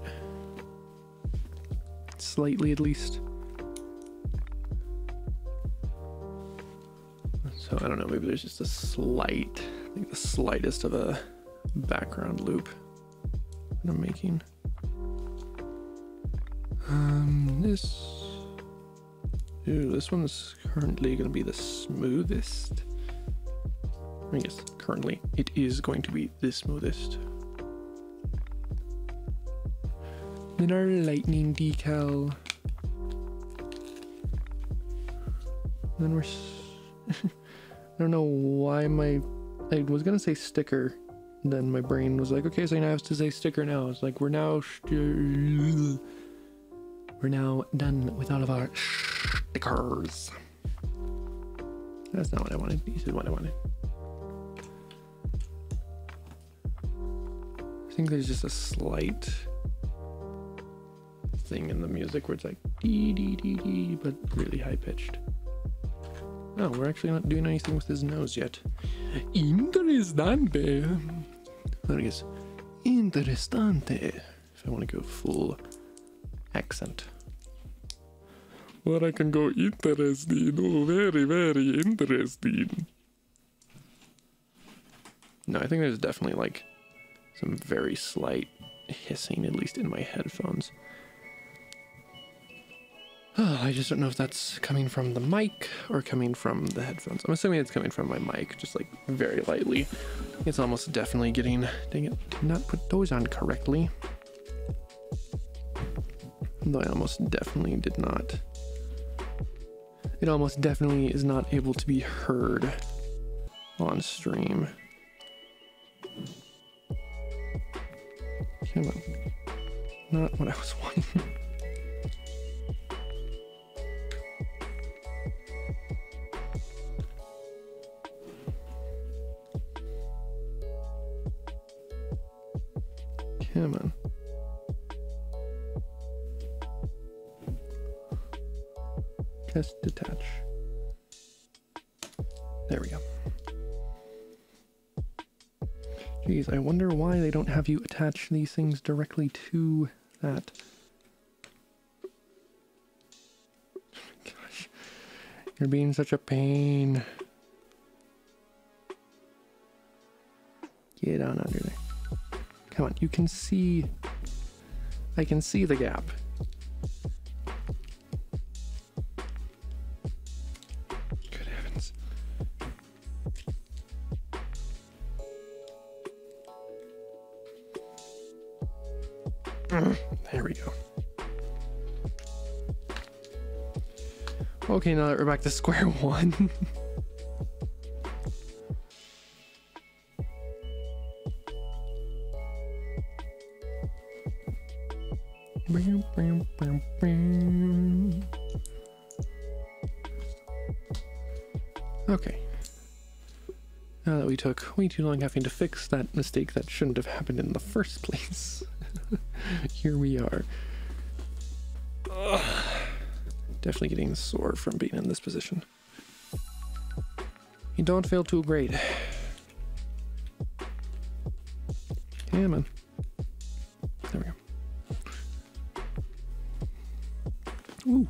slightly at least. So I don't know, maybe there's just a slight, I think the slightest of a background loop that I'm making. This one's currently going to be the smoothest. I guess currently it is going to be the smoothest. Then our lightning decal. Then we're I don't know why I was gonna say sticker, then my brain was like, okay, so now I have to say sticker now. It's like we're now done with all of our stickers. That's not what I wanted. This is what I wanted. I think there's just a slight thing in the music where it's like dee dee dee dee, but really high pitched. Oh, we're actually not doing anything with his nose yet. Interesante. I guess interessante. If I want to go full accent. Well, I can go interesting. Oh, very, very interesting. No, I think there's definitely like some very slight hissing, at least in my headphones. Oh, I just don't know if that's coming from the mic or coming from the headphones. I'm assuming it's coming from my mic, just like very lightly. It's almost definitely getting, dang it, did not put those on correctly. Though I almost definitely did not. It almost definitely is not able to be heard on stream. Come on. Not what I was wanting. Come on. Just detach. There we go. Geez, I wonder why they don't have you attach these things directly to that. Gosh, you're being such a pain. Get on under there. Come on, you can see. I can see the gap. Good heavens. There we go. Okay, now that we're back to square one. Okay. Now that we took way too long having to fix that mistake that shouldn't have happened in the first place, here we are. Ugh. Definitely getting sore from being in this position. You don't feel too great. Yeah, man. There we go. Ooh.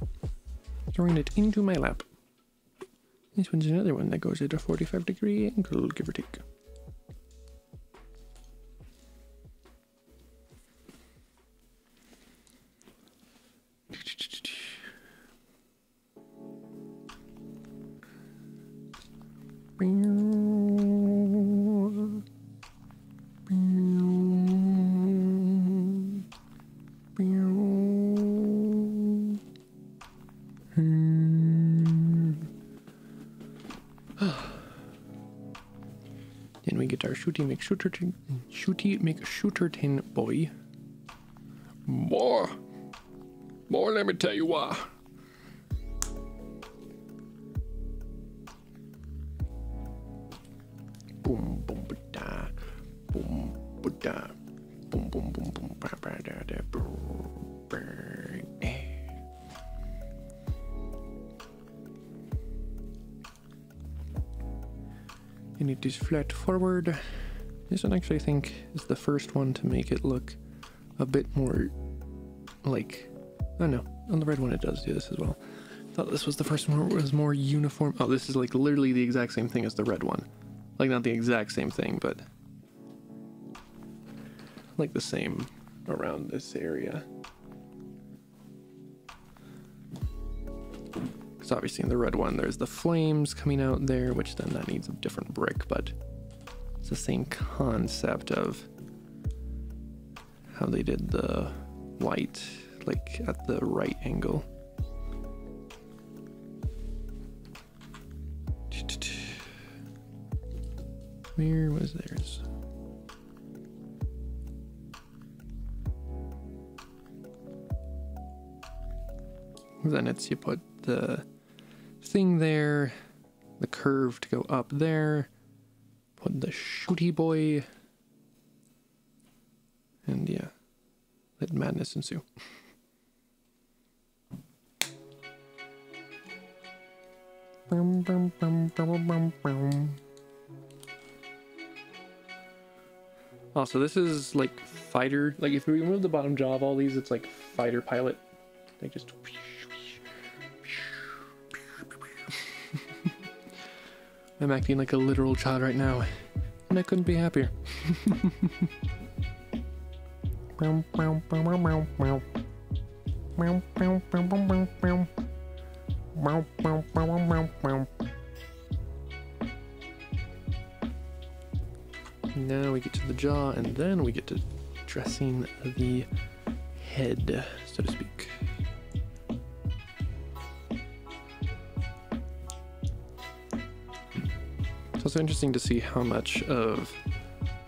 Throwing it into my lap. This one's another one that goes at a 45-degree angle, give or take. Then we get our shooty McShooterton boy. Boy, let me tell you why. Boom, boom, ba-da, boom, ba-da, boom, boom, boom, boom, ba-ba-da-da, boom, burn. And it is flat forward. This one actually I think is the first one to make it look a bit more like, I don't know, on the red one it does do this as well. Thought this was the first one where it was more uniform. Oh, this is like literally the exact same thing as the red one. Like not the exact same thing, but like the same around this area. Because obviously in the red one there's the flames coming out there, which then that needs a different brick, but it's the same concept of how they did the white, like at the right angle. Where was theirs? Then it's you put the thing there, the curve to go up there, put the shooty boy, and yeah, let madness ensue. Also, this is like fighter, like if we remove the bottom jaw of all these, it's like fighter pilot. They just... I'm acting like a literal child right now, and I couldn't be happier. Now we get to the jaw, and then we get to dressing the head, so to speak. It's also interesting to see how much of,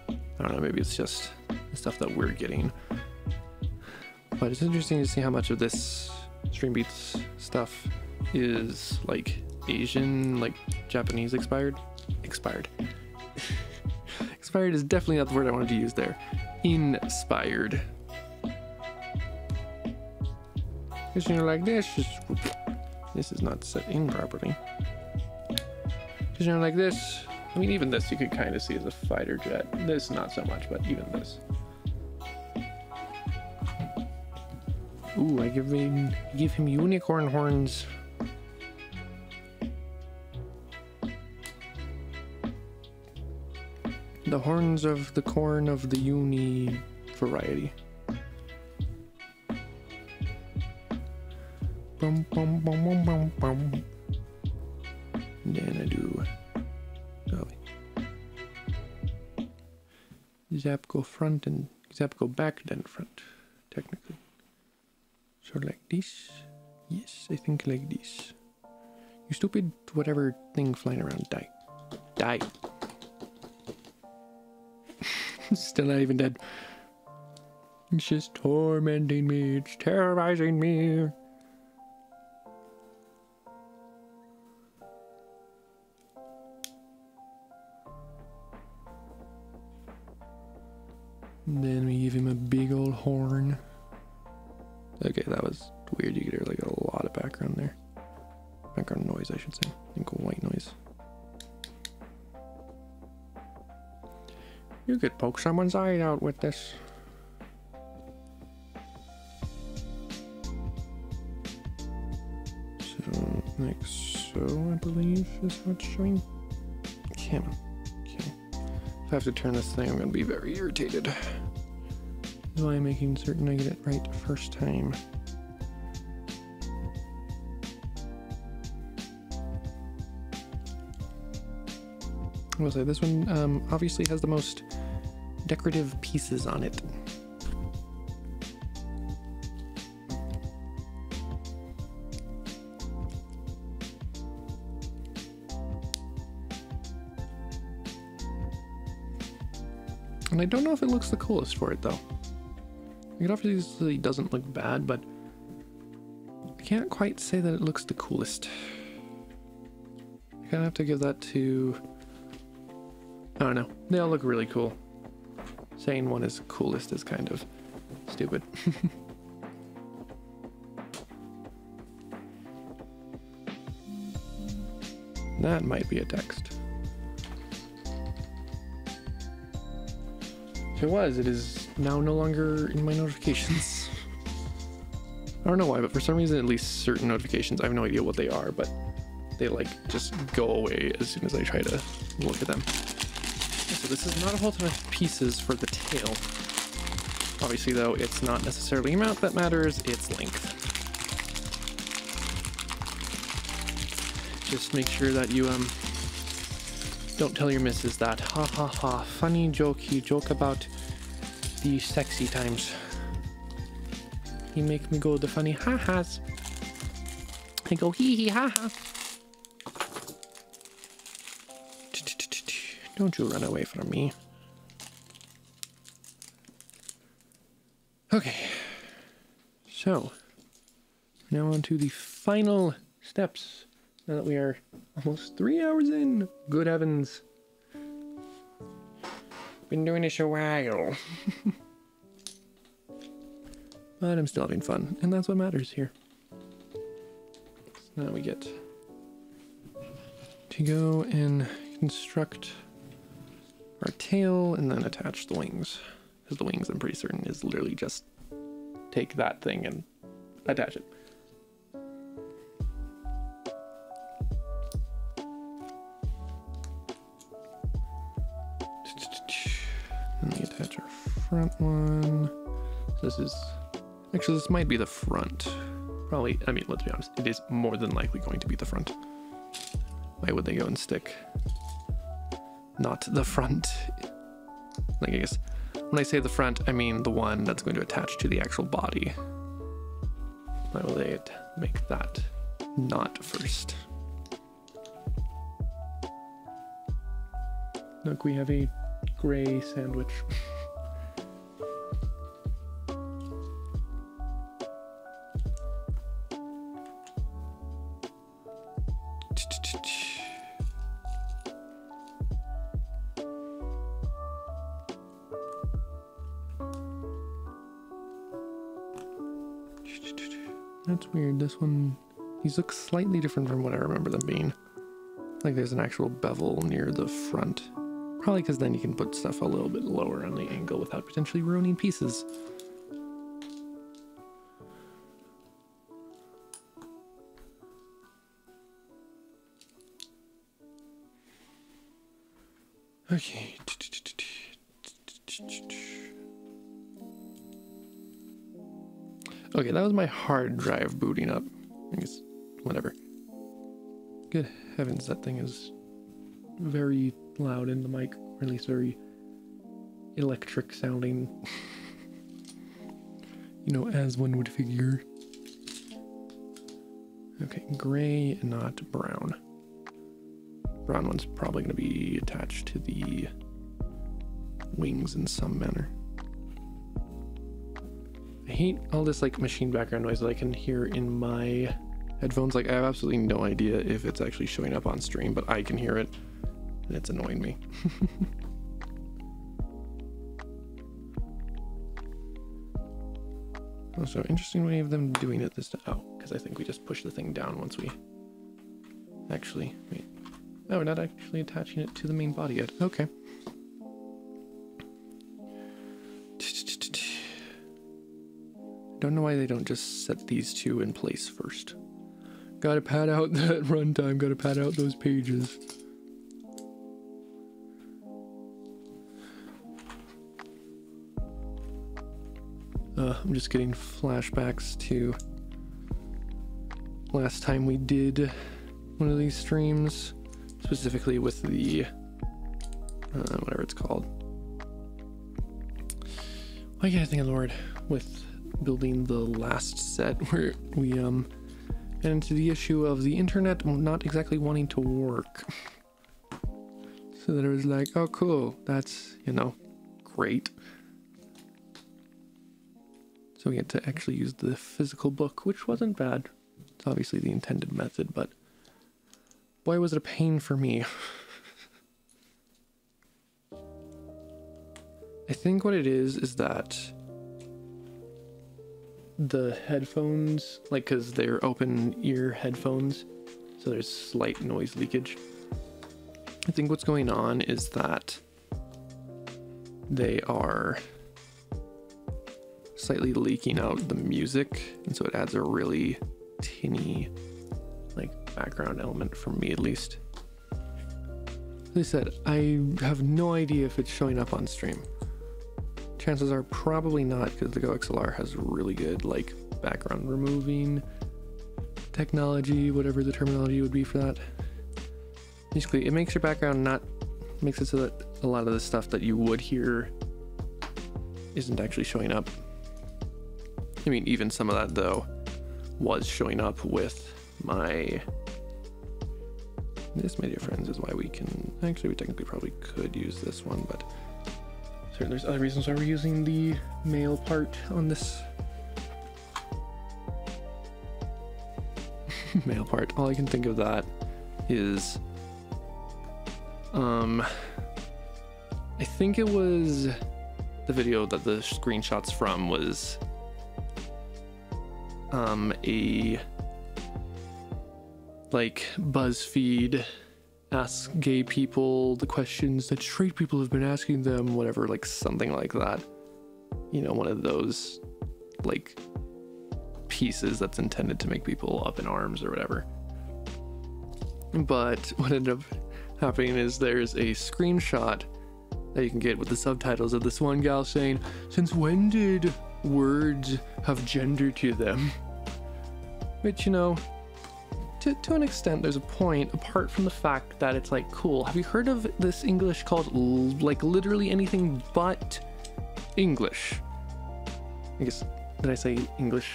I don't know, maybe it's just the stuff that we're getting, but it's interesting to see how much of this Stream Beats stuff is like Asian, like Japanese expired. Expired is definitely not the word I wanted to use there. Inspired. Because you know, like this is not set in properly. Because you know, like this, I mean, even this you could kind of see as a fighter jet. This not so much, but even this. Ooh, I give him unicorn horns. The horns of the corn of the uni variety. Bum bum bum bum bum bum. Then I do zap go front and zap go back then front, technically. So like this. Yes, I think like this. You stupid whatever thing flying around, die. Die. Still not even dead. It's just tormenting me. It's terrorizing me. And then we give him a big old horn. Okay, that was weird. You could hear like a lot of background there. Background noise, I should say. I think white noise. You could poke someone's eye out with this. So, like so, I believe is how it's showing. Come on. Okay. If I have to turn this thing, I'm going to be very irritated. That's why I'm making certain I get it right first time. I will say this one obviously has the most decorative pieces on it. And I don't know if it looks the coolest for it though. It obviously doesn't look bad, but I can't quite say that it looks the coolest. I kind of have to give that to... I don't know. They all look really cool. Saying one is coolest is kind of stupid. That might be a text. If it was, it is now no longer in my notifications. I don't know why, but for some reason, at least certain notifications, I have no idea what they are, but they like just go away as soon as I try to look at them. So this is not a whole ton of pieces for the tail. Obviously though, it's not necessarily amount that matters, it's length. Just make sure that you don't tell your missus that ha ha ha funny joke, he joke about the sexy times. He make me go the funny ha-has. I go hee hee ha ha. Don't you run away from me. Okay. So, now on to the final steps. Now that we are almost 3 hours in. Good heavens. Been doing this a while. But I'm still having fun, and that's what matters here. So now we get to go and construct our tail and then attach the wings. Because the wings, I'm pretty certain, is literally just take that thing and attach it. And we attach our front one. So this is, actually this might be the front. Probably, I mean, let's be honest, it is more than likely going to be the front. Why would they go and stick not the front? Like, I guess when I say the front, I mean the one that's going to attach to the actual body. Why will they make that not first? Look, we have a gray sandwich. That's weird. This one, these look slightly different from what I remember them being. Like there's an actual bevel near the front. Probably because then you can put stuff a little bit lower on the angle without potentially ruining pieces. Okay. Okay, that was my hard drive booting up. I guess, whatever. Good heavens, that thing is very loud in the mic, or at least very electric sounding. You know, as one would figure. Okay, gray, not brown. Brown one's probably going to be attached to the wings in some manner. I hate all this like machine background noise that I can hear in my headphones. Like I have absolutely no idea if it's actually showing up on stream, but I can hear it and it's annoying me. Also, interesting way of them doing it this time. Oh, because I think we just push the thing down once we actually, wait. Oh, we're not actually attaching it to the main body yet. Okay. don't know why they don't just set these two in place first. Gotta pad out that runtime, gotta pad out those pages. I'm just getting flashbacks to last time we did one of these streams, specifically with the whatever it's called. Why can't I think of the word? With building the last set where we get into the issue of the internet not exactly wanting to work. So that it was like, oh cool, that's, you know, great. So we get to actually use the physical book, which wasn't bad. It's obviously the intended method, but boy was it a pain for me. I think what it is that the headphones, like, because they're open ear headphones, so there's slight noise leakage. I think what's going on is that they are slightly leaking out the music, and so it adds a really tinny, like, background element for me at least. As I said, I have no idea if it's showing up on stream. Chances are probably not, because the Go XLR has really good, like, background removing technology, whatever the terminology would be for that. Basically, it makes your background makes it so that a lot of the stuff that you would hear isn't actually showing up. I mean, even some of that, though, was showing up with my... This, my dear friends, is why we can... Actually, we technically probably could use this one, but... Certainly there's other reasons why we're using the male part on this. Male part. All I can think of that is... I think it was the video that the screenshots from was... a... like, BuzzFeed ask gay people the questions that straight people have been asking them, whatever, like something like that. You know, one of those, like, pieces that's intended to make people up in arms or whatever. But what ended up happening is there's a screenshot that you can get with the subtitles of this one gal saying, "Since when did words have gender to them?" Which, you know, to an extent, there's a point, apart from the fact that it's like, cool, have you heard of this English called, like, literally anything but English? I guess, did I say English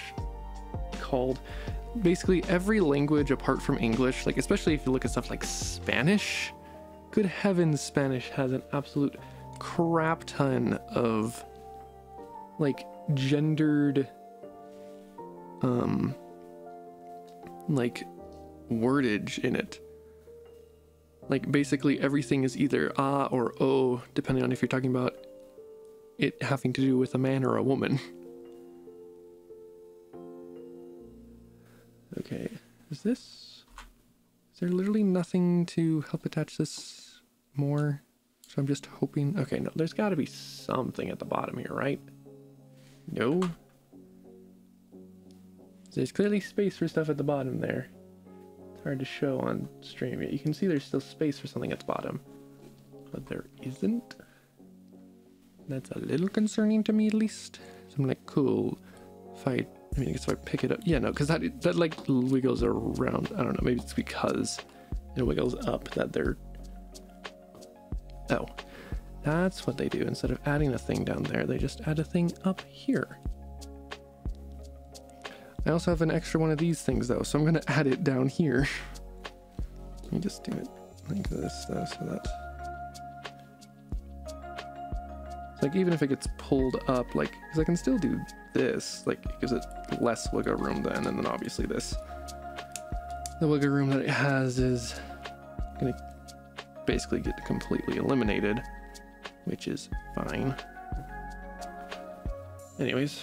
called? Basically, every language apart from English, like, especially if you look at stuff like Spanish, good heavens, Spanish has an absolute crap ton of, like, gendered, like, wordage in it. Like, basically everything is either ah or oh, depending on if you're talking about it having to do with a man or a woman. Okay, is there literally nothing to help attach this more? So I'm just hoping, okay, no, there's gotta be something at the bottom here, right? No? There's clearly space for stuff at the bottom there. Hard to show on stream. You can see there's still space for something at the bottom, but there isn't. That's a little concerning to me, at least. So I'm like, cool. I guess if I pick it up, yeah, no, because that like wiggles around. I don't know. Maybe it's because it wiggles up that they're. Oh, that's what they do. Instead of adding a thing down there, they just add a thing up here. I also have an extra one of these things, though, so I'm going to add it down here. Let me just do it like this, though, so that... It's like, even if it gets pulled up, like, because I can still do this, like, it gives it less wiggle room then, and then obviously this. The wiggle room that it has is going to basically get completely eliminated, which is fine. Anyways,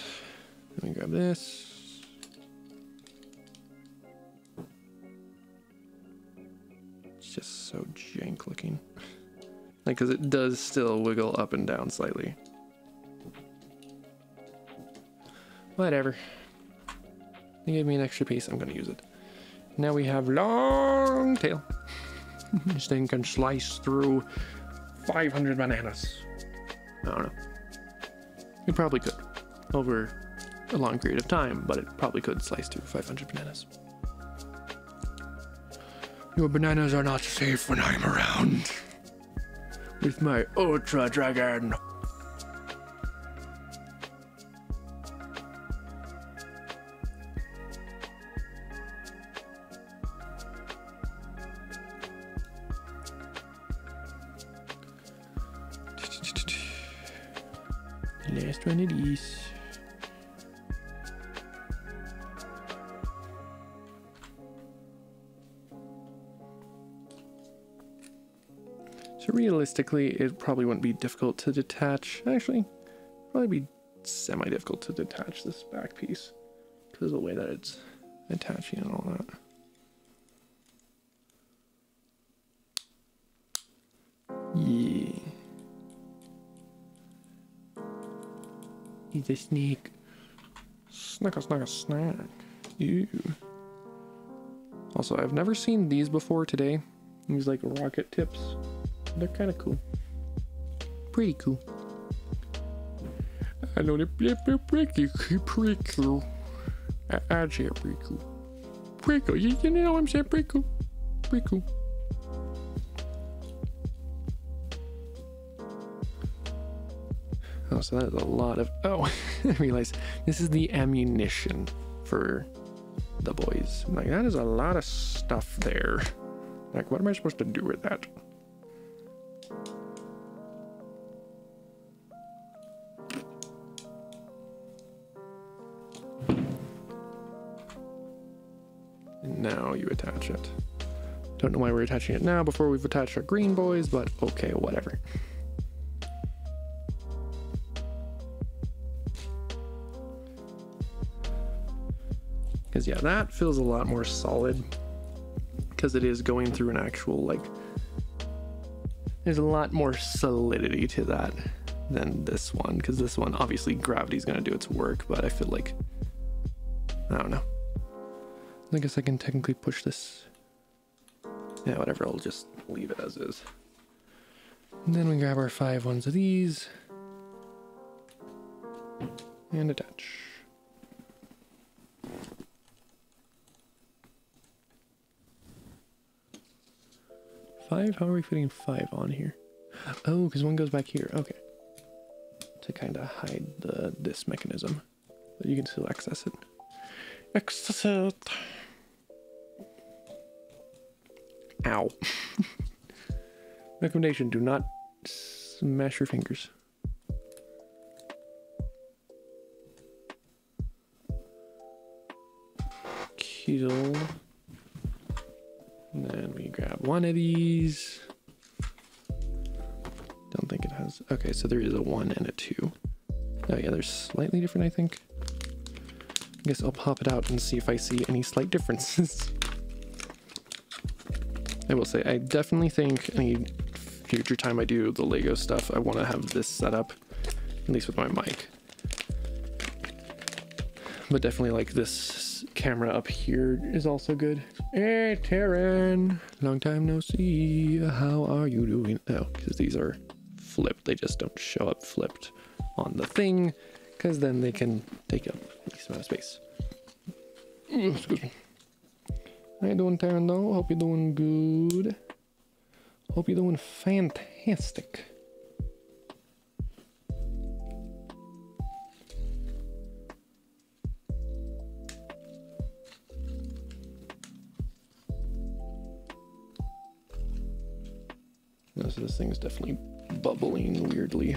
let me grab this. Just so jank looking, like, because it does still wiggle up and down slightly. Whatever. They gave me an extra piece. I'm going to use it. Now we have long tail. This thing can slice through 500 bananas. I don't know. It probably could over a long period of time, but it probably could slice through 500 bananas. Your bananas are not safe when I'm around. With my Ultra Dragon. Last one of these. So realistically, it probably wouldn't be difficult to detach. Actually, probably be semi-difficult to detach this back piece because of the way that it's attaching and all that. Yeah. He's a snake. Snack, snack. Ew. Also, I've never seen these before today. These like rocket tips. They're kind of cool. Pretty cool. I know they're pretty cool. I'd say pretty cool. Pretty cool. You know what I'm saying? Pretty cool. Pretty cool. Oh, so that is a lot of... Oh, I realized this is the ammunition for the boys. I'm like, that is a lot of stuff there. Like, what am I supposed to do with that? And now you attach it. Don't know why we're attaching it now before we've attached our green boys, but okay, whatever. Because yeah, that feels a lot more solid because it is going through an actual, like, there's a lot more solidity to that than this one, because this one, obviously gravity's going to do its work, but I feel like, I don't know. I guess I can technically push this. Yeah, whatever, I'll just leave it as is. And then we grab our 5 ones of these and attach. 5? How are we fitting 5 on here? Oh, because one goes back here. Okay. To kind of hide this mechanism. But you can still access it. Access it! Ow. Recommendation, do not smash your fingers. Kill. And then we grab one of these. Don't think it has... Okay, so there is a 1 and a 2. Oh yeah, they're slightly different, I think. I guess I'll pop it out and see if I see any slight differences. I will say, I definitely think any future time I do the Lego stuff, I want to have this set up, at least with my mic. But definitely like this camera up here is also good. Hey, Taryn! Long time no see. How are you doing? Oh, because these are flipped. They just don't show up flipped on the thing, because then they can take up a decent amount of space. Excuse me. How you doing, Taryn, though? Hope you're doing good. Hope you're doing fantastic. So this thing is definitely bubbling weirdly.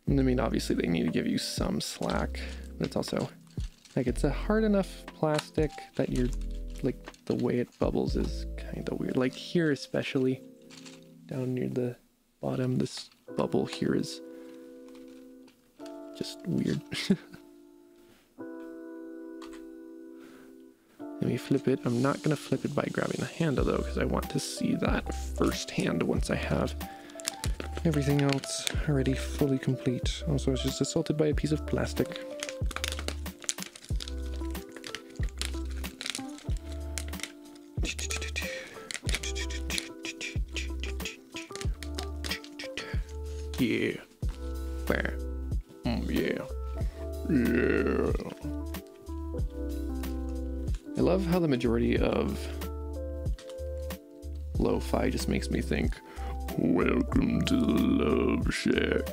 And I mean, obviously they need to give you some slack, but it's also like, it's a hard enough plastic that you're like, the way it bubbles is kind of weird. Like here, especially down near the bottom, this bubble here is just weird. Let me flip it. I'm not going to flip it by grabbing the handle though, because I want to see that firsthand once I have Everything else already fully complete. Also, it's just assaulted by a piece of plastic. Yeah. Where? Yeah. Yeah. I love how the majority of lo-fi just makes me think, welcome to the Love Shack.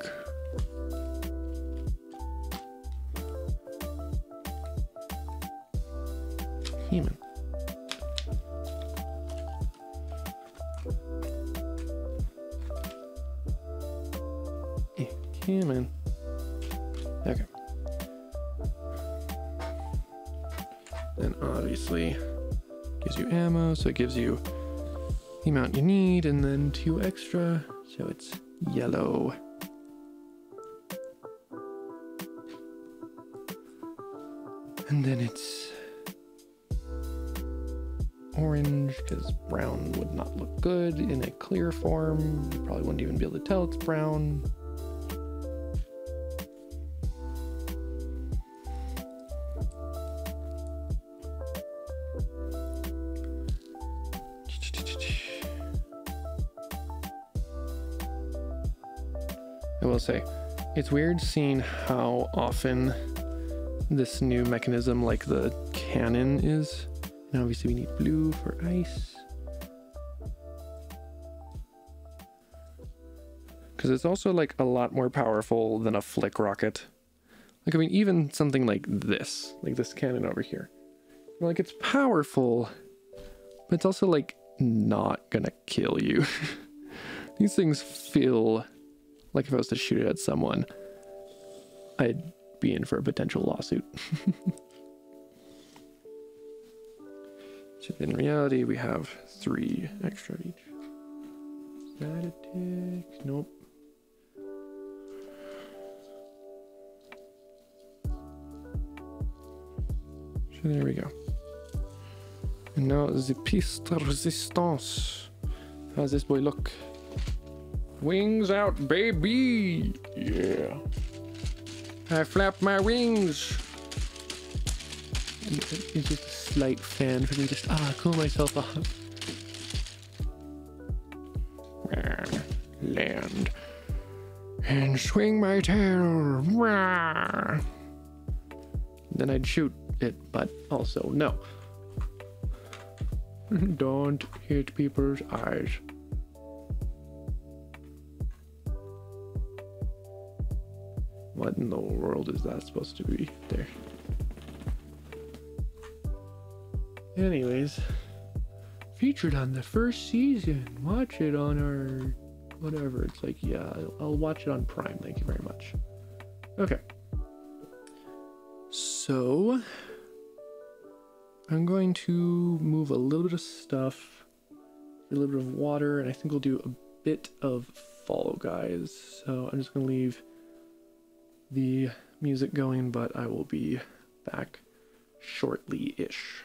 Human. Human. Okay. Then obviously gives you ammo, so it gives you the amount you need, and then 2 extra, so it's yellow. And then it's orange, because brown would not look good in a clear form. You probably wouldn't even be able to tell it's brown. I will say, it's weird seeing how often this new mechanism, like the cannon, is. And obviously we need blue for ice. Because it's also like a lot more powerful than a flick rocket. Like, I mean, even something like this cannon over here. Like, it's powerful, but it's also like not gonna kill you. These things feel like if I was to shoot it at someone, I'd be in for a potential lawsuit. So in reality, we have 3 extra of each. Is that a tick? Nope. So there we go. And now the piece de resistance. How's this boy look? Wings out, baby! Yeah. I flap my wings. It's just a slight fan for me to cool myself off. Land. And swing my tail. Then I'd shoot it, but also no. Don't hit people's eyes. What in the world is that supposed to be there? Anyways, featured on the first season. Watch it on our whatever. It's like, yeah, I'll watch it on Prime. Thank you very much. Okay. So I'm going to move a little bit of stuff, a little bit of water, and I think we'll do a bit of Follow Guys. So I'm just going to leave the music going, but I will be back shortly-ish.